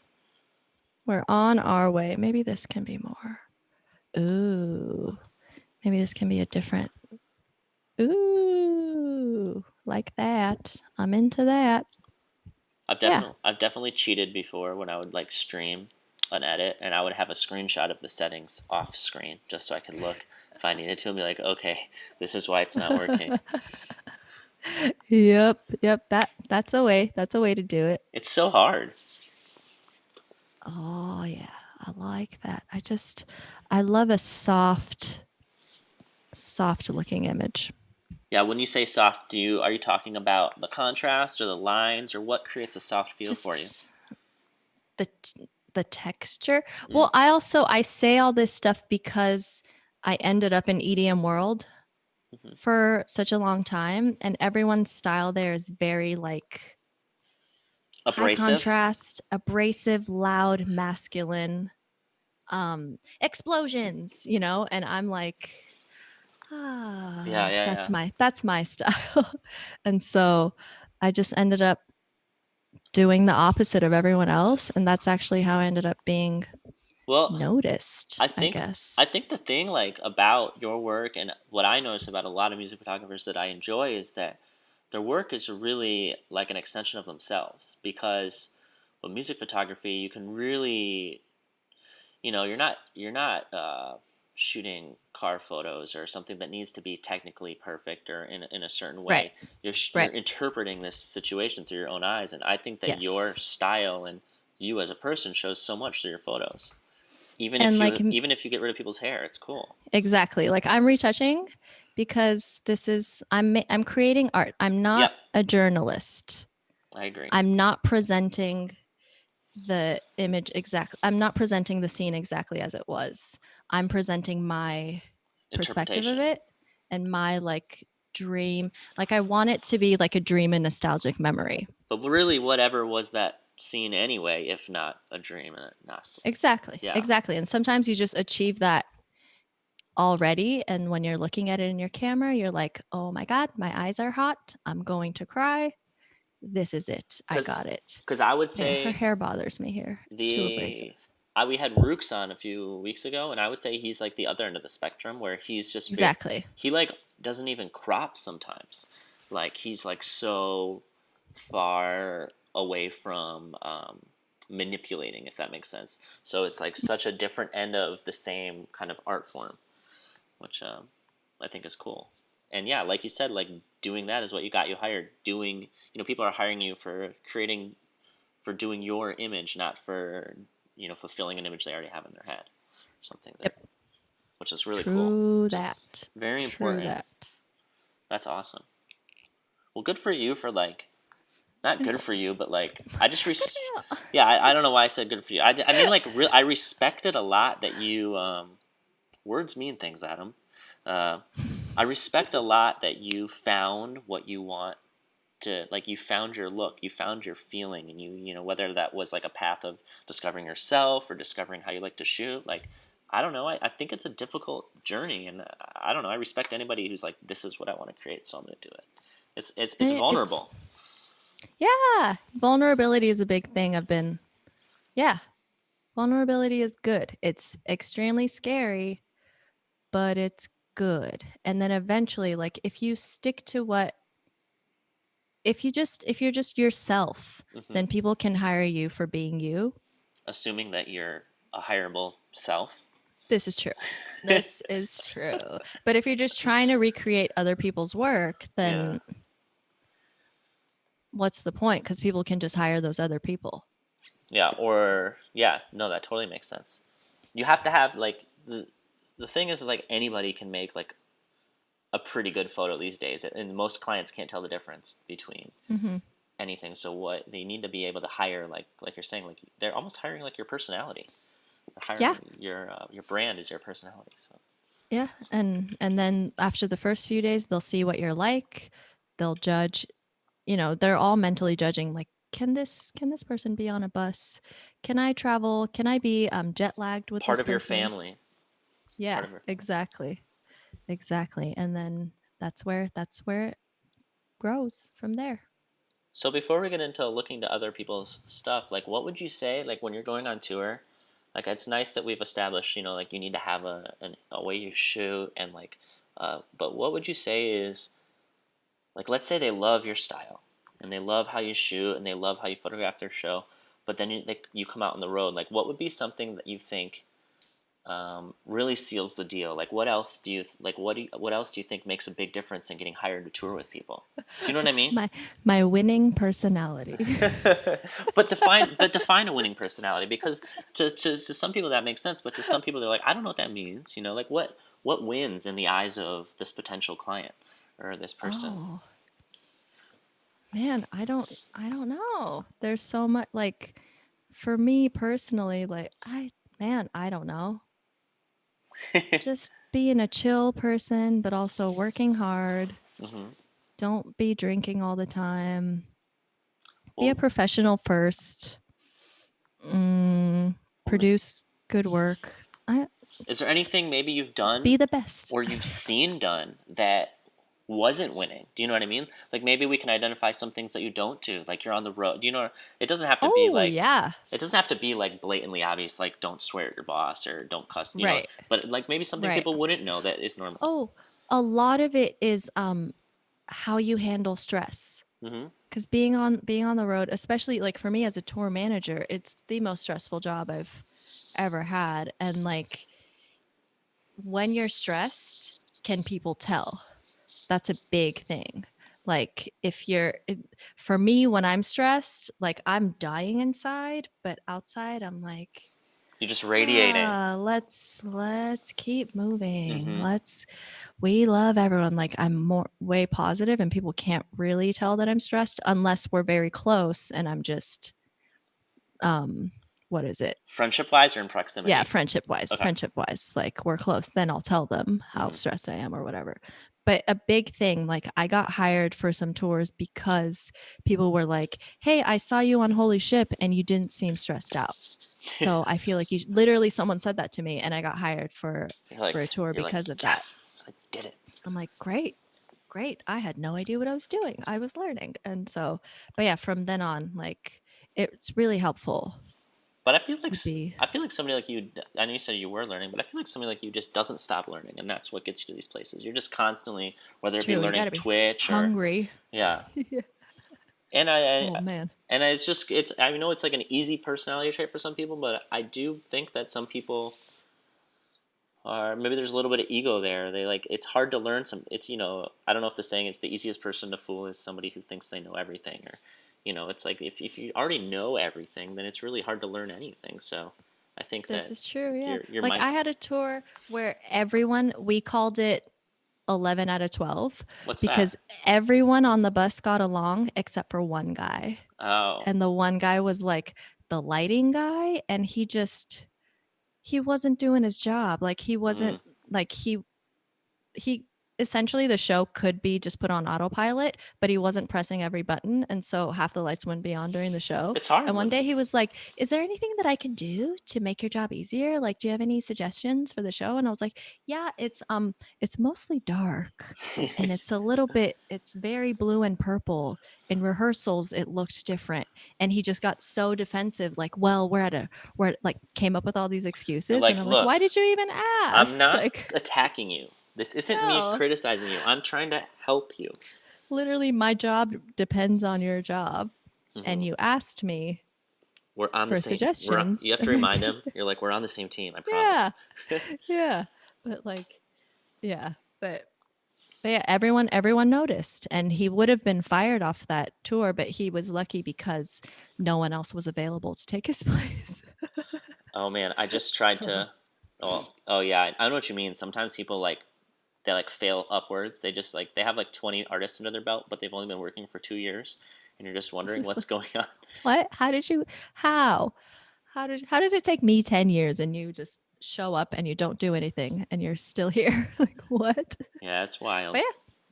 We're on our way. Maybe this can be more. Ooh. Maybe this can be a different. Ooh, like that. I'm into that. Yeah. I've definitely cheated before when I would like stream an edit and I would have a screenshot of the settings off screen just so I could look if I needed to and be like, okay, this is why it's not working. Yep. That's a way. That's a way to do it. It's so hard. Oh yeah, I like that. I love a soft looking image. Yeah, when you say soft, are you talking about the contrast or the lines or what creates a soft feel for you? Just the texture. Mm, Well, I say all this stuff because I ended up in EDM world hmm. for such a long time, and everyone's style there is very like high Abrasive. contrast, abrasive, loud, masculine, explosions, and I'm like, Yeah, yeah, that's yeah. my style. And so I just ended up doing the opposite of everyone else, and that's actually how I ended up being Well, noticed, I I think I guess. think the thing like about your work and what I notice about a lot of music photographers that I enjoy is that their work is really like an extension of themselves because with music photography you can really you're not shooting car photos or something that needs to be technically perfect or in a certain Right. way. You're Right. interpreting this situation through your own eyes, and I think that your Yes. style and you as a person shows so much through your photos. And like Even if you get rid of people's hair, it's cool. exactly, like I'm retouching because this is I'm creating art. I'm Yep, not a journalist. I agree. I'm not presenting the image exactly. I'm not presenting the scene exactly as it was. I'm presenting my perspective of Interpretation, it and my like dream. Like I want it to be like a dream and nostalgic memory. but really, whatever was that scene anyway, if not a dream and a nostalgia. Exactly. Yeah, Exactly. And sometimes you just achieve that already. And when you're looking at it in your camera, you're like, oh my God, my eyes are hot. I'm going to cry. This is it. I because got it. I would Yeah, her say hair bothers me here. It's too abrasive. the we had Rooks on a few weeks ago, and I would say he's like the other end of the spectrum where he's just Exactly. he like doesn't even crop sometimes, like he's like so far away from manipulating, if that makes sense. So it's like such a different end of the same kind of art form, which I think is cool. And yeah, like you said, like doing that is what you got you hired. Doing people are hiring you for creating for doing your image, not for fulfilling an image they already have in their head, or something that Yep. which is really cool. True Which is that. very True important. that. That's awesome. Well, good for you for like not good for you, but like I just yeah, I don't know why I said good for you. I mean like I respect it a lot that you words mean things, Adam. Uh, I respect a lot that you found what you want to like you found your look, you found your feeling, and whether that was like a path of discovering yourself or discovering how you like to shoot. Like I don't know, I think it's a difficult journey, and I don't know. I respect anybody who's like, this is what I want to create, so I'm going to do it. It's It's vulnerable. yeah. Vulnerability is a big thing. Yeah. Vulnerability is good. It's extremely scary, but it's good. And then eventually, like if you stick to if you're just yourself, Hmm. then people can hire you for being you. Assuming that you're a hireable self. This is true. This is true. But if you're just trying to recreate other people's work, Yeah. then what's the point? Because people can just hire those other people. Yeah, or yeah, no, that totally makes sense. You have to have like the thing is like anybody can make like a pretty good photo these days, and most clients can't tell the difference between Hmm. anything. So what they need to be able to hire, like you're saying, like they're almost hiring like your personality. They're Yeah. hiring your brand is your personality. So Yeah. And then after the first few days, they'll see what you're like. They'll judge, they're all mentally judging like can this person be on a bus? Can I travel? Can I be jet lagged with part this of your person? family, part Yeah, of your family. exactly. Exactly. And then that's where it grows from there. So before we get into looking to other people's stuff, like what would you say, like when you're going on tour? Like it's nice that we've established, like you need to have a way you shoot and like, but what would you say is like let's say they love your style and they love how you shoot and they love how you photograph their show, but then you come out on the road. Like what would be something that you think really seals the deal? Like what else do you like? What else do you think makes a big difference in getting hired to tour with people? Do you know what I mean? My winning personality. but define a winning personality because to some people that makes sense, but to some people they're like, I don't know what that means. Like what wins in the eyes of this potential client, or this person? Oh, man, I don't know. There's so much like for me personally, like I don't know. Just being a chill person, but also working hard. Hmm. Don't be drinking all the time. Be a Well, professional first. Mm, well, produce good work. I is there anything maybe you've just done be the best. or you've seen done that wasn't winning? Do you know what I mean? Like maybe we can identify some things that you don't do. Like you're on the road. Do you know? It doesn't have to be Oh, like yeah. it doesn't have to be like blatantly obvious. Like don't swear at your boss or don't cuss. You know, Right. but like maybe something Right. people wouldn't know that is normal. Oh, a lot of it is how you handle stress. Hmm. Cuz being on the road, especially like for me as a tour manager, it's the most stressful job I've ever had, and like when you're stressed, can people tell? That's a big thing. Like if for me when I'm stressed, like I'm dying inside, but outside I'm like, You're just radiating. let's keep moving. Hmm. We love everyone. Like I'm more way positive and people can't really tell that I'm stressed unless we're very close and I'm just what is it? Friendship wise or in Yeah, proximity. Okay. friendship wise, like we're close, then I'll tell them how Hmm. stressed I am or whatever. But a big thing, like I got hired for some tours because people were like, hey, I saw you on Holy Ship and you didn't seem stressed out. So I feel like you literally someone said that to me and I got hired You're for like a tour you're like because of that. yes, I did it. I'm like, great, great. I had no idea what I was doing. I was learning. And so, but yeah, from then on, like it's really helpful But I feel like to be I feel like somebody like you. I know you said you were learning, but I feel like somebody like you just doesn't stop learning, and that's what gets you to these places. You're just constantly, whether it be true. You got learning to be Twitch or hungry. yeah, Yeah. and Oh man. and it's just it's I know it's like an easy personality trait for some people, but I do think that some people are maybe there's a little bit of ego there. They like it's hard to learn some. It's I don't know if the saying is the easiest person to fool is somebody who thinks they know everything or. It's like if you already know everything, then it's really hard to learn anything. So, I think This that is true, yeah. your Like I mind's had a tour where everyone we called it 11 out of 12 what's that? because everyone on the bus got along except for one guy. Oh, And the one guy was like the lighting guy and he wasn't doing his job. Like he mm. wasn't like he essentially the show could be just put on autopilot, but he wasn't pressing every button. And so half the lights wouldn't be on during the show. It's hard And one when day he was like, is there anything that I can do to make your job easier? Like, do you have any suggestions for the show? And I was like, yeah, it's mostly dark and it's very blue and purple. In rehearsals, it looked different. And he just got so defensive, like, well, we're like came up with all these you're excuses. And like, I'm like, look, why did you even I'm ask? not Like, attacking you. This isn't me no. criticizing you. I'm trying to help you. Literally, my job depends on your job. And Hmm. you asked me We're on the for same. You suggestions. have to And I remind did. him. You're like, we're on the same team. I Yeah. promise. Yeah. But like, yeah. But yeah, everyone noticed. And he would have been fired off that tour, but he was lucky because no one else was available to take his place. Oh man, I just tried So to. Oh yeah, I know what you mean. Sometimes people like they like fail upwards. They just like they have like 20 artists under their belt, but they've only been working for 2 years, and you're just it's wondering just what's like, going on. what? How? How did it take me 10 years and you just show up and you don't do anything and you're still here? Like what? Yeah, it's But wild. yeah,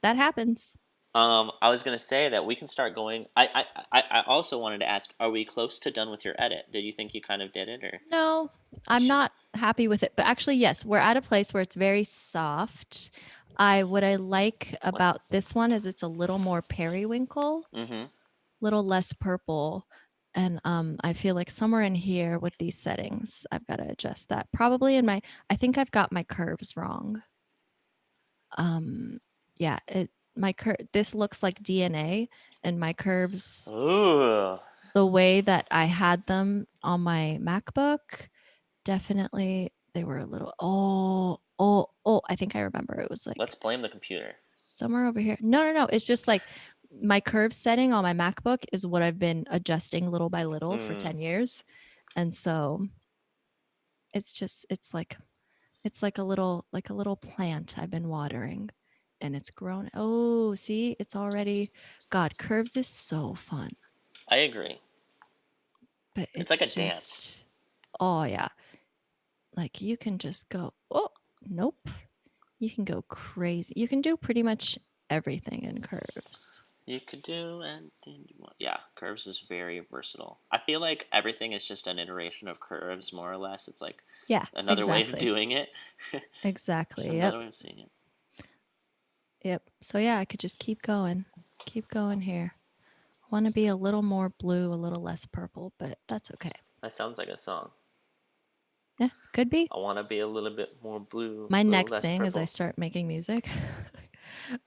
that happens. I was gonna say that we can start going. I also wanted to ask: are we close to done with your edit? Did you think you kind of did it, or No, I'm what's not happy with it. But actually, yes, we're at a place where it's very soft. What I like what's? about this one is it's a little more periwinkle, Mm-hmm. little less purple. And I feel like somewhere in here with these settings, I've got to adjust that. Probably I think I've got my curves wrong. Um, yeah, this looks like DNA and my curves, Ooh, the way that I had them on my MacBook, definitely they were a little I think I remember it was let's like blame the computer. somewhere over here. No, no, no. It's just like my curve setting on my MacBook is what I've been adjusting little by little for Hmm. 10 years. And so it's like a little plant I've been watering. and it's grown. Oh, see, it's already God, curves is so fun. I agree. But It's like a it's dance. just oh yeah. Like you can just go, oh, nope. You can go crazy. You can do pretty much everything in curves. You could do anything you want. Yeah, curves is very versatile. I feel like everything is just an iteration of curves, more or less. It's like Yeah, another way of exactly. doing it. Just Exactly. Yep. another way of seeing it. Yep. So yeah, I could just keep going. Keep going here. Want to be a little more blue, a little less purple, but that's okay. That sounds like a song. Yeah, could be. I want to be a little bit more blue, My a little next less thing is I purple. start making music.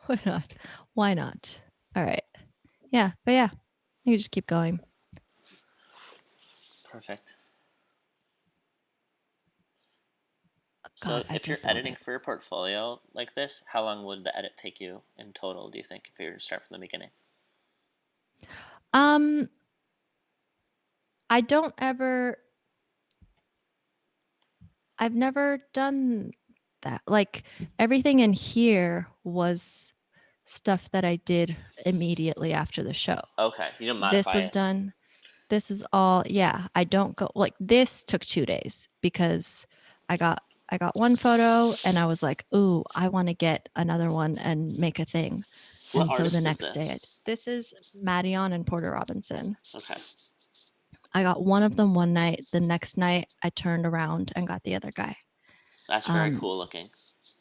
Why not? Why not? All right. Yeah, but yeah, you can just keep going. Perfect. So, God, I if you're just love editing it. for your portfolio like this, how long would the edit take you in total, do you think, if you were to start from the beginning? Um, I don't ever I've never done that. Like everything in here was stuff that I did immediately after the show. Okay, you didn't This modify was it. done. This is all, yeah, I don't go like this took 2 days because I got one photo and I was like, ooh, I want to get another one and make a thing. What And so the artist is next day, this? this is Madion and Porter Robinson. Okay, I got one of them one night. The next night, I turned around and got the other guy. that's very Um, cool looking.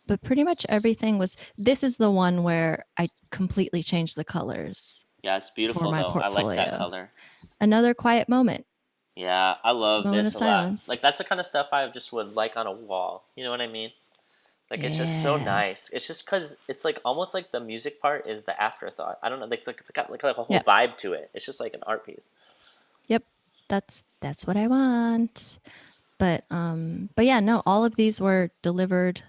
but pretty much everything was. This is the one where I completely changed the colors Yeah, it's for beautiful my though. I like that portfolio. color. Another quiet moment, Yeah, I love moment of this a lot. Like silence. that's the kind of stuff I just would like on a wall. You know what I mean? Like it's just so Yeah. nice. It's just because it's like almost like the music part is the afterthought. I don't know. It's got like a whole Yep. vibe to it. It's just like an art piece. Yep. That's what I want. But yeah, no, all of these were delivered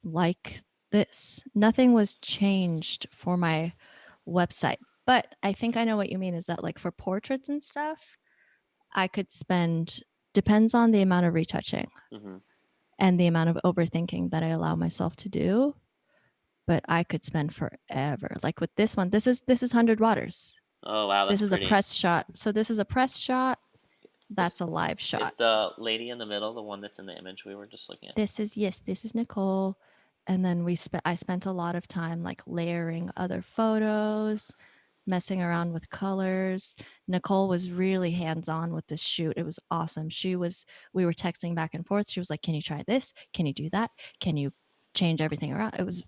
like this. Nothing was changed for my website. But I think I know what you mean is that like for portraits and stuff, I could spend depends on the amount of retouching Hmm. and the amount of overthinking that I allow myself to do, but I could spend forever. Like with this one, this is 100 waters. Oh wow, that's This is a pretty. press shot. So this is a press shot, Is that's a live is shot. the lady in the middle the one that's in the image we were just looking at? This is yes, this is Nicole. And then I spent a lot of time like layering other photos, messing around with colors. Nicole was really hands-on with this shoot. It was awesome. We were texting back and forth. She was like, "Can you try this? Can you do that? Can you change everything around?" It was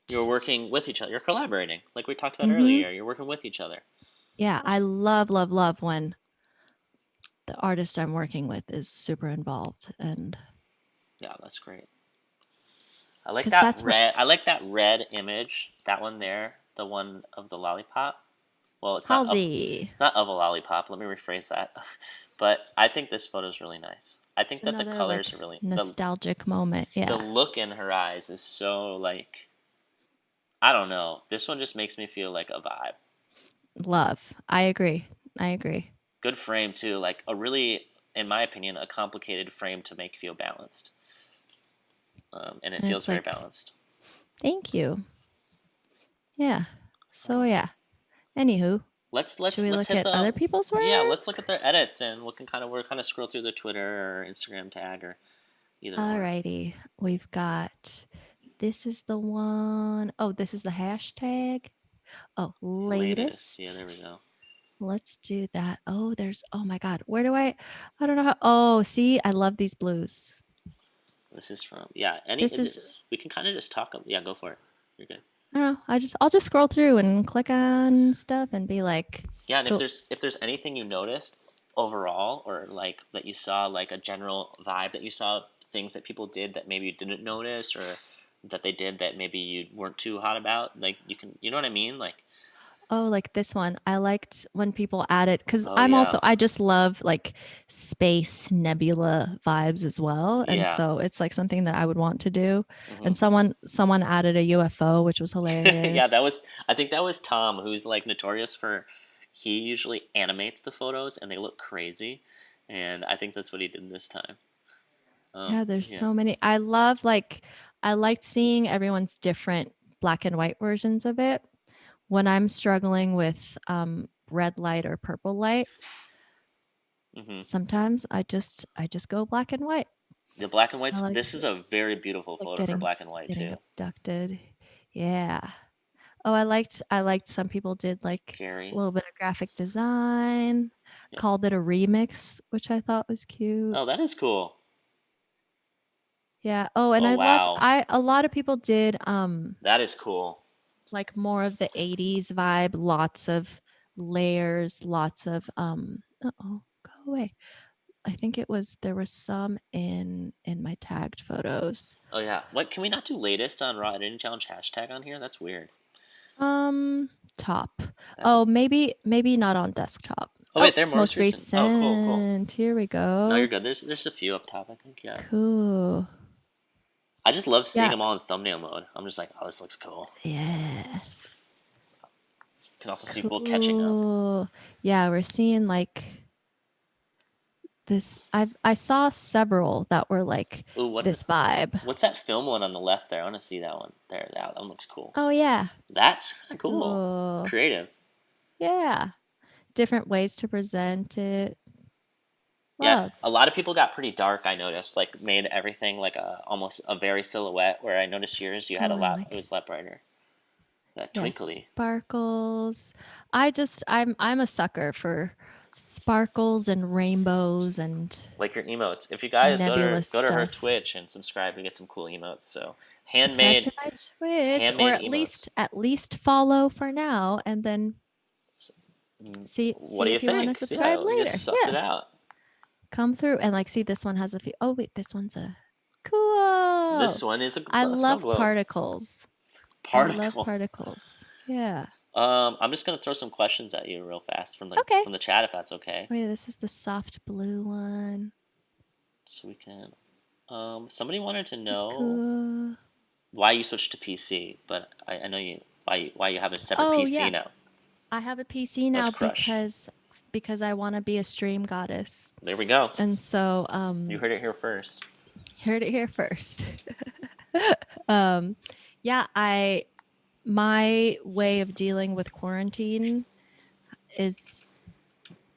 You're great. working with each other. You're collaborating, like we talked about Mhm. earlier. You're working with each other. Yeah, I love love love when the artist I'm working with is super involved and Yeah, that's great. I like cuz that that's what red. I like that red image. That one there, the one of the lollipop. Well, it's not of. Halsey. It's not of a lollipop. Let me rephrase that. But I think this photo is really nice. I It's think that the another colors like are really nostalgic moment. the Yeah. look in her eyes is so like I don't know. This one just makes me feel like a vibe. Love. I agree. I agree. Good frame too. Like a really, in my opinion, a complicated frame to make feel balanced. And it And feels it's very like, balanced. thank you. Yeah. So Um, yeah. Anywho, let's should let's we let's look hit at the other people's yeah. Let's look work? at their edits and we're kind of scroll through the Twitter or Instagram tag or either or. Alrighty. We've got this is the one. Oh, this is the hashtag. Oh, Latest. Yeah, latest. there we go. Let's do that. Oh, oh my God. Where do I don't know how. Oh, see, I love these blues. This is from yeah. Any This is, we can kind of just talk. Yeah, go for it. You're good. I don't know. I'll just scroll through and click on stuff and be like, Yeah, and cool. if there's anything you noticed overall, or like that you saw, like a general vibe that you saw, things that people did that maybe you didn't notice, or that they did that maybe you weren't too hot about, like you can, you know what I mean? Like, Oh, like this one. I liked when people add it because oh yeah, I just love like space nebula vibes as well. And yeah, so it's like something that I would want to do. hmm And someone added a UFO, which was yeah. That hilarious. was I think that was Tom, who's like notorious for he usually animates the photos and they look crazy, and I think that's what he did this time. Yeah, there's Yeah, so many. I liked seeing everyone's different black and white versions of it. When I'm struggling with red light or purple light, Hmm. sometimes I just go black and white. The black and I whites. like This is a very beautiful like photo for getting black and white getting too. abducted. Yeah. Oh, I liked some people did like a Gary. little bit of graphic design, Yep. called it a remix, which I thought was cute. Oh, that is cool. Yeah. Oh, and Oh I loved wow, I a lot of people did that is cool. like more of the 80s vibe, lots of layers, lots of uh-oh, go away. I think it was there was some in my tagged photos. Oh yeah. What can we not do latest on Raw Editing Challenge hashtag on here? That's weird. Um top. That's Oh, maybe not on desktop. oh Oh, wait, they're more most recent. Oh cool, cool. recent. Here we No, you're go. good. There's a few up top. I think yeah. Cool. I just love seeing Yeah. them all in thumbnail mode. I'm just like, oh, this looks cool. Yeah. Can also see people catching up. Cool. Yeah, we're seeing like this. I saw several that were like Ooh, this vibe. what's that film one on the left there? I want to see that one. There, that one looks cool. Oh yeah. That's kind of cool. Cool. Creative. Yeah. Different ways to present it. Yeah, Love. a lot of people got pretty dark. I noticed, like made everything like a almost a very silhouette. Where I noticed yours, you had Oh, a I lot. It like was a lot brighter. That yes, twinkly, sparkles. I'm a sucker for sparkles and rainbows and like your emotes. If you guys nebulous go to her stuff. Twitch and subscribe, we get some cool emotes. So Subscribe handmade to my Twitch or handmade at emotes. least follow for now and then What see do you if you want to think? Yeah, subscribe we just later. suss it Yeah. out. Come through and like see this one has a few. Oh wait, this one's a cool. This one is I a snow love globe. particles. I love Particles. particles. Yeah. I'm just gonna throw some questions at you real fast Okay. from the chat if that's okay. Wait, this is the soft blue one. So we can. Somebody wanted to This is know cool. why you switched to PC, but I know why you have a separate Oh PC yeah. now. I have a PC Let's now crush. because I want to be a stream goddess. There we go. And so You heard it here first. heard it here first. um yeah, I my way of dealing with quarantine is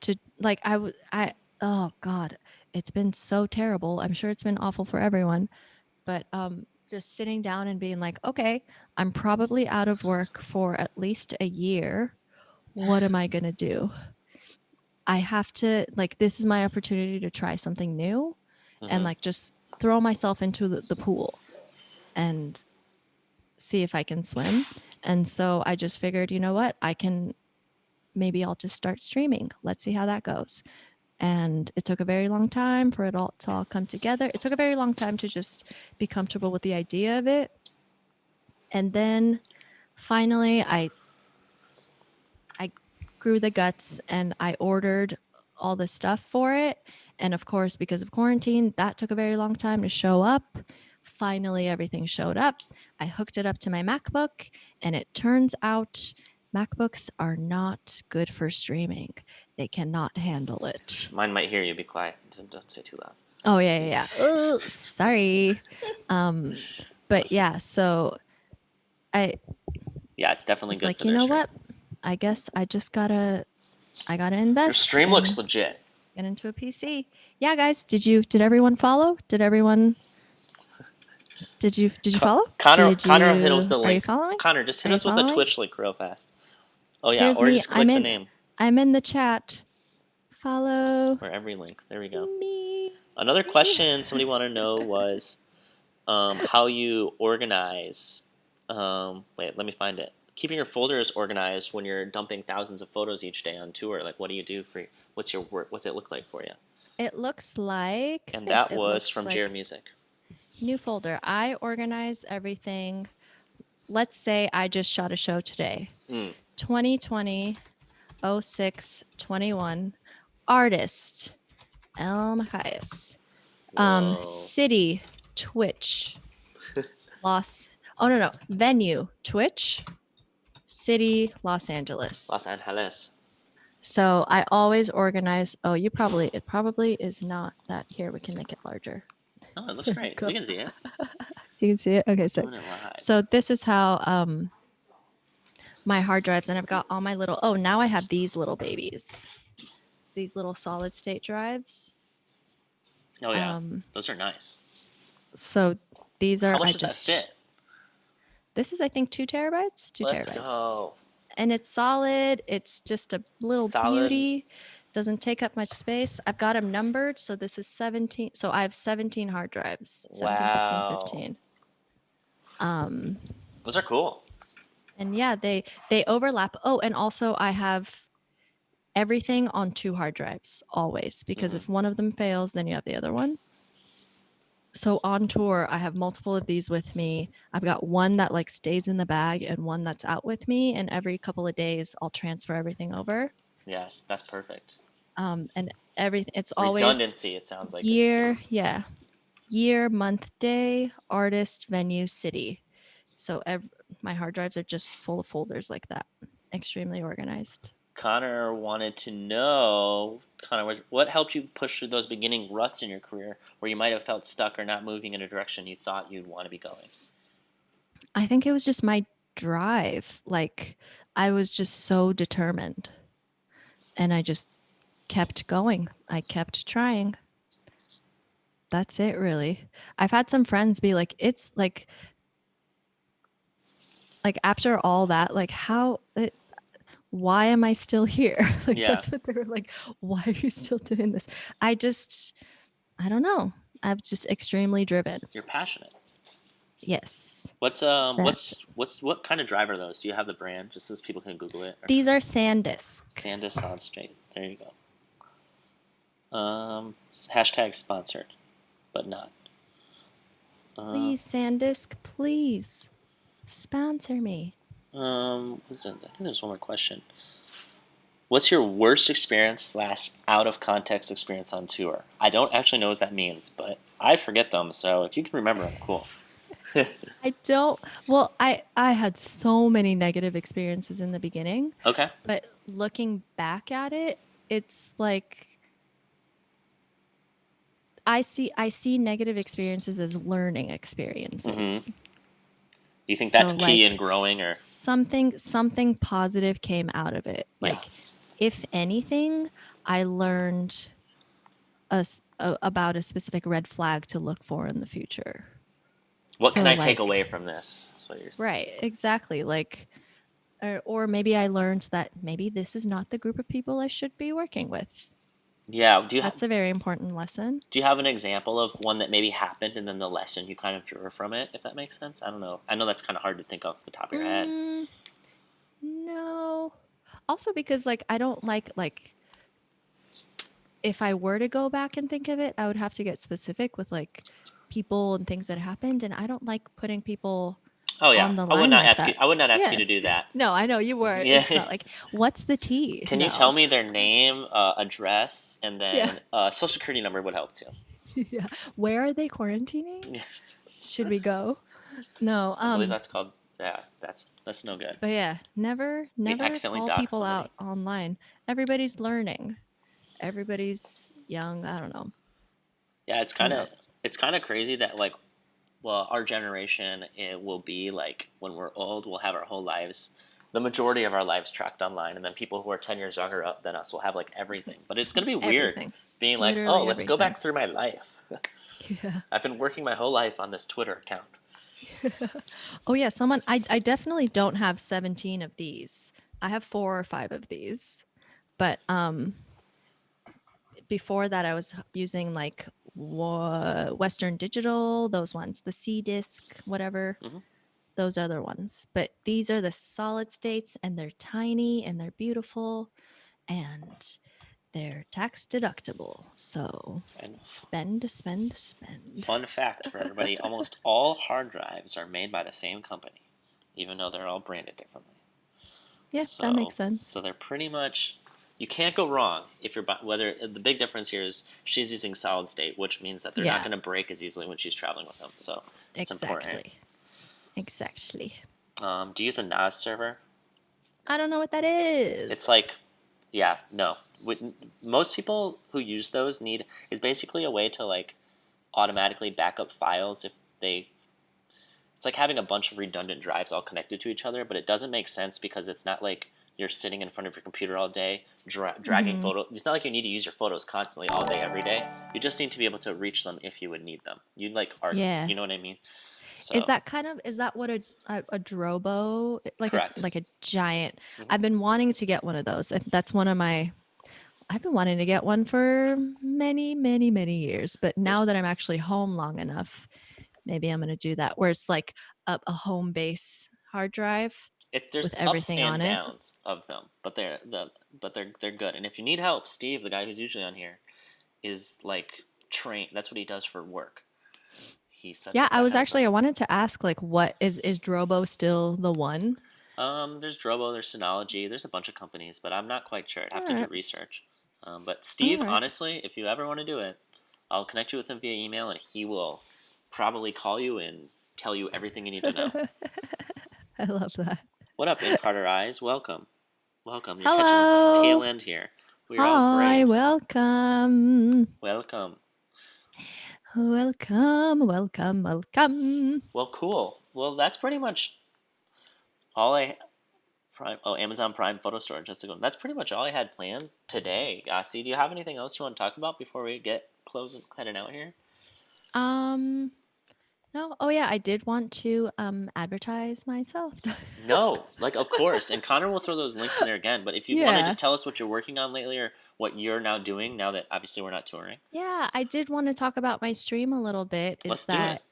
to like I oh god, it's been so terrible. I'm sure it's been awful for everyone, but just sitting down and being like, okay, I'm probably out of work for at least a year. What am I going to do? I have to like this is my opportunity to try something new and Hmm. like just throw myself into the pool and see if I can swim. And so I just figured, you know what? Maybe I'll just start streaming. Let's see how that goes. And it took a very long time for it all to all come together. It took a very long time to just be comfortable with the idea of it. And then finally I grew the guts and I ordered all the stuff for it. And of course, because of quarantine, that took a very long time to show up. Finally, everything showed up. I hooked it up to my MacBook, and it turns out MacBooks are not good for streaming. They cannot handle it. Mine might hear you. Be quiet. Don't say too loud. Oh yeah. Oh, sorry. Um, but yeah, so I Yeah, it's definitely was good like, for you their know stream. what? I guess I gotta Your invest stream looks and legit. get into a PC. Yeah, guys, did everyone follow? Did you follow? Connor hit us the Are you link. following? Connor, just Are hit you us with the following? Twitch link real fast. Oh yeah, Here's or me. just click the name I'm in the chat. Follow or every link. There we go. me. Another question somebody wanted to know was how you organize. Wait, let me find it. Keeping your folders organized when you're dumping thousands of photos each day on tour. Like, what do you do for? What's your work? What's it look like for you? It looks like And this. that It was looks from Jared like Music. new folder. I organize everything. Let's say I just shot a show today. Mm. 2020 06 21 artist El Machias. Whoa. City Twitch Los oh no venue Twitch City Los Los Angeles. Angeles. So I always organize. Oh, it probably is not that. Here we can make it larger. Oh, it looks great. Go. We can see it. You can see it. Okay, sick. Doing it live. So this is how my hard drives, and I've got all my little. Oh, now I have these little babies. These little solid state drives. Oh yeah, Um, those are nice. so these How are much I does that just. fit? This is I think 2 terabytes. Two Let's terabytes. go. And it's solid. It's just a little Solid. beauty. Doesn't take up much space. I've got them numbered. So this is 17. So I have 17 hard drives, 17, 16, Wow. 15. Um, Those are cool. and yeah, they overlap. Oh, and also I have everything on 2 hard drives always because Hmm. if one of them fails, then you have the other one. So on tour, I have multiple of these with me. I've got one that like stays in the bag and one that's out with me. And every couple of days, I'll transfer everything over. Yes, that's perfect. And everything, it's always Redundancy, it sounds like, is the thing. year, yeah, year, month, day, artist, venue, city. So my hard drives are just full of folders like that, extremely organized. Connor wanted to know, Connor, what helped you push through those beginning ruts in your career where you might have felt stuck or not moving in a direction you thought you'd want to be going? I think it was just my drive. Like I was just so determined and I just kept going. I kept trying. That's it, really. I've had some friends be like, it's like after all that, like why am I still here? Like Yeah, that's what they were like. Why are you still doing this? I just, I don't know. I'm just extremely driven. you're passionate. Yes, What's that's it. what kind of drive are those? Do you have the brand just so people can Google it? Or These are SanDisk. SanDisk Solid State. There you go. Hashtag sponsored, but not. Uh, Please, SanDisk, please sponsor me. I think there's one more question. What's your worst experience slash out of context experience on tour? I don't actually know what that means, but I forget them. So if you can remember them, cool. I don't. Well, I had so many negative experiences in the beginning, Okay. but looking back at it, it's like I see negative experiences as learning Mm-hmm. experiences. Do you think that's So key in like growing, or something positive came out of it. yeah? Like if anything, I learned about a specific red flag to look for in the future. What can So I take away like from this? That's what you're. right, exactly. Like or maybe I learned that maybe this is not the group of people I should be working with. Yeah. That's a very important lesson. Do you have an example of one that maybe happened and then the lesson you kind of drew from it? If that makes sense. I don't know. I know that's kind of hard to think off the top of your head. Mm, no. Also because like I don't like if I were to go back and think of it, I would have to get specific with like people and things that happened and I don't like putting people Oh yeah, on the I would line not like ask you. that. I would not ask you Yeah. to do that. No, I know you were. Yeah. It's not like what's the tea? Can you tell No. me their name, address, and Yeah. then social security number would help too. Yeah. Where are they quarantining? Yeah, Should we go? No. I believe that's called. Yeah, that's no good. But yeah, never, We never accidentally call doxed people somebody. out online. Everybody's learning. Everybody's young. I don't know. Yeah, Who knows? it's kind of crazy that like, well, our generation it will be like when we're old, we'll have our whole lives, the majority of our lives tracked online, and then people who are 10 years younger than us will have like everything. But it's gonna be weird Everything. being like, oh, Literally let's go everything. back through my life. Yeah. I've been working my whole life on this Twitter account. Oh yeah, someone I definitely don't have 17 of these. I have 4 or 5 of these. But before that I was using like Western Digital, those ones, the C disc, whatever. Hmm. Those other ones. But these are the solid states and they're tiny and they're beautiful and they're tax deductible. So And spend, spend, spend. fun fact for everybody: almost all hard drives are made by the same company, even though they're all branded differently. Yeah, that So makes sense. they're pretty much, you can't go wrong if you're whether the big difference here is she's using solid state, which means that they're not Yeah, going to break as easily when she's traveling with them. So it's important. exactly. Exactly. Do you use a NAS server? I don't know what that It's is. like, yeah, no. Most people who use those need is basically a way to like automatically back up files if they it's like having a bunch of redundant drives all connected to each other, but it doesn't make sense because it's not like you're sitting in front of your computer all day dragging Hmm. photos. It's not like you need to use your photos constantly all day every day. You just need to be able to reach them if you would need them. You like art, Yeah. you know what I mean? Is So that kind of is that what a drobo correct. like a giant? Hmm. I've been wanting to get one of those. That's one of my I've been wanting to get one for many, many, many years, but now There's that I'm actually home long enough, maybe I'm going to do that where it's like a home base hard drive there's with ups everything on and it. downs of them, but they're good. And if you need help, Steve, the guy who's usually on here, is like train. That's what he does for work. He sets Yeah, up that kind of stuff. I wanted to ask like what is Drobo still the one? There's Drobo, there's Synology, there's a bunch of companies, but I'm not quite sure. I'd All have to do right. research. But All Steve, right. honestly, if you ever want to do it, I'll connect you with him via email, and he will probably call you and tell you everything you need to know. I love that. What up, In Carter Eyes? Welcome, welcome. You're catching the tail Hello. end here. We're all Hi, great. welcome. Welcome. Welcome, welcome, welcome. Well, cool. Well, that's pretty much all I Prime. Oh, Amazon Prime photo storage. Just to go. That's pretty much all I had planned today. Yasi, do you have anything else you want to talk about before we get closing, heading out here? Um, no. Oh yeah, I did want to advertise myself. No, like of course. And Connor will throw those links in there again. But if you want to Yeah. just tell us what you're working on lately or what you're now doing now that obviously we're not touring, Yeah, I did want to talk about my stream a little bit is let's do it. that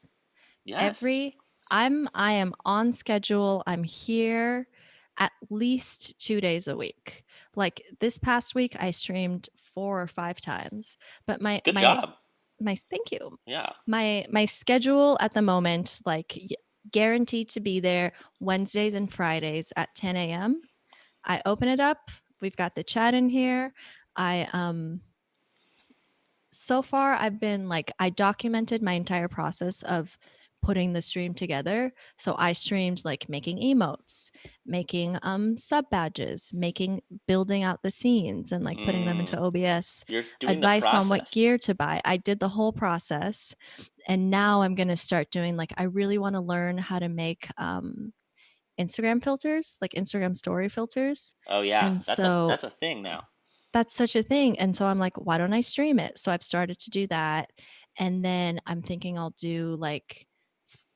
Yes. every I am on schedule. I'm here at least 2 days a week. Like this past week I streamed 4 or 5 times. But Good job. my thank you. Yeah. My schedule at the moment like guaranteed to be there Wednesdays and Fridays at 10 a.m. I open it up. We've got the chat in here. I so far I've been like I documented my entire process of putting the stream together. So I streamed like making emotes, making sub badges, making building out the scenes and like putting them into Mm, OBS, you're doing the advice on what process. gear to buy. I did the whole process. And now I'm going to start doing like I really want to learn how to make Instagram filters, like Instagram story filters. Oh yeah, And that's so a thing now. that's such a thing. And so I'm like, why don't I stream it? So I've started to do that. And then I'm thinking I'll do like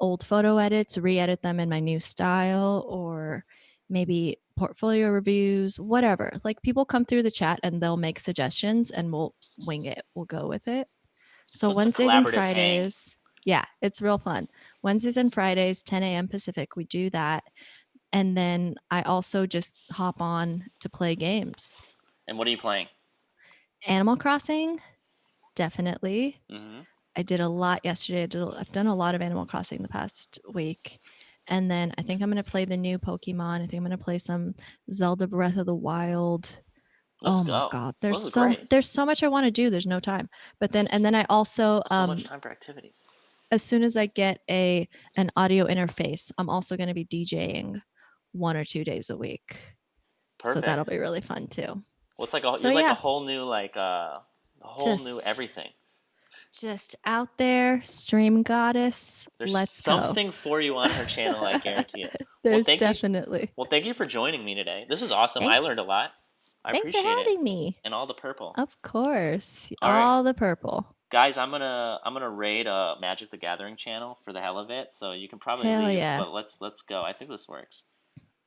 old photo edits, re edit them in my new style, or maybe portfolio reviews, whatever. Like people come through the chat and they'll make suggestions and we'll wing it, we'll go with it. So So it's a Wednesdays and collaborative hang. Fridays, yeah, it's real fun. Wednesdays and Fridays, 10 a.m. Pacific, we do that. And then I also just hop on to play games. And what are you playing? Animal Crossing, definitely. Mm-hmm. I did a lot yesterday. I've done a lot of Animal Crossing the past week. And then I think I'm going to play the new Pokemon. I think I'm going to play some Zelda Breath of the Wild. Let's Oh my go. god, Well, this is great. there's so much I want to do. There's no time. But then and then I also So much time for activities. as soon as I get a an audio interface, I'm also going to be DJing 1 or 2 days a week. So that'll Perfect. be really fun too. Well, it's like So you're like a yeah, whole new a whole new just everything. just out there, stream goddess. There's Let's go. something for you on her channel, I guarantee it. Well, There's thank you. definitely. Well, thank you for joining me today. This is awesome. I learned a Thanks. lot. I Thanks for appreciate it. having me. And all the purple. Of course. All right, All the purple. guys, I'm gonna raid Magic the Gathering channel for the hell of it. So you can probably Hell leave, yeah. but let's go. I think this works.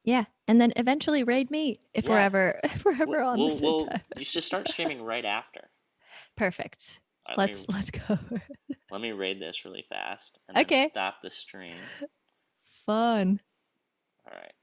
Yeah. And then eventually raid me if we're Yes. ever if we're ever on the same We'll time. you should start streaming right after. Perfect. All right, Let's go. let me raid this really fast and then Okay. stop the stream. Fun. All right.